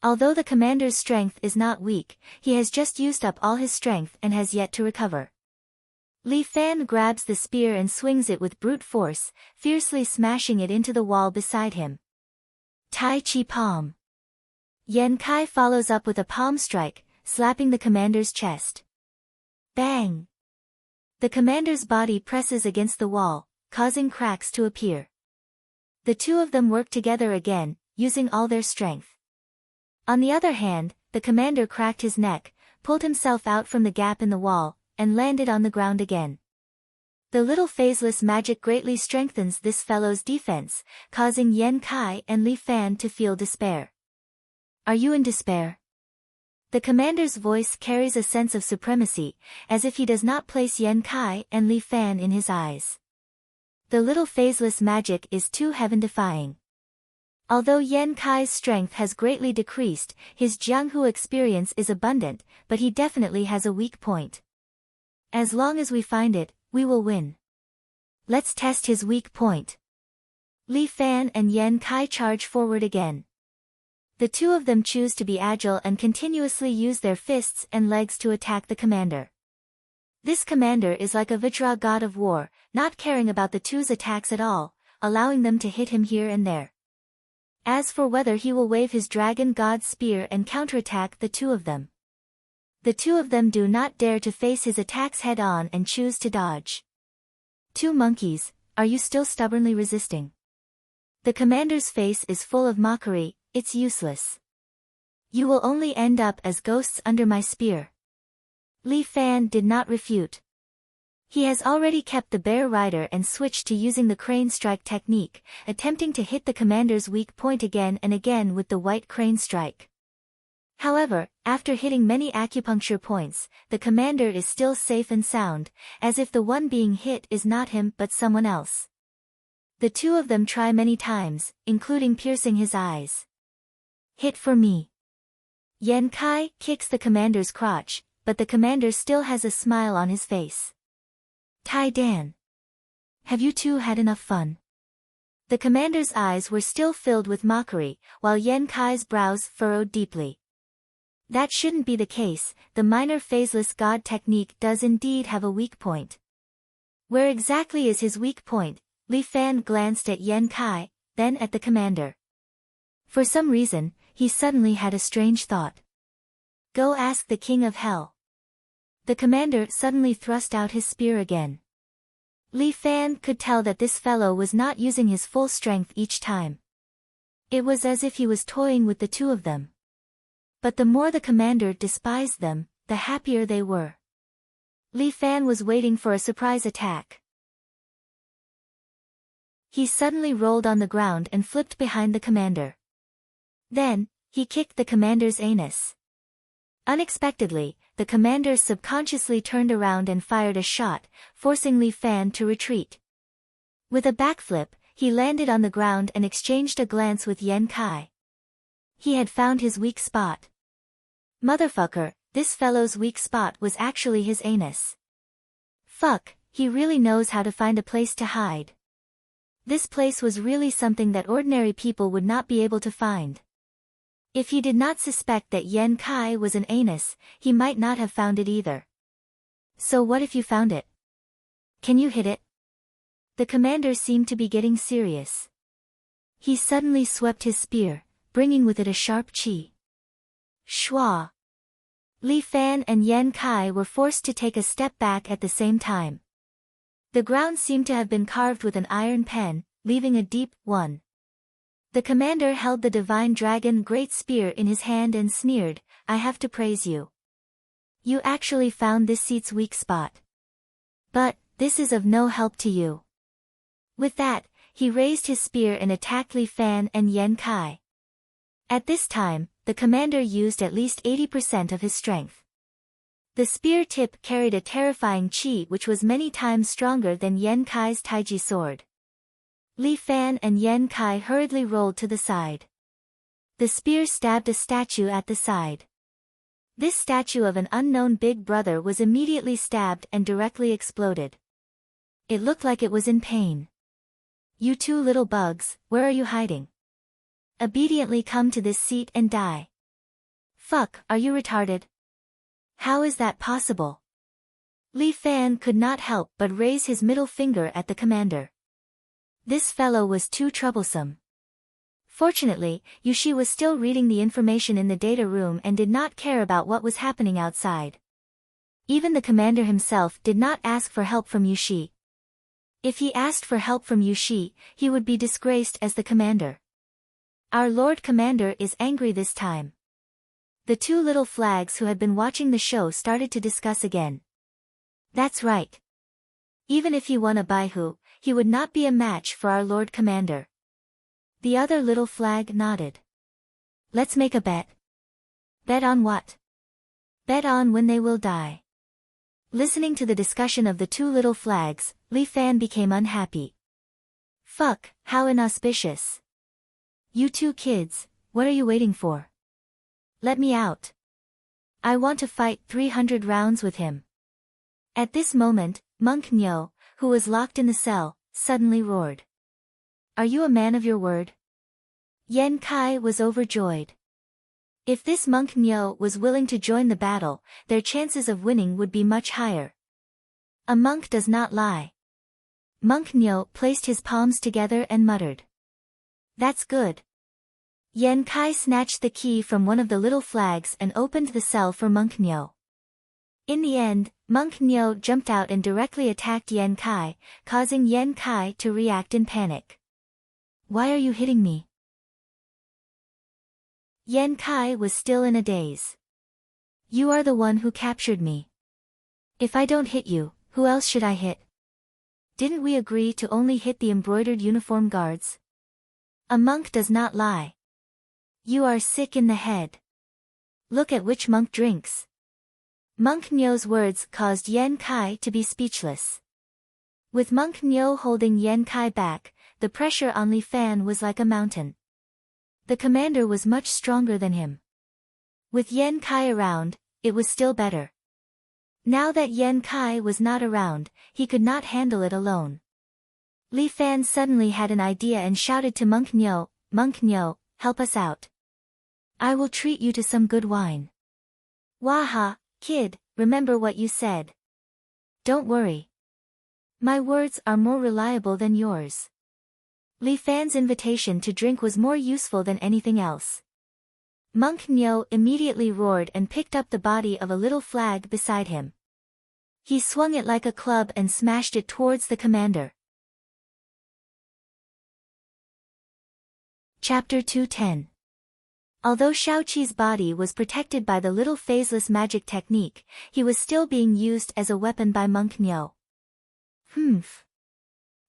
Although the commander's strength is not weak, he has just used up all his strength and has yet to recover. Li Fan grabs the spear and swings it with brute force, fiercely smashing it into the wall beside him. Tai Chi palm. Yan Kai follows up with a palm strike, slapping the commander's chest. Bang! The commander's body presses against the wall, causing cracks to appear. The two of them work together again, using all their strength. On the other hand, the commander cracked his neck, pulled himself out from the gap in the wall, and landed on the ground again. The little phaseless magic greatly strengthens this fellow's defense, causing Yan Kai and Li Fan to feel despair. Are you in despair? The commander's voice carries a sense of supremacy, as if he does not place Yan Kai and Li Fan in his eyes. The little phaseless magic is too heaven-defying. Although Yan Kai's strength has greatly decreased, his Jianghu experience is abundant, but he definitely has a weak point. As long as we find it, we will win. Let's test his weak point. Li Fan and Yan Kai charge forward again. The two of them choose to be agile and continuously use their fists and legs to attack the commander. This commander is like a Vajra god of war, not caring about the two's attacks at all, allowing them to hit him here and there. As for whether he will wave his dragon god spear and counterattack the two of them. The two of them do not dare to face his attacks head-on and choose to dodge. Two monkeys, are you still stubbornly resisting? The commander's face is full of mockery, it's useless. You will only end up as ghosts under my spear. Li Fan did not refute. He has already kept the Bear Rider and switched to using the crane strike technique, attempting to hit the commander's weak point again and again with the white crane strike. However, after hitting many acupuncture points, the commander is still safe and sound, as if the one being hit is not him but someone else. The two of them try many times, including piercing his eyes. Hit for me. Yan Kai kicks the commander's crotch, but the commander still has a smile on his face. Tai Dan. Have you two had enough fun? The commander's eyes were still filled with mockery, while Yan Kai's brows furrowed deeply. That shouldn't be the case, the minor phaseless god technique does indeed have a weak point. Where exactly is his weak point? Li Fan glanced at Yan Kai, then at the commander. For some reason, he suddenly had a strange thought. Go ask the king of hell. The commander suddenly thrust out his spear again. Li Fan could tell that this fellow was not using his full strength each time. It was as if he was toying with the two of them. But the more the commander despised them, the happier they were. Li Fan was waiting for a surprise attack. He suddenly rolled on the ground and flipped behind the commander. Then, he kicked the commander's anus. Unexpectedly, the commander subconsciously turned around and fired a shot, forcing Li Fan to retreat. With a backflip, he landed on the ground and exchanged a glance with Yan Kai. He had found his weak spot. Motherfucker, this fellow's weak spot was actually his anus. Fuck, he really knows how to find a place to hide. This place was really something that ordinary people would not be able to find. If he did not suspect that Yan Kai was an anus, he might not have found it either. So what if you found it? Can you hit it? The commander seemed to be getting serious. He suddenly swept his spear, bringing with it a sharp chi. Shwa. Li Fan and Yan Kai were forced to take a step back at the same time. The ground seemed to have been carved with an iron pen, leaving a deep one. The commander held the divine dragon great spear in his hand and sneered, "I have to praise you. You actually found this seat's weak spot. But, this is of no help to you." With that, he raised his spear and attacked Li Fan and Yan Kai. At this time, the commander used at least 80% of his strength. The spear tip carried a terrifying chi which was many times stronger than Yan Kai's taiji sword. Li Fan and Yan Kai hurriedly rolled to the side. The spear stabbed a statue at the side. This statue of an unknown big brother was immediately stabbed and directly exploded. It looked like it was in pain. "You two little bugs, where are you hiding? Obediently come to this seat and die." "Fuck, are you retarded? How is that possible?" Li Fan could not help but raise his middle finger at the commander. This fellow was too troublesome. Fortunately, Yushi was still reading the information in the data room and did not care about what was happening outside. Even the commander himself did not ask for help from Yushi. If he asked for help from Yushi, he would be disgraced as the commander. Our Lord Commander is angry this time. The two little flags who had been watching the show started to discuss again. That's right. Even if he won a Baihu, he would not be a match for our Lord Commander. The other little flag nodded. "Let's make a bet." "Bet on what?" "Bet on when they will die." Listening to the discussion of the two little flags, Li Fan became unhappy. Fuck, how inauspicious. "You two kids, what are you waiting for? Let me out. I want to fight 300 rounds with him." At this moment, Monk Nyo, who was locked in the cell, suddenly roared. "Are you a man of your word?" Yan Kai was overjoyed. If this Monk Nyo was willing to join the battle, their chances of winning would be much higher. A monk does not lie. Monk Nyo placed his palms together and muttered. "That's good." Yan Kai snatched the key from one of the little flags and opened the cell for Monk Nyo. In the end, Monk Nyo jumped out and directly attacked Yan Kai, causing Yan Kai to react in panic. "Why are you hitting me?" Yan Kai was still in a daze. "You are the one who captured me. If I don't hit you, who else should I hit? Didn't we agree to only hit the embroidered uniform guards?" A monk does not lie. You are sick in the head. Look at which monk drinks. Monk Nyo's words caused Yan Kai to be speechless. With Monk Nyo holding Yan Kai back, the pressure on Li Fan was like a mountain. The commander was much stronger than him. With Yan Kai around, it was still better. Now that Yan Kai was not around, he could not handle it alone. Li Fan suddenly had an idea and shouted to Monk Nyo, "Monk Nyo, help us out. I will treat you to some good wine." "Waha, kid, remember what you said. Don't worry. My words are more reliable than yours." Li Fan's invitation to drink was more useful than anything else. Monk Nyo immediately roared and picked up the body of a little flag beside him. He swung it like a club and smashed it towards the commander. Chapter 210. Although Shaoqi's body was protected by the little phaseless magic technique, he was still being used as a weapon by Monk Nyo.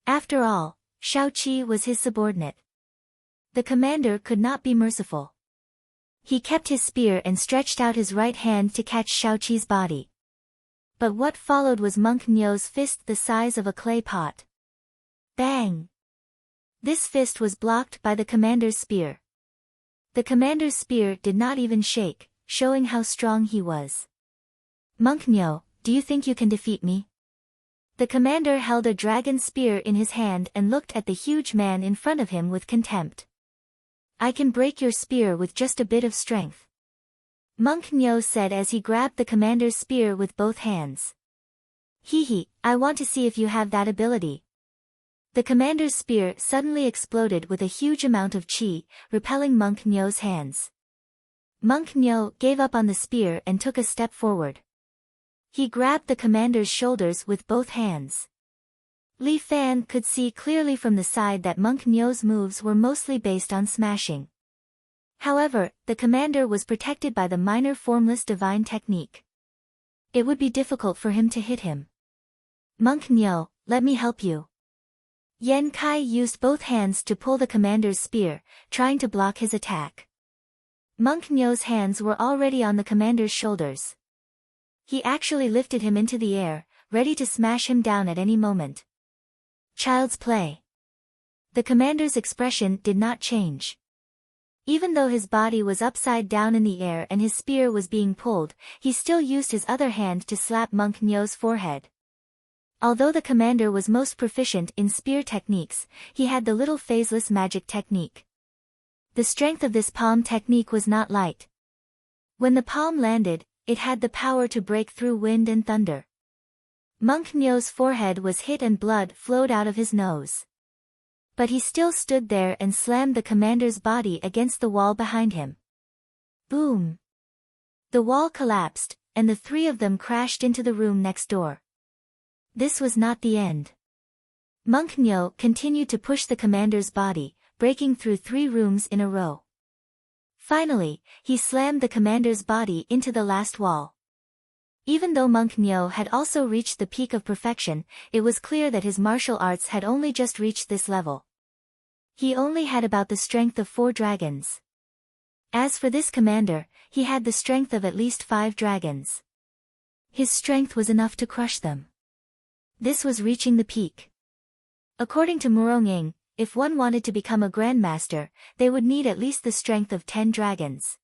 After all, Shaoqi was his subordinate. The commander could not be merciful. He kept his spear and stretched out his right hand to catch Shaoqi's body. But what followed was Monk Nyo's fist the size of a clay pot. Bang! This fist was blocked by the commander's spear. The commander's spear did not even shake, showing how strong he was. Monk Nyo, do you think you can defeat me? The commander held a dragon spear in his hand and looked at the huge man in front of him with contempt. I can break your spear with just a bit of strength. Monk Nyo said as he grabbed the commander's spear with both hands. Hee, I want to see if you have that ability. The commander's spear suddenly exploded with a huge amount of chi, repelling Monk Nyo's hands. Monk Nyo gave up on the spear and took a step forward. He grabbed the commander's shoulders with both hands. Li Fan could see clearly from the side that Monk Nyo's moves were mostly based on smashing. However, the commander was protected by the minor formless divine technique. It would be difficult for him to hit him. Monk Nyo, let me help you. Yan Kai used both hands to pull the commander's spear, trying to block his attack. Monk Nyo's hands were already on the commander's shoulders. He actually lifted him into the air, ready to smash him down at any moment. Child's play. The commander's expression did not change. Even though his body was upside down in the air and his spear was being pulled, he still used his other hand to slap Monk Nyo's forehead. Although the commander was most proficient in spear techniques, he had the little phaseless magic technique. The strength of this palm technique was not light. When the palm landed, it had the power to break through wind and thunder. Monk Nyo's forehead was hit and blood flowed out of his nose. But he still stood there and slammed the commander's body against the wall behind him. Boom! The wall collapsed, and the three of them crashed into the room next door. This was not the end. Monk Nyo continued to push the commander's body, breaking through 3 rooms in a row. Finally, he slammed the commander's body into the last wall. Even though Monk Nyo had also reached the peak of perfection, it was clear that his martial arts had only just reached this level. He only had about the strength of 4 dragons. As for this commander, he had the strength of at least 5 dragons. His strength was enough to crush them. This was reaching the peak. According to Muronging, if one wanted to become a grandmaster, they would need at least the strength of 10 dragons.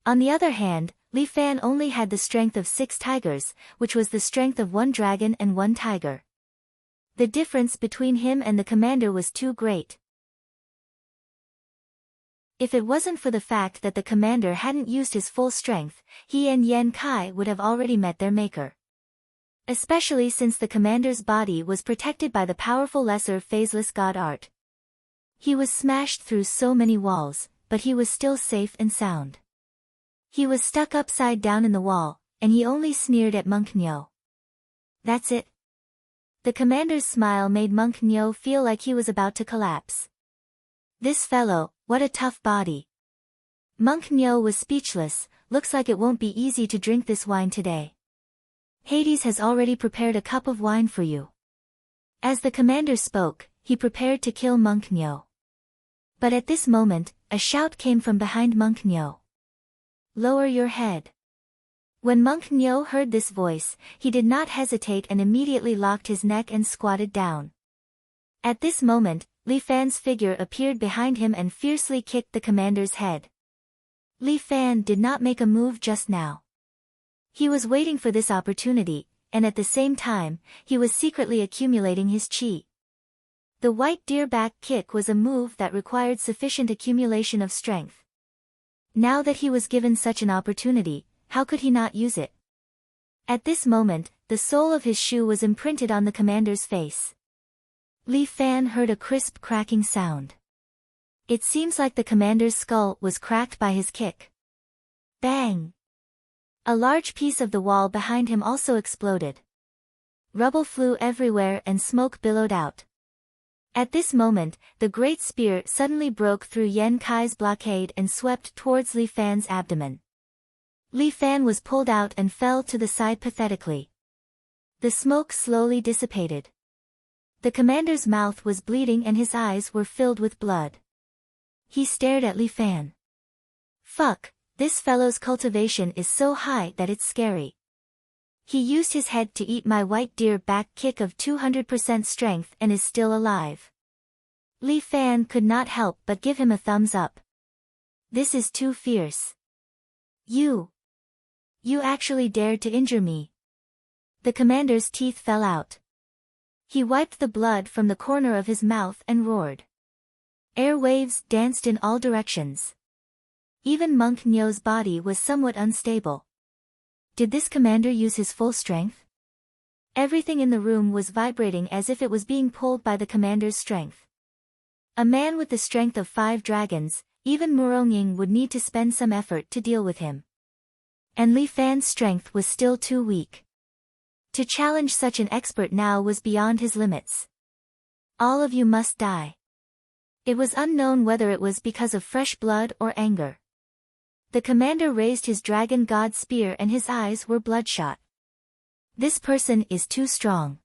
On the other hand, Li Fan only had the strength of 6 tigers, which was the strength of 1 dragon and 1 tiger. The difference between him and the commander was too great. If it wasn't for the fact that the commander hadn't used his full strength, he and Yan Kai would have already met their maker. Especially since the commander's body was protected by the powerful lesser phaseless god art. He was smashed through so many walls, but he was still safe and sound. He was stuck upside down in the wall, and he only sneered at Monk Nyo. That's it. The commander's smile made Monk Nyo feel like he was about to collapse. This fellow, what a tough body. Monk Nyo was speechless. Looks like it won't be easy to drink this wine today. Hades has already prepared a cup of wine for you. As the commander spoke, he prepared to kill Monk Nyo. But at this moment, a shout came from behind Monk Nyo. Lower your head. When Monk Nyo heard this voice, he did not hesitate and immediately locked his neck and squatted down. At this moment, Li Fan's figure appeared behind him and fiercely kicked the commander's head. Li Fan did not make a move just now. He was waiting for this opportunity, and at the same time, he was secretly accumulating his chi. The white deer back kick was a move that required sufficient accumulation of strength. Now that he was given such an opportunity, how could he not use it? At this moment, the sole of his shoe was imprinted on the commander's face. Li Fan heard a crisp cracking sound. It seems like the commander's skull was cracked by his kick. Bang! A large piece of the wall behind him also exploded. Rubble flew everywhere and smoke billowed out. At this moment, the great spear suddenly broke through Yan Kai's blockade and swept towards Li Fan's abdomen. Li Fan was pulled out and fell to the side pathetically. The smoke slowly dissipated. The commander's mouth was bleeding and his eyes were filled with blood. He stared at Li Fan. Fuck, this fellow's cultivation is so high that it's scary. He used his head to eat my white deer back kick of 200% strength and is still alive. Li Fan could not help but give him a thumbs up. This is too fierce. You actually dared to injure me. The commander's teeth fell out. He wiped the blood from the corner of his mouth and roared. Air waves danced in all directions. Even Monk Nyo's body was somewhat unstable. Did this commander use his full strength? Everything in the room was vibrating as if it was being pulled by the commander's strength. A man with the strength of 5 dragons, even Murongying would need to spend some effort to deal with him. And Li Fan's strength was still too weak. To challenge such an expert now was beyond his limits. All of you must die. It was unknown whether it was because of fresh blood or anger. The commander raised his dragon god spear and his eyes were bloodshot. This person is too strong.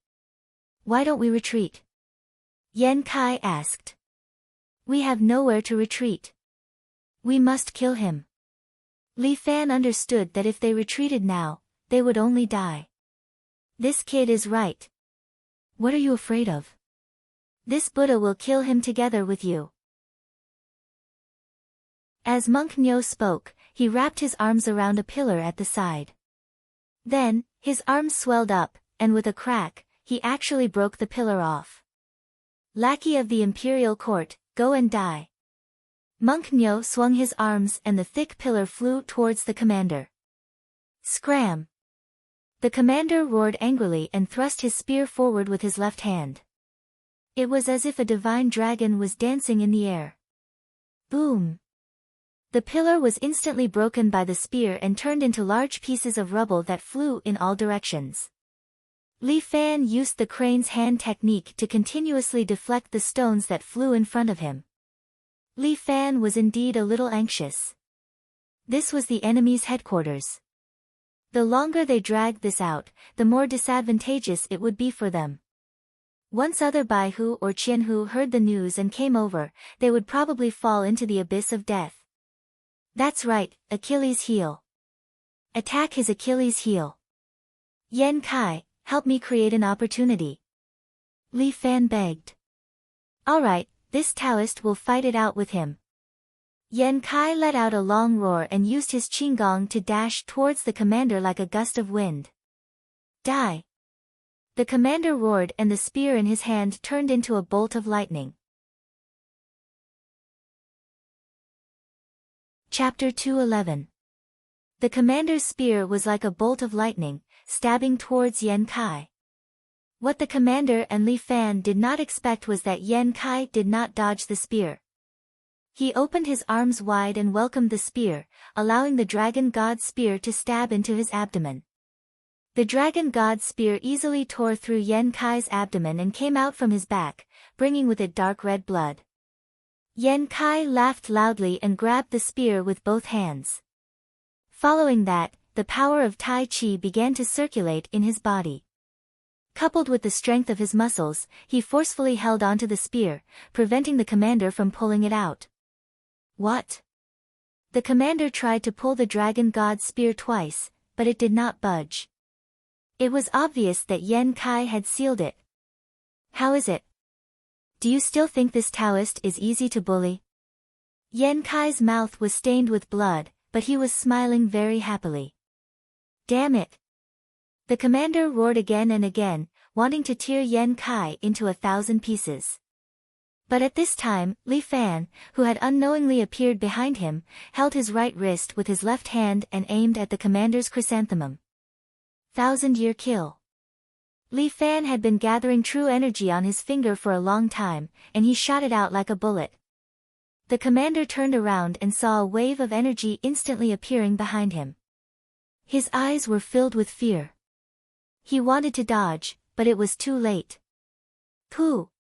Why don't we retreat? Yan Kai asked. We have nowhere to retreat. We must kill him. Li Fan understood that if they retreated now, they would only die. This kid is right. What are you afraid of? This Buddha will kill him together with you. As Monk Nyo spoke, he wrapped his arms around a pillar at the side. Then, his arms swelled up, and with a crack, he actually broke the pillar off. Lackey of the imperial court, go and die. Monk Nyo swung his arms and the thick pillar flew towards the commander. Scram! The commander roared angrily and thrust his spear forward with his left hand. It was as if a divine dragon was dancing in the air. Boom! The pillar was instantly broken by the spear and turned into large pieces of rubble that flew in all directions. Li Fan used the crane's hand technique to continuously deflect the stones that flew in front of him. Li Fan was indeed a little anxious. This was the enemy's headquarters. The longer they dragged this out, the more disadvantageous it would be for them. Once other Baihu or Qianhu heard the news and came over, they would probably fall into the abyss of death. That's right, Achilles' heel. Attack his Achilles' heel. Yan Kai, help me create an opportunity. Li Fan begged. Alright, this Taoist will fight it out with him. Yan Kai let out a long roar and used his qinggong to dash towards the commander like a gust of wind. Die! The commander roared and the spear in his hand turned into a bolt of lightning. Chapter 211. The commander's spear was like a bolt of lightning, stabbing towards Yan Kai. What the commander and Li Fan did not expect was that Yan Kai did not dodge the spear. He opened his arms wide and welcomed the spear, allowing the dragon god spear to stab into his abdomen. The dragon god spear easily tore through Yan Kai's abdomen and came out from his back, bringing with it dark red blood. Yan Kai laughed loudly and grabbed the spear with both hands. Following that, the power of Tai Chi began to circulate in his body. Coupled with the strength of his muscles, he forcefully held onto the spear, preventing the commander from pulling it out. What? The commander tried to pull the dragon god's spear twice, but it did not budge. It was obvious that Yan Kai had sealed it. How is it? Do you still think this Taoist is easy to bully? Yan Kai's mouth was stained with blood, but he was smiling very happily. Damn it! The commander roared again and again, wanting to tear Yan Kai into 1,000 pieces. But at this time, Li Fan, who had unknowingly appeared behind him, held his right wrist with his left hand and aimed at the commander's chrysanthemum. 1,000-year kill. Li Fan had been gathering true energy on his finger for a long time, and he shot it out like a bullet. The commander turned around and saw a wave of energy instantly appearing behind him. His eyes were filled with fear. He wanted to dodge, but it was too late. Pooh!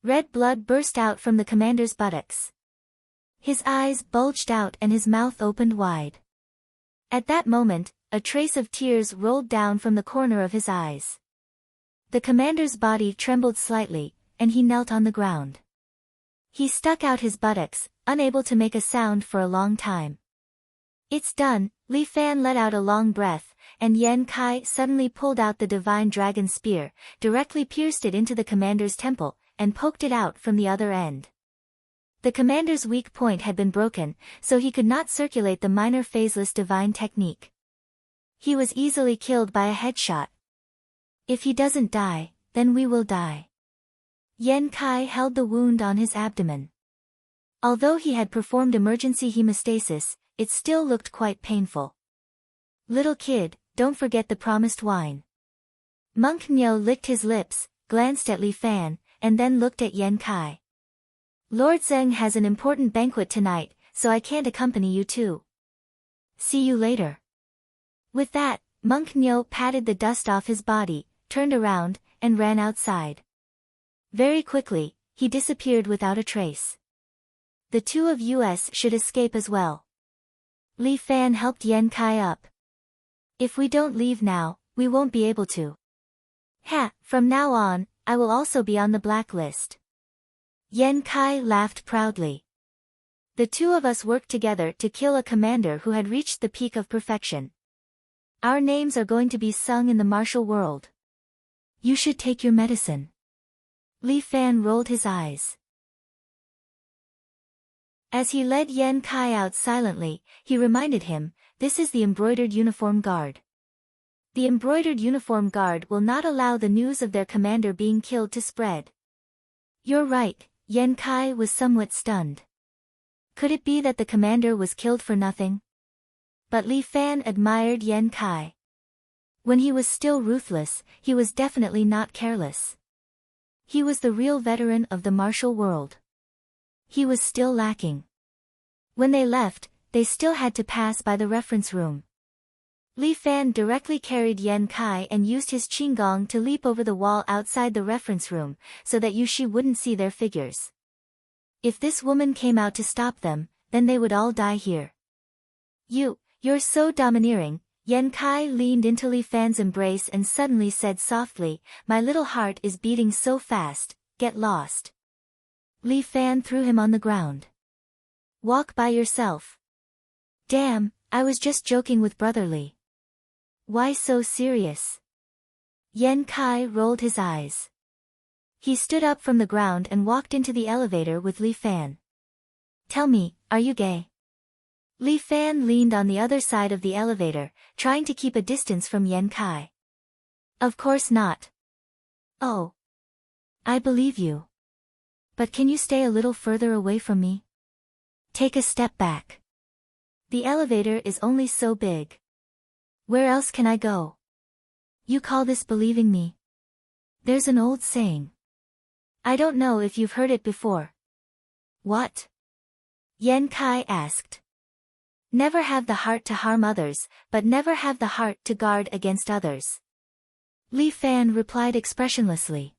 Red blood burst out from the commander's buttocks. His eyes bulged out and his mouth opened wide. At that moment, a trace of tears rolled down from the corner of his eyes. The commander's body trembled slightly, and he knelt on the ground. He stuck out his buttocks, unable to make a sound for a long time. It's done. Li Fan let out a long breath, and Yan Kai suddenly pulled out the divine dragon spear, directly pierced it into the commander's temple, and poked it out from the other end. The commander's weak point had been broken, so he could not circulate the minor phaseless divine technique. He was easily killed by a headshot. If he doesn't die, then we will die. Yan Kai held the wound on his abdomen. Although he had performed emergency hemostasis, it still looked quite painful. Little kid, don't forget the promised wine. Monk Nyo licked his lips, glanced at Li Fan, and then looked at Yan Kai. Lord Zeng has an important banquet tonight, so I can't accompany you too. See you later. With that, Monk Nyo patted the dust off his body, turned around, and ran outside. Very quickly, he disappeared without a trace. The two of us should escape as well. Li Fan helped Yan Kai up. If we don't leave now, we won't be able to. From now on, I will also be on the blacklist. Yan Kai laughed proudly. The two of us worked together to kill a commander who had reached the peak of perfection. Our names are going to be sung in the martial world. You should take your medicine. Li Fan rolled his eyes. As he led Yan Kai out silently, he reminded him, this is the embroidered uniform guard. The embroidered uniform guard will not allow the news of their commander being killed to spread. You're right, Yan Kai was somewhat stunned. Could it be that the commander was killed for nothing? But Li Fan admired Yan Kai. When he was still ruthless, he was definitely not careless. He was the real veteran of the martial world. He was still lacking. When they left, they still had to pass by the reference room. Li Fan directly carried Yan Kai and used his qinggong to leap over the wall outside the reference room, so that Yushi wouldn't see their figures. If this woman came out to stop them, then they would all die here. You're so domineering. Yan Kai leaned into Li Fan's embrace and suddenly said softly, my little heart is beating so fast, get lost. Li Fan threw him on the ground. Walk by yourself. Damn, I was just joking with Brother Li. Why so serious? Yan Kai rolled his eyes. He stood up from the ground and walked into the elevator with Li Fan. Tell me, are you gay? Li Fan leaned on the other side of the elevator, trying to keep a distance from Yan Kai. Of course not. Oh. I believe you. But can you stay a little further away from me? Take a step back. The elevator is only so big. Where else can I go? You call this believing me? There's an old saying. I don't know if you've heard it before. What? Yan Kai asked. Never have the heart to harm others, but never have the heart to guard against others. Li Fan replied expressionlessly.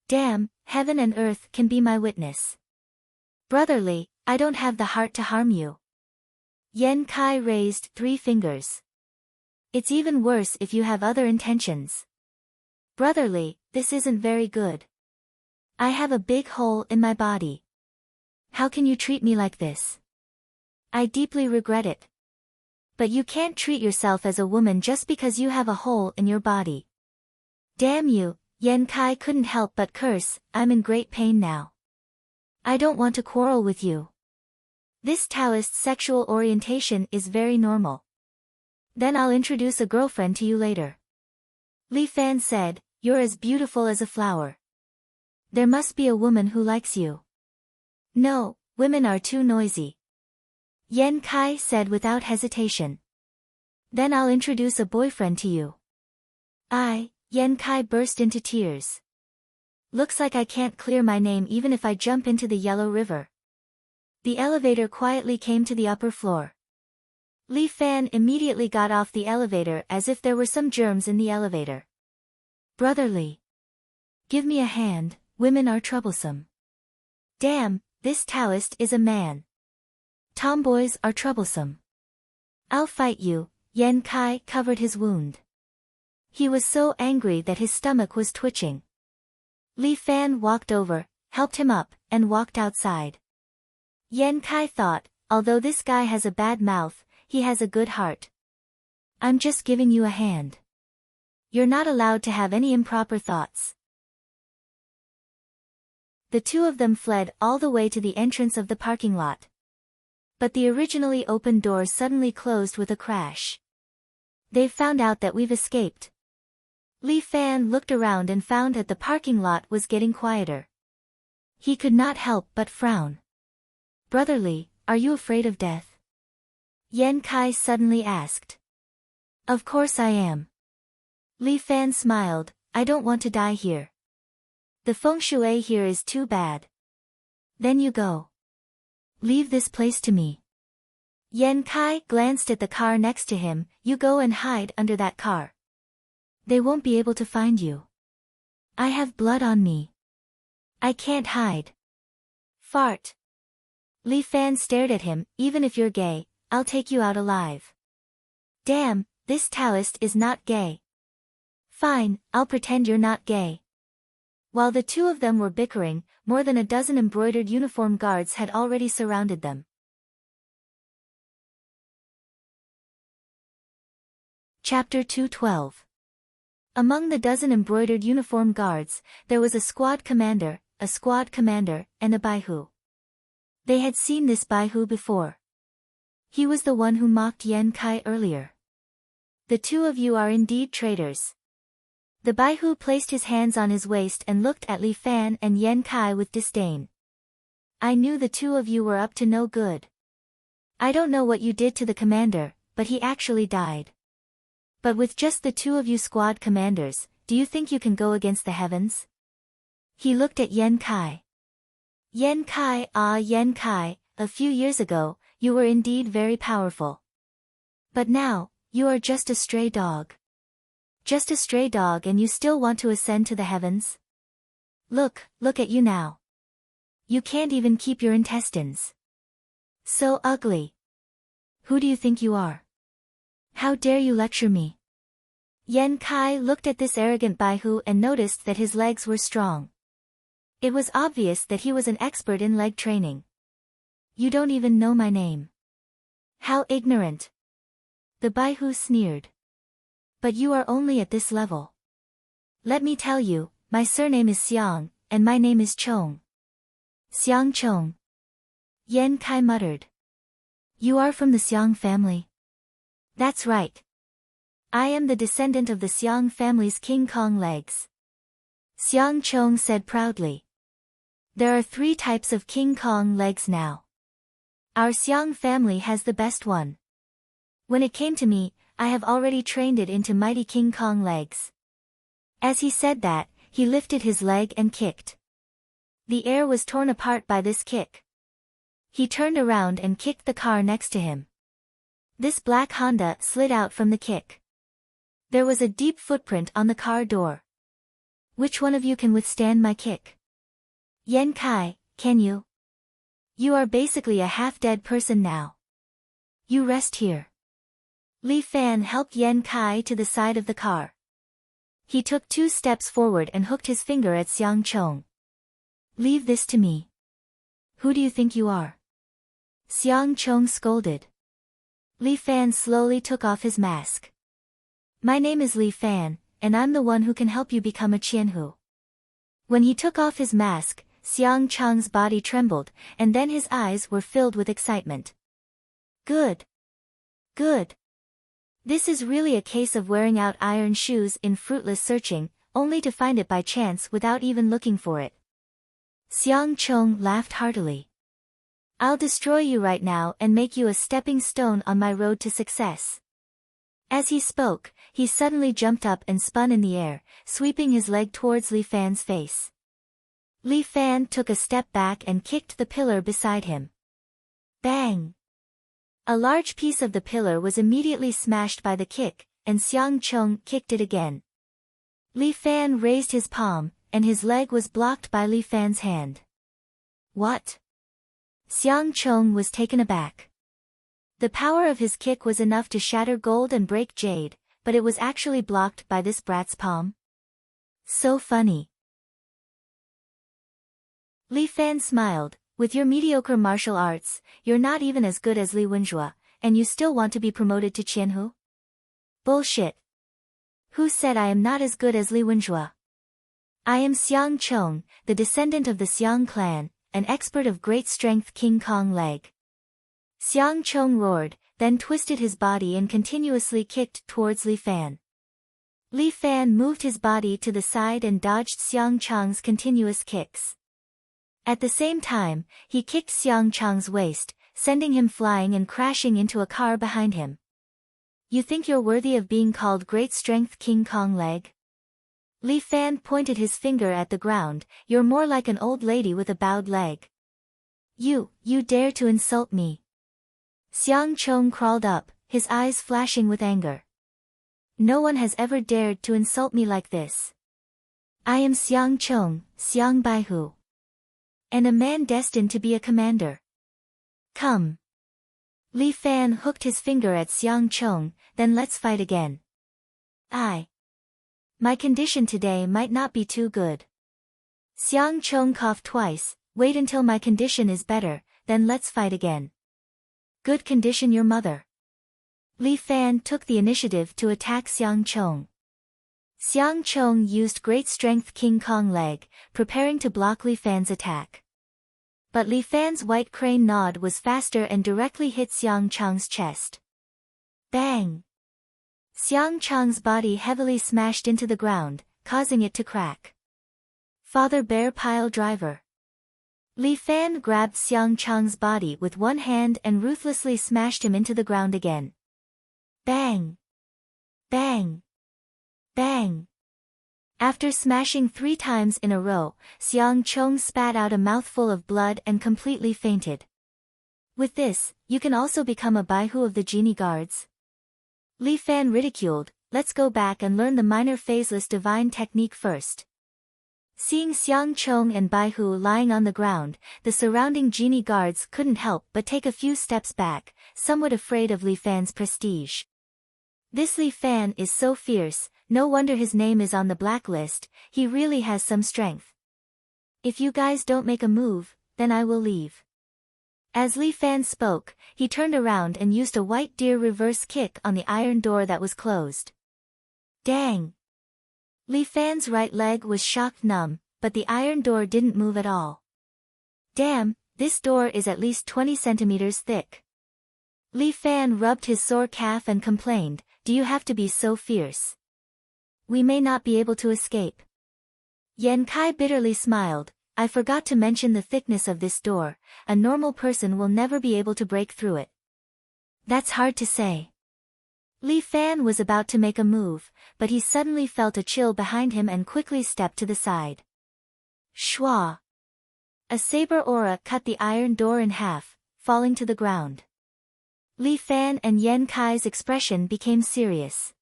Damn, heaven and earth can be my witness. Brother Li, I don't have the heart to harm you. Yan Kai raised 3 fingers. It's even worse if you have other intentions. Brother Li, this isn't very good. I have a big hole in my body. How can you treat me like this? I deeply regret it. But you can't treat yourself as a woman just because you have a hole in your body. Damn you, Yan Kai couldn't help but curse, I'm in great pain now. I don't want to quarrel with you. This Taoist sexual orientation is very normal. Then I'll introduce a girlfriend to you later. Li Fan said, you're as beautiful as a flower. There must be a woman who likes you. No, women are too noisy. Yan Kai said without hesitation. Then I'll introduce a boyfriend to you. Yan Kai burst into tears. Looks like I can't clear my name even if I jump into the Yellow River. The elevator quietly came to the upper floor. Li Fan immediately got off the elevator as if there were some germs in the elevator. Brother Li. Give me a hand, women are troublesome. Damn, this Taoist is a man. Tomboys are troublesome. I'll fight you, Yan Kai covered his wound. He was so angry that his stomach was twitching. Li Fan walked over, helped him up, and walked outside. Yan Kai thought, although this guy has a bad mouth, he has a good heart. I'm just giving you a hand. You're not allowed to have any improper thoughts. The two of them fled all the way to the entrance of the parking lot. But the originally open doors suddenly closed with a crash. They've found out that we've escaped. Li Fan looked around and found that the parking lot was getting quieter. He could not help but frown. Brother Li, are you afraid of death? Yan Kai suddenly asked. Of course I am. Li Fan smiled, I don't want to die here. The feng shui here is too bad. Then you go. Leave this place to me. Yan Kai glanced at the car next to him, you go and hide under that car. They won't be able to find you. I have blood on me. I can't hide. Fart. Li Fan stared at him, even if you're gay, I'll take you out alive. Damn, this Taoist is not gay. Fine, I'll pretend you're not gay. While the two of them were bickering, more than a dozen embroidered uniform guards had already surrounded them. Chapter 212. Among the dozen embroidered uniform guards, there was a squad commander, and a baihu. They had seen this baihu before. He was the one who mocked Yan Kai earlier. The two of you are indeed traitors. The baihu placed his hands on his waist and looked at Li Fan and Yan Kai with disdain. I knew the two of you were up to no good. I don't know what you did to the commander, but he actually died. But with just the two of you squad commanders, do you think you can go against the heavens? He looked at Yan Kai. Yan Kai, a few years ago, you were indeed very powerful. But now, you are just a stray dog. Just a stray dog and you still want to ascend to the heavens? Look at you now. You can't even keep your intestines. So ugly. Who do you think you are? How dare you lecture me? Yan Kai looked at this arrogant baihu and noticed that his legs were strong. It was obvious that he was an expert in leg training. You don't even know my name. How ignorant. The baihu sneered. But you are only at this level. Let me tell you, my surname is Xiang, and my name is Chong. Xiang Chong. Yan Kai muttered. You are from the Xiang family? That's right. I am the descendant of the Xiang family's King Kong legs. Xiang Chong said proudly. There are 3 types of King Kong legs now. Our Xiang family has the best one. When it came to me, I have already trained it into mighty King Kong legs. As he said that, he lifted his leg and kicked. The air was torn apart by this kick. He turned around and kicked the car next to him. This black Honda slid out from the kick. There was a deep footprint on the car door. Which one of you can withstand my kick? Yan Kai, can you? You are basically a half-dead person now. You rest here. Li Fan helped Yan Kai to the side of the car. He took 2 steps forward and hooked his finger at Xiang Chong. Leave this to me. Who do you think you are? Xiang Chong scolded. Li Fan slowly took off his mask. My name is Li Fan, and I'm the one who can help you become a Qianhu. When he took off his mask, Xiang Chong's body trembled, and then his eyes were filled with excitement. Good. Good. This is really a case of wearing out iron shoes in fruitless searching, only to find it by chance without even looking for it. Xiang Chong laughed heartily. I'll destroy you right now and make you a stepping stone on my road to success. As he spoke, he suddenly jumped up and spun in the air, sweeping his leg towards Li Fan's face. Li Fan took a step back and kicked the pillar beside him. Bang! A large piece of the pillar was immediately smashed by the kick, and Xiang Chong kicked it again. Li Fan raised his palm, and his leg was blocked by Li Fan's hand. What? Xiang Chong was taken aback. The power of his kick was enough to shatter gold and break jade, but it was actually blocked by this brat's palm. So funny. Li Fan smiled. With your mediocre martial arts, you're not even as good as Li Wenjue, and you still want to be promoted to Qianhu? Bullshit. Who said I am not as good as Li Wenjue? I am Xiang Chong, the descendant of the Xiang clan, an expert of great strength King Kong leg. Xiang Chong roared, then twisted his body and continuously kicked towards Li Fan. Li Fan moved his body to the side and dodged Xiang Chong's continuous kicks. At the same time, he kicked Xiang Chong's waist, sending him flying and crashing into a car behind him. You think you're worthy of being called great strength King Kong leg? Li Fan pointed his finger at the ground. You're more like an old lady with a bowed leg. You dare to insult me? Xiang Chong crawled up, his eyes flashing with anger. No one has ever dared to insult me like this. I am Xiang Chong, Xiang Baihu. And a man destined to be a commander. Come. Li Fan hooked his finger at Xiang Chong, then let's fight again. My condition today might not be too good. Xiang Chong coughed twice. Wait until my condition is better, then let's fight again. Good condition your mother. Li Fan took the initiative to attack Xiang Chong. Xiang Chong used great strength King Kong leg, preparing to block Li Fan's attack. But Li Fan's white crane nod was faster and directly hit Xiang Chong's chest. Bang! Xiang Chong's body heavily smashed into the ground, causing it to crack. Father Bear Pile Driver. Li Fan grabbed Xiang Chong's body with one hand and ruthlessly smashed him into the ground again. Bang! Bang! Bang! After smashing 3 times in a row, Xiang Chong spat out a mouthful of blood and completely fainted. With this, you can also become a Baihu of the Genie Guards? Li Fan ridiculed, let's go back and learn the minor phaseless divine technique first. Seeing Xiang Chong and Baihu lying on the ground, the surrounding Genie Guards couldn't help but take a few steps back, somewhat afraid of Li Fan's prestige. This Li Fan is so fierce, no wonder his name is on the blacklist, he really has some strength. If you guys don't make a move, then I will leave. As Li Fan spoke, he turned around and used a white deer reverse kick on the iron door that was closed. Dang! Li Fan's right leg was shocked numb, but the iron door didn't move at all. Damn, this door is at least 20 centimeters thick. Li Fan rubbed his sore calf and complained, do you have to be so fierce? We may not be able to escape. Yan Kai bitterly smiled, I forgot to mention the thickness of this door, a normal person will never be able to break through it. That's hard to say. Li Fan was about to make a move, but he suddenly felt a chill behind him and quickly stepped to the side. Shwa! A saber aura cut the iron door in half, falling to the ground. Li Fan and Yan Kai's expression became serious.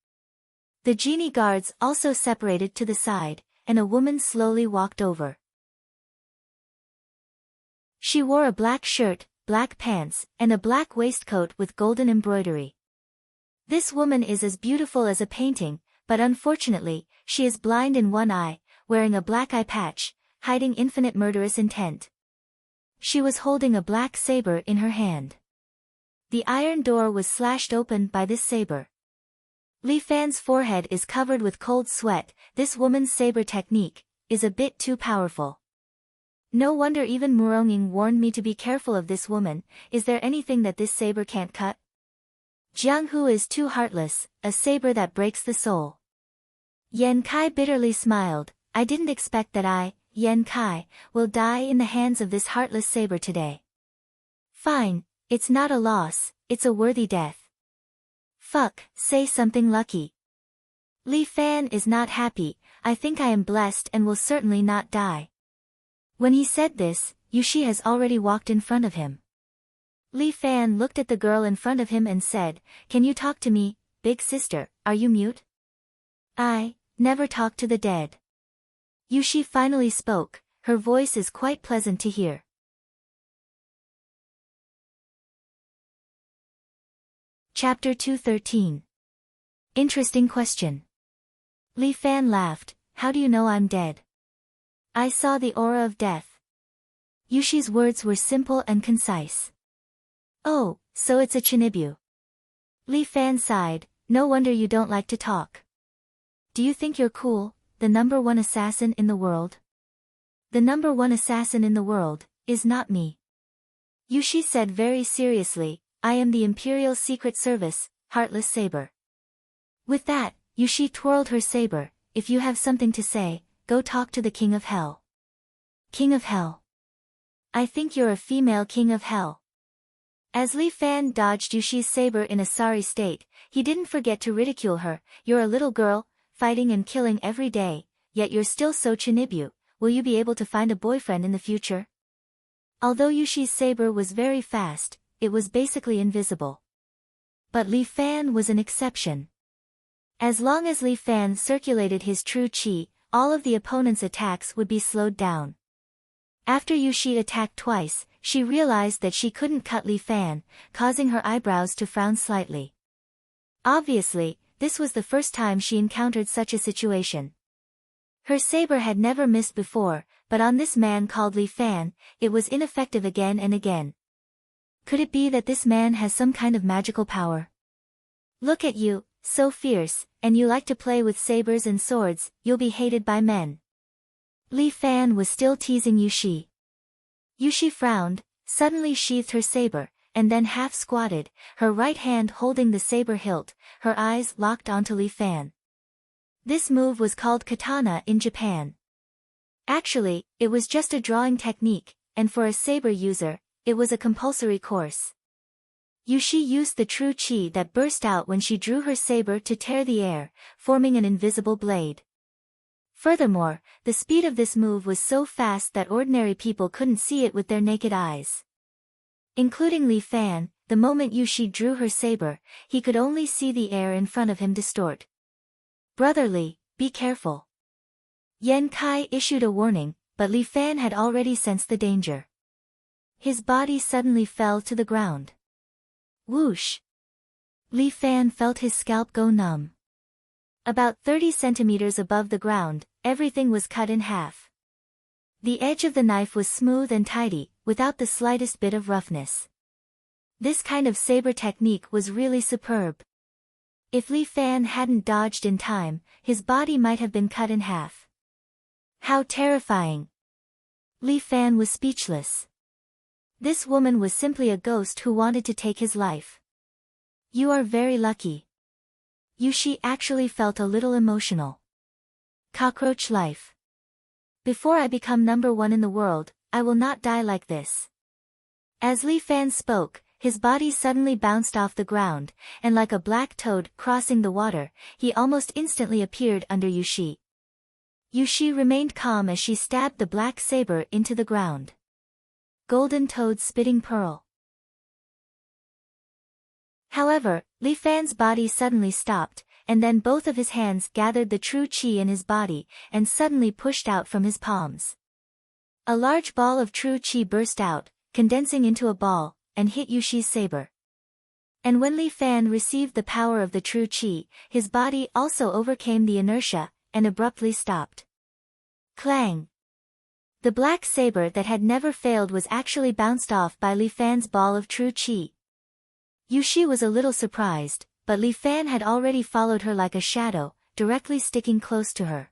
The Genie Guards also separated to the side, and a woman slowly walked over. She wore a black shirt, black pants, and a black waistcoat with golden embroidery. This woman is as beautiful as a painting, but unfortunately, she is blind in one eye, wearing a black eye patch, hiding infinite murderous intent. She was holding a black saber in her hand. The iron door was slashed open by this saber. Li Fan's forehead is covered with cold sweat, this woman's saber technique is a bit too powerful. No wonder even Muronging warned me to be careful of this woman, is there anything that this saber can't cut? Jianghu is too heartless, a saber that breaks the soul. Yan Kai bitterly smiled, I didn't expect that I, Yan Kai, will die in the hands of this heartless saber today. Fine, it's not a loss, it's a worthy death. Fuck, say something lucky. Li Fan is not happy, I think I am blessed and will certainly not die. When he said this, Yushi has already walked in front of him. Li Fan looked at the girl in front of him and said, Can you talk to me, big sister, are you mute? I never talk to the dead. Yushi finally spoke, her voice is quite pleasant to hear. Chapter 213. Interesting question. Li Fan laughed, how do you know I'm dead? I saw the aura of death. Yushi's words were simple and concise. Oh, so it's a Chinibyu. Li Fan sighed, no wonder you don't like to talk. Do you think you're cool, the #1 assassin in the world? The #1 assassin in the world is not me. Yushi said very seriously, I am the Imperial Secret Service, Heartless Saber. With that, Yushi twirled her saber, if you have something to say, go talk to the King of Hell. King of Hell. I think you're a female King of Hell. As Li Fan dodged Yushi's saber in a sorry state, he didn't forget to ridicule her, you're a little girl, fighting and killing every day, yet you're still so chinibu, will you be able to find a boyfriend in the future? Although Yushi's saber was very fast, it was basically invisible. But Li Fan was an exception. As long as Li Fan circulated his true chi, all of the opponent's attacks would be slowed down. After Yushi attacked twice, she realized that she couldn't cut Li Fan, causing her eyebrows to frown slightly. Obviously, this was the first time she encountered such a situation. Her saber had never missed before, but on this man called Li Fan, it was ineffective again and again. Could it be that this man has some kind of magical power? Look at you, so fierce, and you like to play with sabers and swords, you'll be hated by men. Li Fan was still teasing Yushi. Yushi frowned, suddenly sheathed her saber, and then half squatted, her right hand holding the saber hilt, her eyes locked onto Li Fan. This move was called katana in Japan. Actually, it was just a drawing technique, and for a saber user, it was a compulsory course. Yushi used the true chi that burst out when she drew her saber to tear the air, forming an invisible blade. Furthermore, the speed of this move was so fast that ordinary people couldn't see it with their naked eyes. Including Li Fan, the moment Yushi drew her saber, he could only see the air in front of him distort. Brother Li, be careful. Yen Kai issued a warning, but Li Fan had already sensed the danger. His body suddenly fell to the ground. Whoosh! Li Fan felt his scalp go numb. About 30 centimeters above the ground, everything was cut in half. The edge of the knife was smooth and tidy, without the slightest bit of roughness. This kind of saber technique was really superb. If Li Fan hadn't dodged in time, his body might have been cut in half. How terrifying! Li Fan was speechless. This woman was simply a ghost who wanted to take his life. You are very lucky. Yushi actually felt a little emotional. Cockroach life. Before I become #1 in the world, I will not die like this. As Li Fan spoke, his body suddenly bounced off the ground, and like a black toad crossing the water, he almost instantly appeared under Yushi. Yushi remained calm as she stabbed the black saber into the ground. Golden toad spitting pearl. However, Li Fan's body suddenly stopped, and then both of his hands gathered the true chi in his body, and suddenly pushed out from his palms. A large ball of true chi burst out, condensing into a ball, and hit Yushi's saber. And when Li Fan received the power of the true chi, his body also overcame the inertia, and abruptly stopped. Clang! The black saber that had never failed was actually bounced off by Li Fan's ball of true chi. Yushi was a little surprised, but Li Fan had already followed her like a shadow, directly sticking close to her.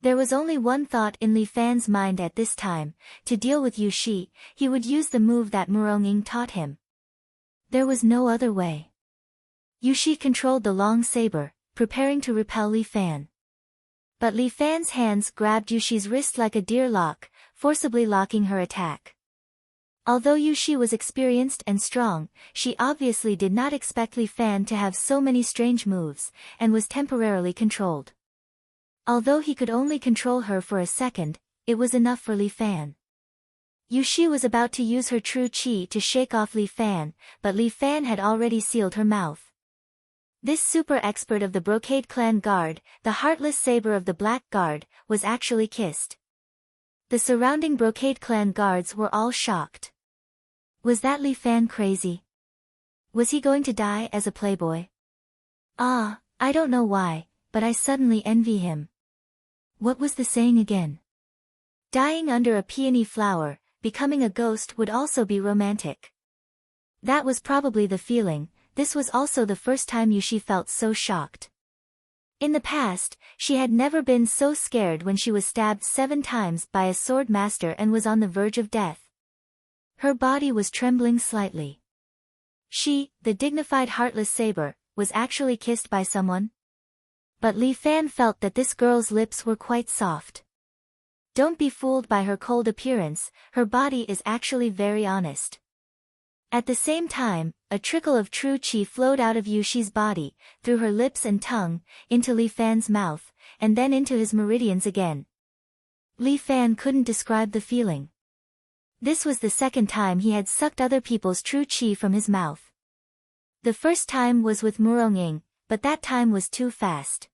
There was only one thought in Li Fan's mind at this time: to deal with Yushi, he would use the move that Murong-ing taught him. There was no other way. Yushi controlled the long saber, preparing to repel Li Fan. But Li Fan's hands grabbed Yushi's wrist like a deer lock, forcibly locking her attack. Although Yushi was experienced and strong, she obviously did not expect Li Fan to have so many strange moves, and was temporarily controlled. Although he could only control her for a second, it was enough for Li Fan. Yushi was about to use her true chi to shake off Li Fan, but Li Fan had already sealed her mouth. This super expert of the Brocade Clan Guard, the heartless saber of the Black Guard, was actually kissed. The surrounding Brocade Clan Guards were all shocked. Was that Li Fan crazy? Was he going to die as a playboy? Ah, I don't know why, but I suddenly envy him. What was the saying again? Dying under a peony flower, becoming a ghost would also be romantic. That was probably the feeling. this was also the first time Yushi felt so shocked. In the past, she had never been so scared when she was stabbed 7 times by a sword master and was on the verge of death. Her body was trembling slightly. She, the dignified heartless saber, was actually kissed by someone? But Li Fan felt that this girl's lips were quite soft. Don't be fooled by her cold appearance, her body is actually very honest. At the same time, a trickle of true qi flowed out of Yushi's body, through her lips and tongue, into Li Fan's mouth, and then into his meridians again. Li Fan couldn't describe the feeling. This was the second time he had sucked other people's true qi from his mouth. The first time was with Murong, but that time was too fast.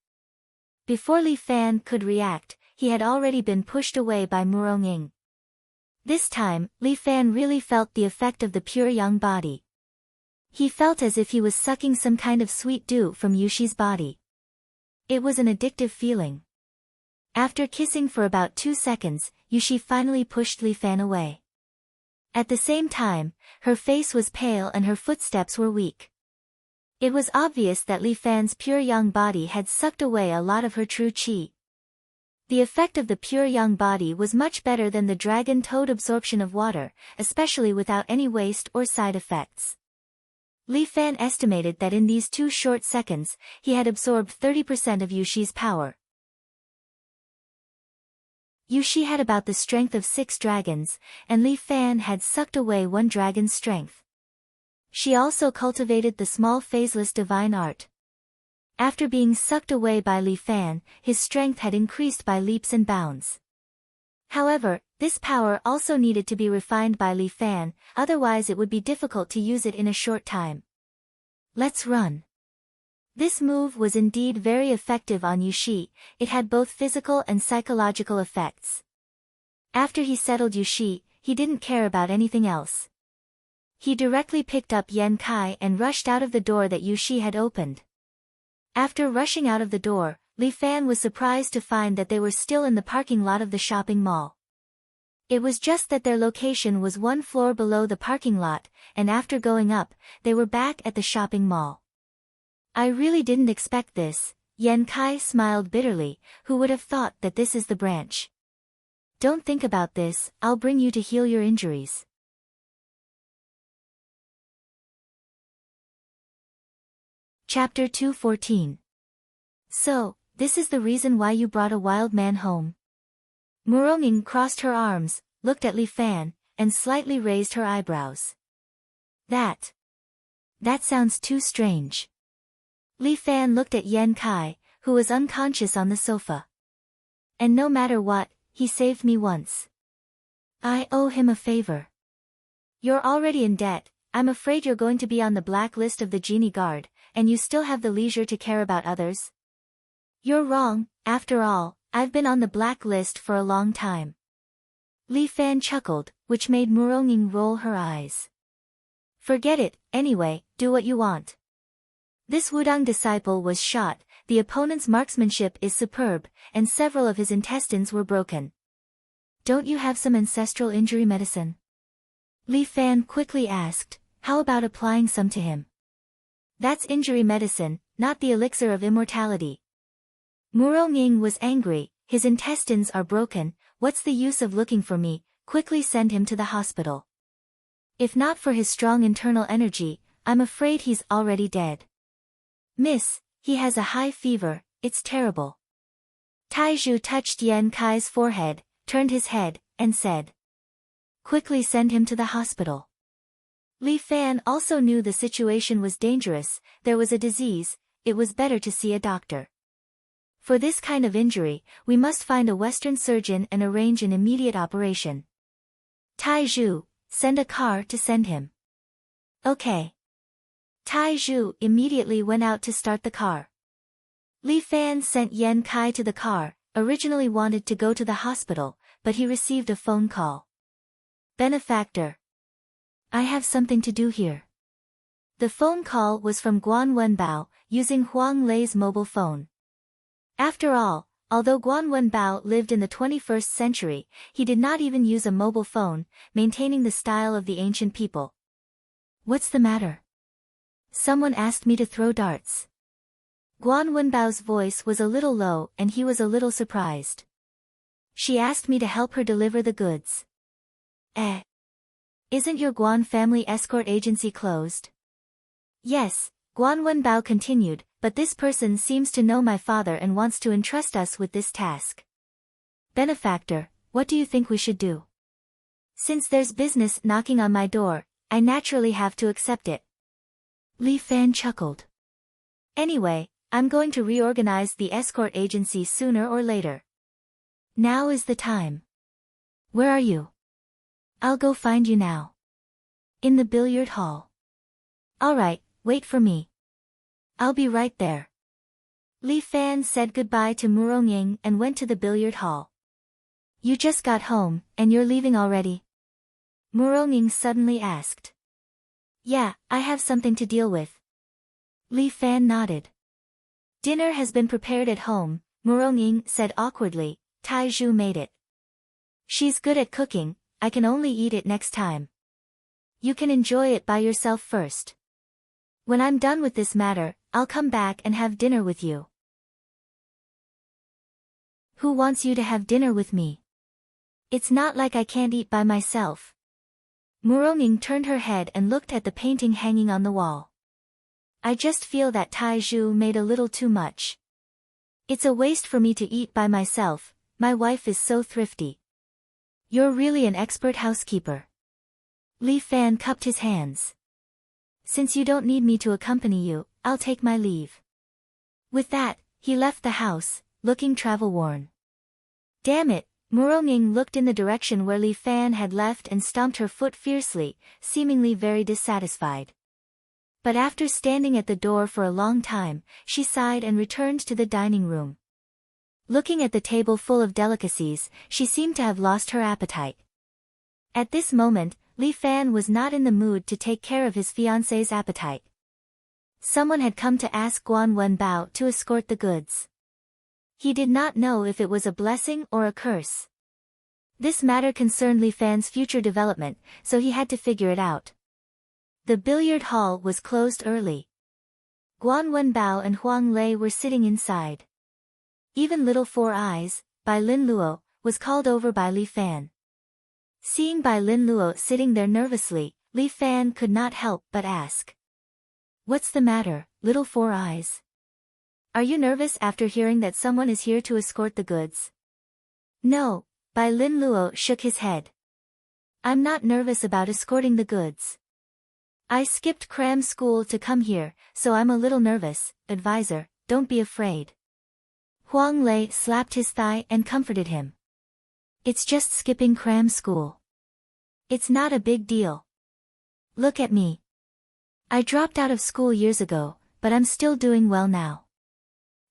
Before Li Fan could react, he had already been pushed away by Murong. This time, Li Fan really felt the effect of the pure young body. He felt as if he was sucking some kind of sweet dew from Yushi's body. It was an addictive feeling. After kissing for about 2 seconds, Yushi finally pushed Li Fan away. At the same time, her face was pale and her footsteps were weak. It was obvious that Li Fan's pure young body had sucked away a lot of her true qi. The effect of the pure young body was much better than the dragon toad absorption of water, especially without any waste or side effects. Li Fan estimated that in these 2 short seconds, he had absorbed 30% of Yushi's power. Yushi had about the strength of 6 dragons, and Li Fan had sucked away 1 dragon's strength. She also cultivated the small phaseless divine art. After being sucked away by Li Fan, his strength had increased by leaps and bounds. However, this power also needed to be refined by Li Fan, otherwise it would be difficult to use it in a short time. Let's run. This move was indeed very effective on Yushi, it had both physical and psychological effects. After he settled Yushi, he didn't care about anything else. He directly picked up Yen Kai and rushed out of the door that Yushi had opened. After rushing out of the door, Li Fan was surprised to find that they were still in the parking lot of the shopping mall. It was just that their location was 1 floor below the parking lot, and after going up, they were back at the shopping mall. I really didn't expect this, Yen Kai smiled bitterly, who would have thought that this is the branch. Don't think about this, I'll bring you to heal your injuries. Chapter 214. So, this is the reason why you brought a wild man home? Murong crossed her arms, looked at Li Fan, and slightly raised her eyebrows. That sounds too strange. Li Fan looked at Yen Kai, who was unconscious on the sofa. And no matter what, he saved me once. I owe him a favor. You're already in debt, I'm afraid you're going to be on the black list of the genie guard, and you still have the leisure to care about others? You're wrong, after all, I've been on the black list for a long time. Li Fan chuckled, which made Murong roll her eyes. Forget it, anyway, do what you want. This Wudang disciple was shot, the opponent's marksmanship is superb, and several of his intestines were broken. Don't you have some ancestral injury medicine? Li Fan quickly asked, how about applying some to him? That's injury medicine, not the elixir of immortality. Murong was angry, his intestines are broken, what's the use of looking for me, quickly send him to the hospital. If not for his strong internal energy, I'm afraid he's already dead. Miss, he has a high fever, it's terrible. Taizhu touched Yen Kai's forehead, turned his head, and said. Quickly send him to the hospital. Li Fan also knew the situation was dangerous, there was a disease, it was better to see a doctor. For this kind of injury, we must find a Western surgeon and arrange an immediate operation. Taizhu, send a car to send him. Okay. Taizhu immediately went out to start the car. Li Fan sent Yen Kai to the car, originally wanted to go to the hospital, but he received a phone call. Benefactor. I have something to do here. The phone call was from Guan Wenbao, using Huang Lei's mobile phone. After all, although Guan Wenbao lived in the 21st century, he did not even use a mobile phone, maintaining the style of the ancient people. What's the matter? Someone asked me to throw darts. Guan Wenbao's voice was a little low and he was a little surprised. She asked me to help her deliver the goods. Isn't your Guan family escort agency closed? Yes, Guan Wenbao continued, but this person seems to know my father and wants to entrust us with this task. Benefactor, what do you think we should do? Since there's business knocking on my door, I naturally have to accept it. Li Fan chuckled. Anyway, I'm going to reorganize the escort agency sooner or later. Now is the time. Where are you? I'll go find you now. In the billiard hall. Alright, wait for me. I'll be right there. Li Fan said goodbye to Murongying and went to the billiard hall. You just got home, and you're leaving already? Murongying suddenly asked. Yeah, I have something to deal with. Li Fan nodded. Dinner has been prepared at home, Murongying said awkwardly. Tai Zhu made it. She's good at cooking, I can only eat it next time. You can enjoy it by yourself first. When I'm done with this matter, I'll come back and have dinner with you. Who wants you to have dinner with me? It's not like I can't eat by myself. Murongying turned her head and looked at the painting hanging on the wall. I just feel that Tai Zhu made a little too much. It's a waste for me to eat by myself, my wife is so thrifty. You're really an expert housekeeper. Li Fan cupped his hands. Since you don't need me to accompany you, I'll take my leave. With that, he left the house, looking travel-worn. Damn it, Murongying looked in the direction where Li Fan had left and stomped her foot fiercely, seemingly very dissatisfied. But after standing at the door for a long time, she sighed and returned to the dining room. Looking at the table full of delicacies, she seemed to have lost her appetite. At this moment, Li Fan was not in the mood to take care of his fiancée's appetite. Someone had come to ask Guan Wenbao to escort the goods. He did not know if it was a blessing or a curse. This matter concerned Li Fan's future development, so he had to figure it out. The billiard hall was closed early. Guan Wenbao and Huang Lei were sitting inside. Even Little Four Eyes, by Lin Luo, was called over by Li Fan. Seeing Bai Lin Luo sitting there nervously, Li Fan could not help but ask. What's the matter, Little Four Eyes? Are you nervous after hearing that someone is here to escort the goods? No, Bai Lin Luo shook his head. I'm not nervous about escorting the goods. I skipped cram school to come here, so I'm a little nervous, advisor, don't be afraid. Huang Lei slapped his thigh and comforted him. It's just skipping cram school. It's not a big deal. Look at me. I dropped out of school years ago, but I'm still doing well now.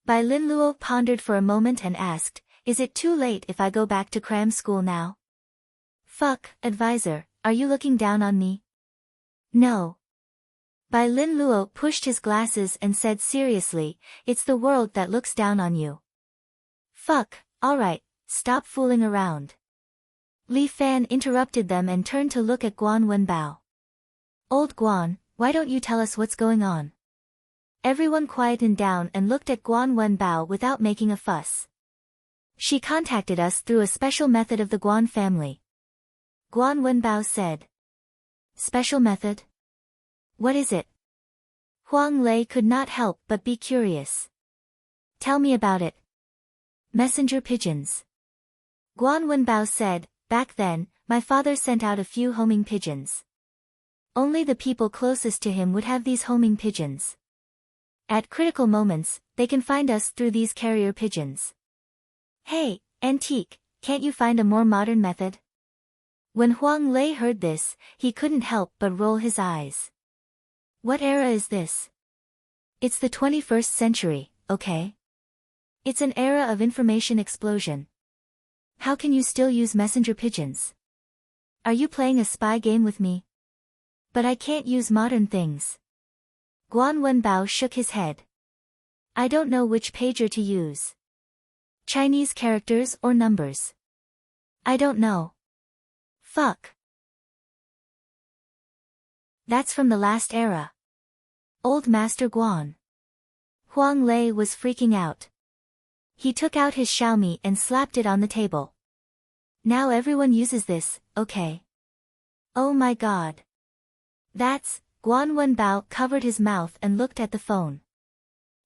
Bai Lin Luo pondered for a moment and asked, is it too late if I go back to cram school now? Fuck, advisor, are you looking down on me? No. Bai Lin Luo pushed his glasses and said seriously, it's the world that looks down on you. Fuck, alright, stop fooling around. Li Fan interrupted them and turned to look at Guan Wenbao. Old Guan, why don't you tell us what's going on? Everyone quietened down and looked at Guan Wenbao without making a fuss. She contacted us through a special method of the Guan family. Guan Wenbao said. Special method? What is it? Huang Lei could not help but be curious. Tell me about it. Messenger pigeons. Guan Wenbao said, back then, my father sent out a few homing pigeons. Only the people closest to him would have these homing pigeons. At critical moments, they can find us through these carrier pigeons. Hey, antique, can't you find a more modern method? When Huang Lei heard this, he couldn't help but roll his eyes. What era is this? It's the 21st century, okay? It's an era of information explosion. How can you still use messenger pigeons? Are you playing a spy game with me? But I can't use modern things. Guan Wenbao shook his head. I don't know which pager to use. Chinese characters or numbers? I don't know. Fuck. That's from the last era. Old Master Guan. Huang Lei was freaking out. He took out his Xiaomi and slapped it on the table. Now everyone uses this, okay? Oh my god. That's, Guan Wenbao covered his mouth and looked at the phone.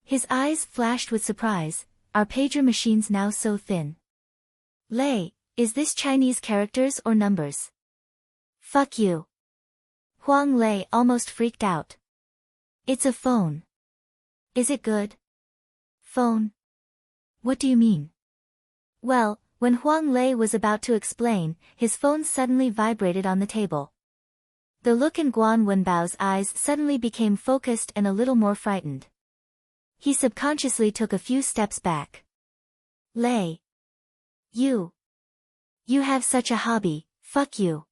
His eyes flashed with surprise. Are pager machines now so thin? Lei, is this Chinese characters or numbers? Fuck you. Huang Lei almost freaked out. It's a phone. Is it good? Phone? What do you mean? Well, when Huang Lei was about to explain, his phone suddenly vibrated on the table. The look in Guan Wenbao's eyes suddenly became focused and a little more frightened. He subconsciously took a few steps back. Lei. You have such a hobby, fuck you.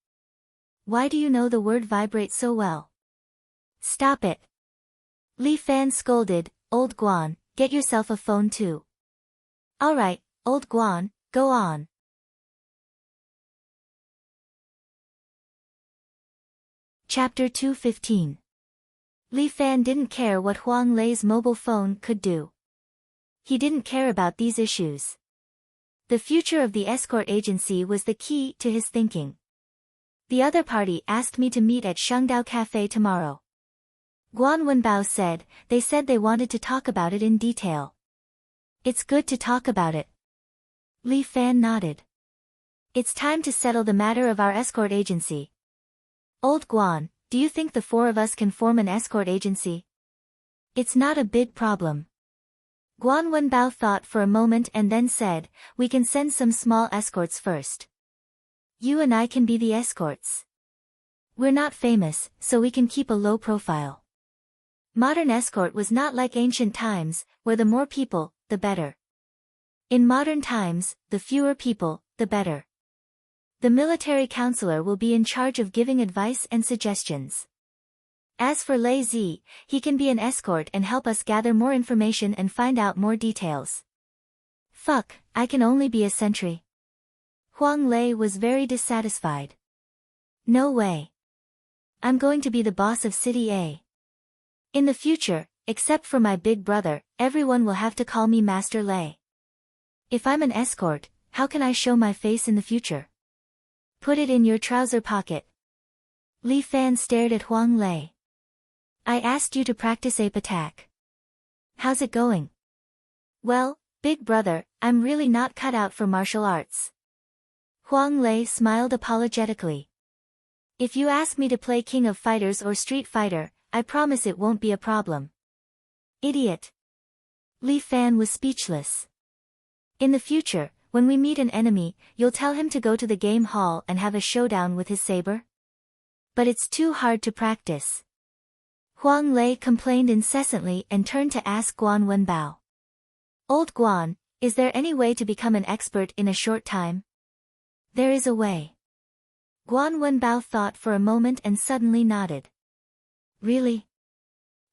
Why do you know the word vibrate so well? Stop it. Li Fan scolded, Old Guan, get yourself a phone too. Alright, Old Guan, go on. Chapter 215. Li Fan didn't care what Huang Lei's mobile phone could do. He didn't care about these issues. The future of the escort agency was the key to his thinking. The other party asked me to meet at Shengdao Cafe tomorrow. Guan Wenbao said, they said they wanted to talk about it in detail. It's good to talk about it. Li Fan nodded. It's time to settle the matter of our escort agency. Old Guan, do you think the four of us can form an escort agency? It's not a big problem. Guan Wenbao thought for a moment and then said, we can send some small escorts first. You and I can be the escorts. We're not famous, so we can keep a low profile. Modern escort was not like ancient times, where the more people, the better. In modern times, the fewer people, the better. The military counselor will be in charge of giving advice and suggestions. As for Lei Zi, he can be an escort and help us gather more information and find out more details. Fuck, I can only be a sentry. Huang Lei was very dissatisfied. No way. I'm going to be the boss of City A. In the future, except for my big brother, everyone will have to call me Master Lei. If I'm an escort, how can I show my face in the future? Put it in your trouser pocket. Li Fan stared at Huang Lei. I asked you to practice ape attack. How's it going? Well, big brother, I'm really not cut out for martial arts. Huang Lei smiled apologetically. If you ask me to play King of Fighters or Street Fighter, I promise it won't be a problem. Idiot. Li Fan was speechless. In the future, when we meet an enemy, you'll tell him to go to the game hall and have a showdown with his saber? But it's too hard to practice. Huang Lei complained incessantly and turned to ask Guan Wenbao. Old Guan, is there any way to become an expert in a short time? There is a way. Guan Wenbao thought for a moment and suddenly nodded. Really?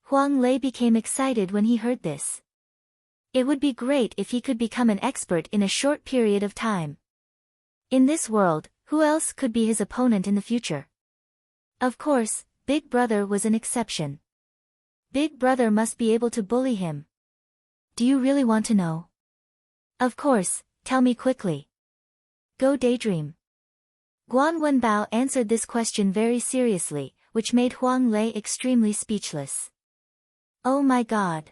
Huang Lei became excited when he heard this. It would be great if he could become an expert in a short period of time. In this world, who else could be his opponent in the future? Of course, Big Brother was an exception. Big Brother must be able to bully him. Do you really want to know? Of course, tell me quickly. Go daydream. Guan Wenbao answered this question very seriously, which made Huang Lei extremely speechless. Oh my god.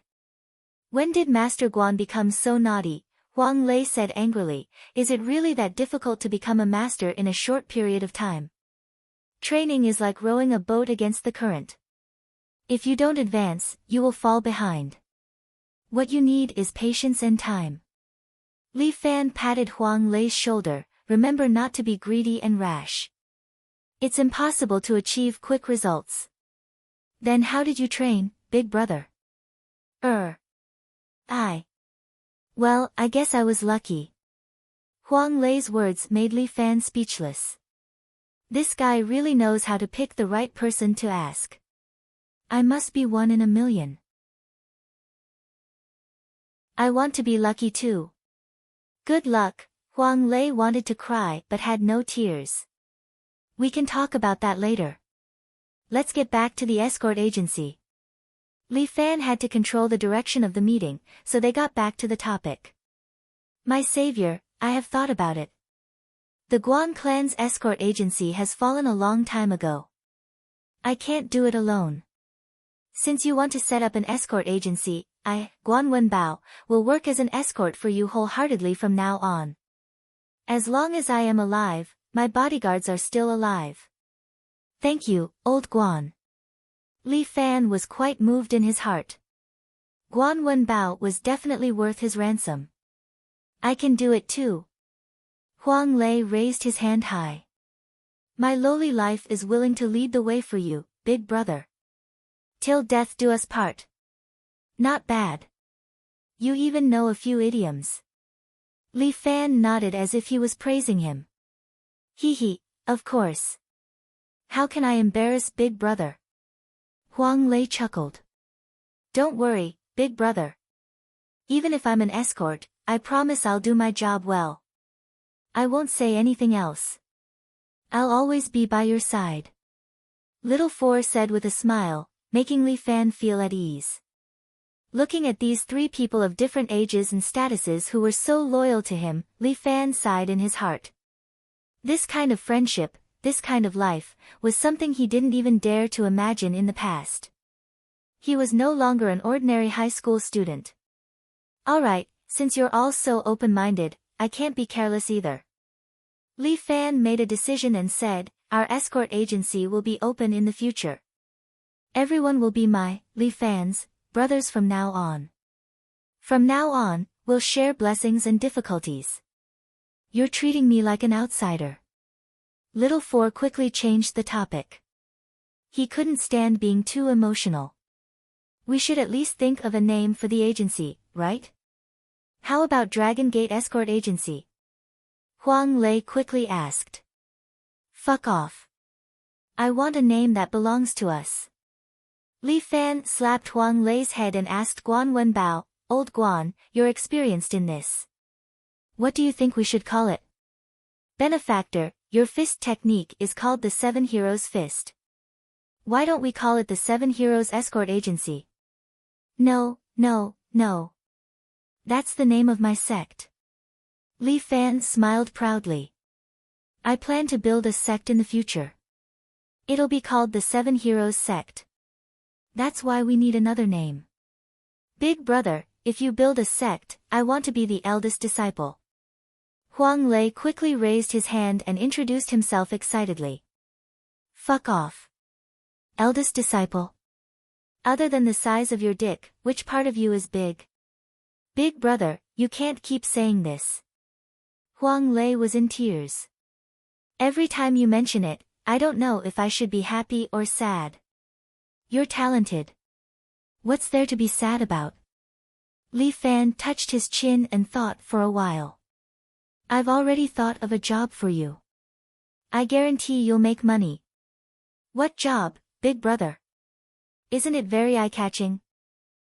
When did Master Guan become so naughty? Huang Lei said angrily, is it really that difficult to become a master in a short period of time? Training is like rowing a boat against the current. If you don't advance, you will fall behind. What you need is patience and time. Li Fan patted Huang Lei's shoulder, remember not to be greedy and rash. It's impossible to achieve quick results. Then how did you train, big brother? Well, I guess I was lucky. Huang Lei's words made Li Fan speechless. This guy really knows how to pick the right person to ask. I must be one in a million. I want to be lucky too. Good luck. Huang Lei wanted to cry but had no tears. We can talk about that later. Let's get back to the escort agency. Li Fan had to control the direction of the meeting, so they got back to the topic. My savior, I have thought about it. The Guan clan's escort agency has fallen a long time ago. I can't do it alone. Since you want to set up an escort agency, I, Guan Wenbao, will work as an escort for you wholeheartedly from now on. As long as I am alive, my bodyguards are still alive. Thank you, old Guan. Li Fan was quite moved in his heart. Guan Wenbao was definitely worth his ransom. I can do it too. Huang Lei raised his hand high. My lowly life is willing to lead the way for you, big brother. Till death do us part. Not bad. You even know a few idioms. Li Fan nodded as if he was praising him. Hee, of course. How can I embarrass big brother? Huang Lei chuckled. Don't worry, big brother. Even if I'm an escort, I promise I'll do my job well. I won't say anything else. I'll always be by your side. Little Four said with a smile, making Li Fan feel at ease. Looking at these three people of different ages and statuses who were so loyal to him, Li Fan sighed in his heart. This kind of friendship, this kind of life, was something he didn't even dare to imagine in the past. He was no longer an ordinary high school student. Alright, since you're all so open-minded, I can't be careless either. Li Fan made a decision and said, our escort agency will be open in the future. Everyone will be my, Li Fan's, brothers from now on. From now on, we'll share blessings and difficulties. You're treating me like an outsider. Little Four quickly changed the topic. He couldn't stand being too emotional. We should at least think of a name for the agency, right? How about Dragon Gate Escort Agency? Huang Lei quickly asked. Fuck off. I want a name that belongs to us. Li Fan slapped Huang Lei's head and asked Guan Wenbao, Old Guan, you're experienced in this. What do you think we should call it? Benefactor, your fist technique is called the Seven Heroes Fist. Why don't we call it the Seven Heroes Escort Agency? No. That's the name of my sect. Li Fan smiled proudly. I plan to build a sect in the future. It'll be called the Seven Heroes Sect. That's why we need another name. Big brother, if you build a sect, I want to be the eldest disciple. Huang Lei quickly raised his hand and introduced himself excitedly. Fuck off. Eldest disciple? Other than the size of your dick, which part of you is big? Big brother, you can't keep saying this. Huang Lei was in tears. Every time you mention it, I don't know if I should be happy or sad. You're talented. What's there to be sad about? Li Fan touched his chin and thought for a while. I've already thought of a job for you. I guarantee you'll make money. What job, big brother? Isn't it very eye-catching?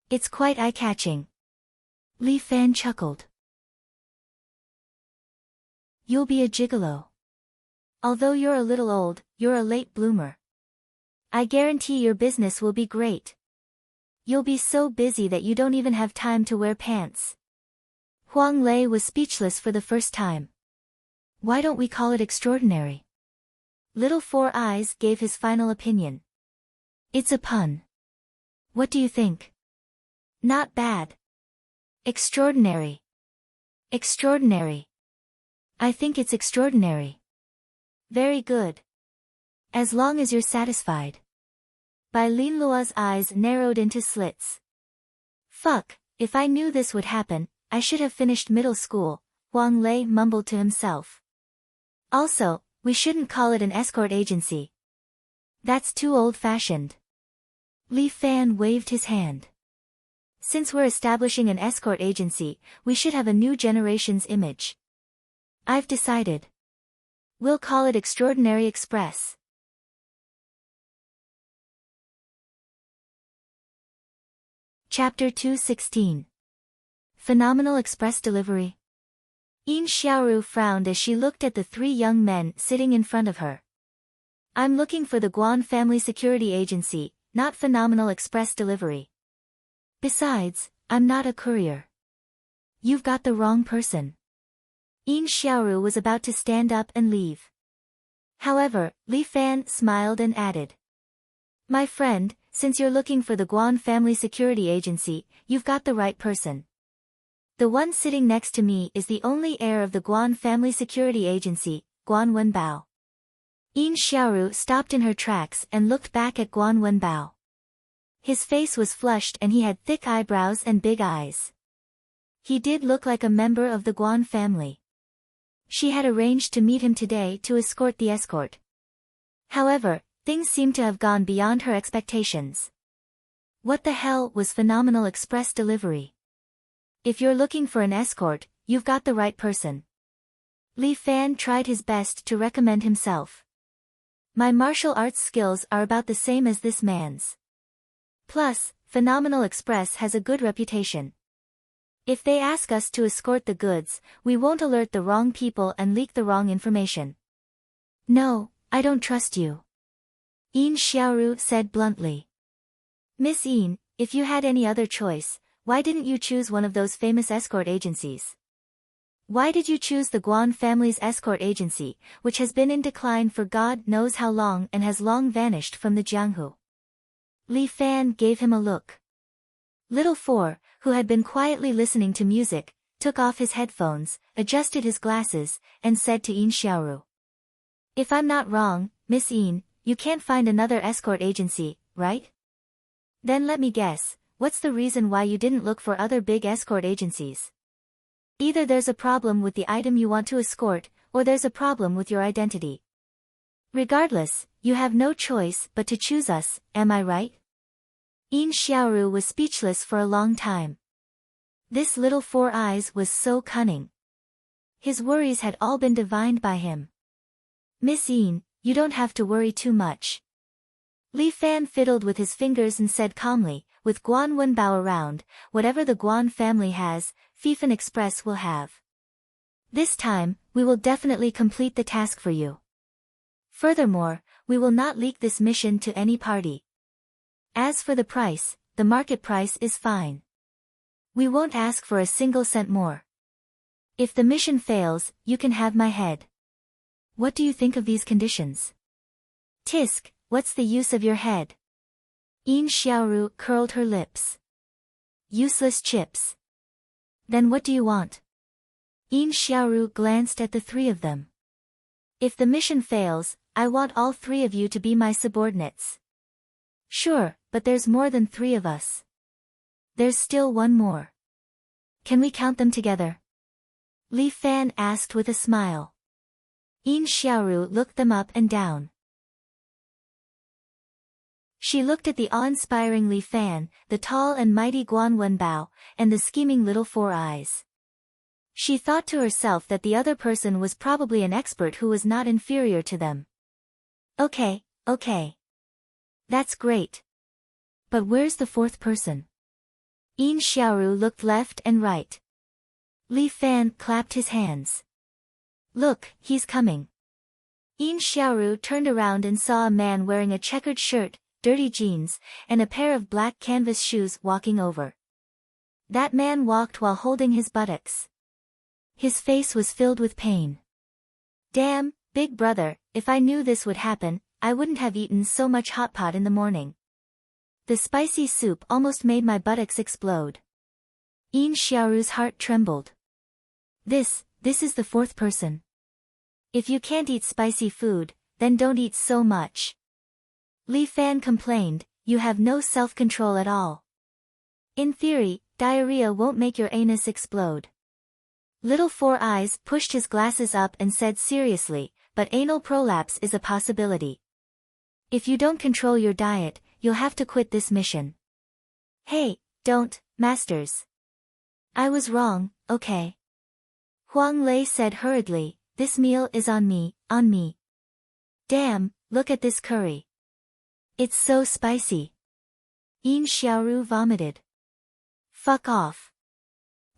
It's quite eye-catching. Li Fan chuckled. You'll be a gigolo. Although you're a little old, you're a late bloomer. I guarantee your business will be great. You'll be so busy that you don't even have time to wear pants. Huang Lei was speechless for the first time. Why don't we call it extraordinary? Little Four Eyes gave his final opinion. It's a pun. What do you think? Not bad. Extraordinary. Extraordinary. I think it's extraordinary. Very good. As long as you're satisfied. Bai Linlua's eyes narrowed into slits. Fuck, if I knew this would happen, I should have finished middle school, Huang Lei mumbled to himself. Also, we shouldn't call it an escort agency. That's too old-fashioned. Li Fan waved his hand. Since we're establishing an escort agency, we should have a new generation's image. I've decided. We'll call it Extraordinary Express. Chapter 216. Phenomenal Express Delivery. Yin Xiaoru frowned as she looked at the three young men sitting in front of her. I'm looking for the Guan Family Security Agency, not Phenomenal Express Delivery. Besides, I'm not a courier. You've got the wrong person. Yin Xiaoru was about to stand up and leave. However, Li Fan smiled and added. My friend, since you're looking for the Guan Family Security Agency, you've got the right person. The one sitting next to me is the only heir of the Guan Family Security Agency, Guan Wenbao. Yin Xiaoru stopped in her tracks and looked back at Guan Wenbao. His face was flushed and he had thick eyebrows and big eyes. He did look like a member of the Guan family. She had arranged to meet him today to escort the escort. However, things seemed to have gone beyond her expectations. What the hell was phenomenal express delivery? If you're looking for an escort, you've got the right person. Li Fan tried his best to recommend himself. My martial arts skills are about the same as this man's. Plus, Phenomenal Express has a good reputation. If they ask us to escort the goods, we won't alert the wrong people and leak the wrong information. No, I don't trust you. Yin Xiaoru said bluntly. Miss Yin, if you had any other choice, why didn't you choose one of those famous escort agencies? Why did you choose the Guan family's escort agency, which has been in decline for God knows how long and has long vanished from the Jianghu? Li Fan gave him a look. Little Four, who had been quietly listening to music, took off his headphones, adjusted his glasses, and said to Yin Xiaoru. If I'm not wrong, Miss Yin, you can't find another escort agency, right? Then let me guess, what's the reason why you didn't look for other big escort agencies? Either there's a problem with the item you want to escort, or there's a problem with your identity. Regardless, you have no choice but to choose us, am I right? Yin Xiaoru was speechless for a long time. This Little Four Eyes was so cunning. His worries had all been divined by him. Miss Yin, you don't have to worry too much. Li Fan fiddled with his fingers and said calmly, with Guan Wenbao around, whatever the Guan family has, Fifan Express will have. This time, we will definitely complete the task for you. Furthermore, we will not leak this mission to any party. As for the price, the market price is fine. We won't ask for a single cent more. If the mission fails, you can have my head. What do you think of these conditions? Tisk, what's the use of your head? Yin Xiaoru curled her lips. Useless chips. Then what do you want? Yin Xiaoru glanced at the three of them. If the mission fails, I want all three of you to be my subordinates. Sure, but there's more than three of us. There's still one more. Can we count them together? Li Fan asked with a smile. Yin Xiaoru looked them up and down. She looked at the awe-inspiring Li Fan, the tall and mighty Guan Wenbao, and the scheming Little Four Eyes. She thought to herself that the other person was probably an expert who was not inferior to them. Okay. That's great. But where's the fourth person? Yin Xiaoru looked left and right. Li Fan clapped his hands. Look, he's coming. Yin Xiaoru turned around and saw a man wearing a checkered shirt, dirty jeans, and a pair of black canvas shoes walking over. That man walked while holding his buttocks. His face was filled with pain. Damn, big brother, if I knew this would happen, I wouldn't have eaten so much hot pot in the morning. The spicy soup almost made my buttocks explode. Yin Xiaoru's heart trembled. This is the fourth person. If you can't eat spicy food, then don't eat so much. Li Fan complained, you have no self-control at all. In theory, diarrhea won't make your anus explode. Little Four Eyes pushed his glasses up and said seriously, but anal prolapse is a possibility. If you don't control your diet, you'll have to quit this mission. Hey, don't, masters. I was wrong, okay? Huang Lei said hurriedly, this meal is on me, on me. Damn, look at this curry. It's so spicy. Yin Xiaoru vomited. Fuck off.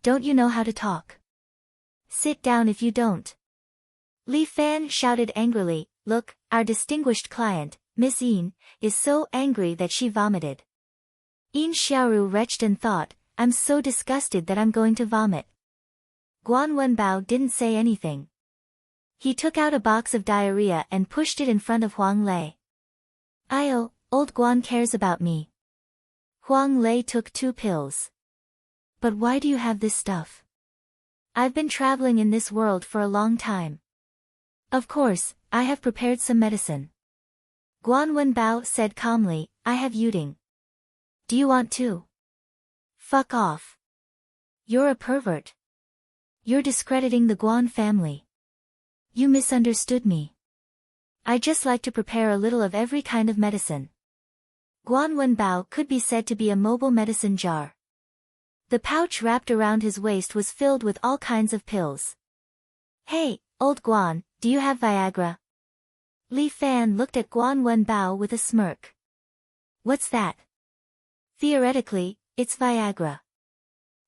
Don't you know how to talk? Sit down if you don't. Li Fan shouted angrily, look, our distinguished client, Miss Yin, is so angry that she vomited. Yin Xiaoru retched and thought, I'm so disgusted that I'm going to vomit. Guan Wenbao didn't say anything. He took out a box of diarrhea and pushed it in front of Huang Lei. Io, old Guan cares about me. Huang Lei took 2 pills. But why do you have this stuff? I've been traveling in this world for a long time. Of course, I have prepared some medicine. Guan Wenbao said calmly, I have Yuding. Do you want to? Fuck off. You're a pervert. You're discrediting the Guan family. You misunderstood me. I just like to prepare a little of every kind of medicine. Guan Wenbao could be said to be a mobile medicine jar. The pouch wrapped around his waist was filled with all kinds of pills. Hey, old Guan, do you have Viagra? Li Fan looked at Guan Wenbao with a smirk. What's that? Theoretically, it's Viagra.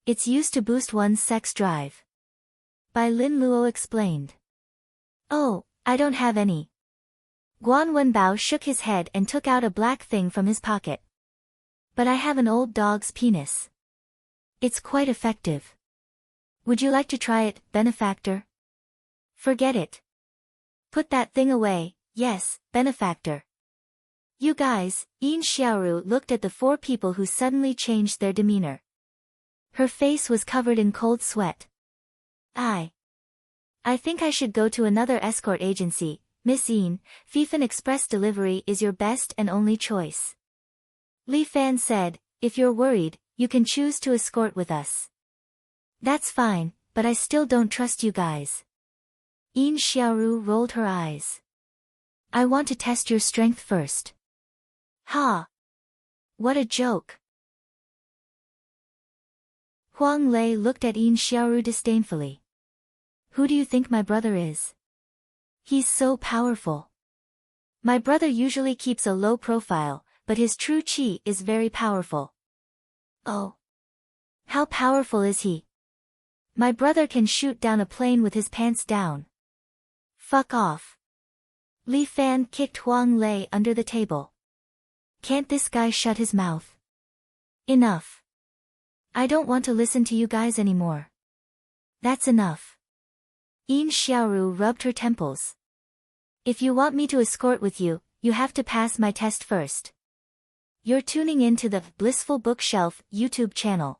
It's used to boost one's sex drive. Bai Lin Luo explained. Oh, I don't have any. Guan Wenbao shook his head and took out a black thing from his pocket. But I have an old dog's penis. It's quite effective. Would you like to try it, benefactor? Forget it. Put that thing away, yes, benefactor. You guys, Yin Xiaoru looked at the 4 people who suddenly changed their demeanor. Her face was covered in cold sweat. I think I should go to another escort agency, Miss Yin. Fifan Express Delivery is your best and only choice. Li Fan said, if you're worried, you can choose to escort with us. That's fine, but I still don't trust you guys. Yin Xiaoru rolled her eyes. I want to test your strength first. Ha! What a joke. Huang Lei looked at Yin Xiaoru disdainfully. Who do you think my brother is? He's so powerful. My brother usually keeps a low profile, but his true qi is very powerful. Oh. How powerful is he? My brother can shoot down a plane with his pants down. Fuck off. Li Fan kicked Huang Lei under the table. Can't this guy shut his mouth? Enough. I don't want to listen to you guys anymore. That's enough. Yin Xiaoru rubbed her temples. If you want me to escort with you, you have to pass my test first. You're tuning in to the Blissful Bookshelf YouTube channel.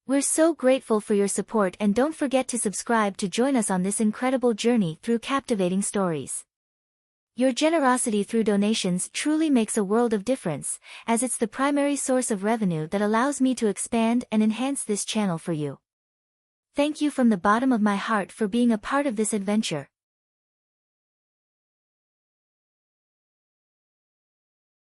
We're so grateful for your support and don't forget to subscribe to join us on this incredible journey through captivating stories. Your generosity through donations truly makes a world of difference, as it's the primary source of revenue that allows me to expand and enhance this channel for you. Thank you from the bottom of my heart for being a part of this adventure.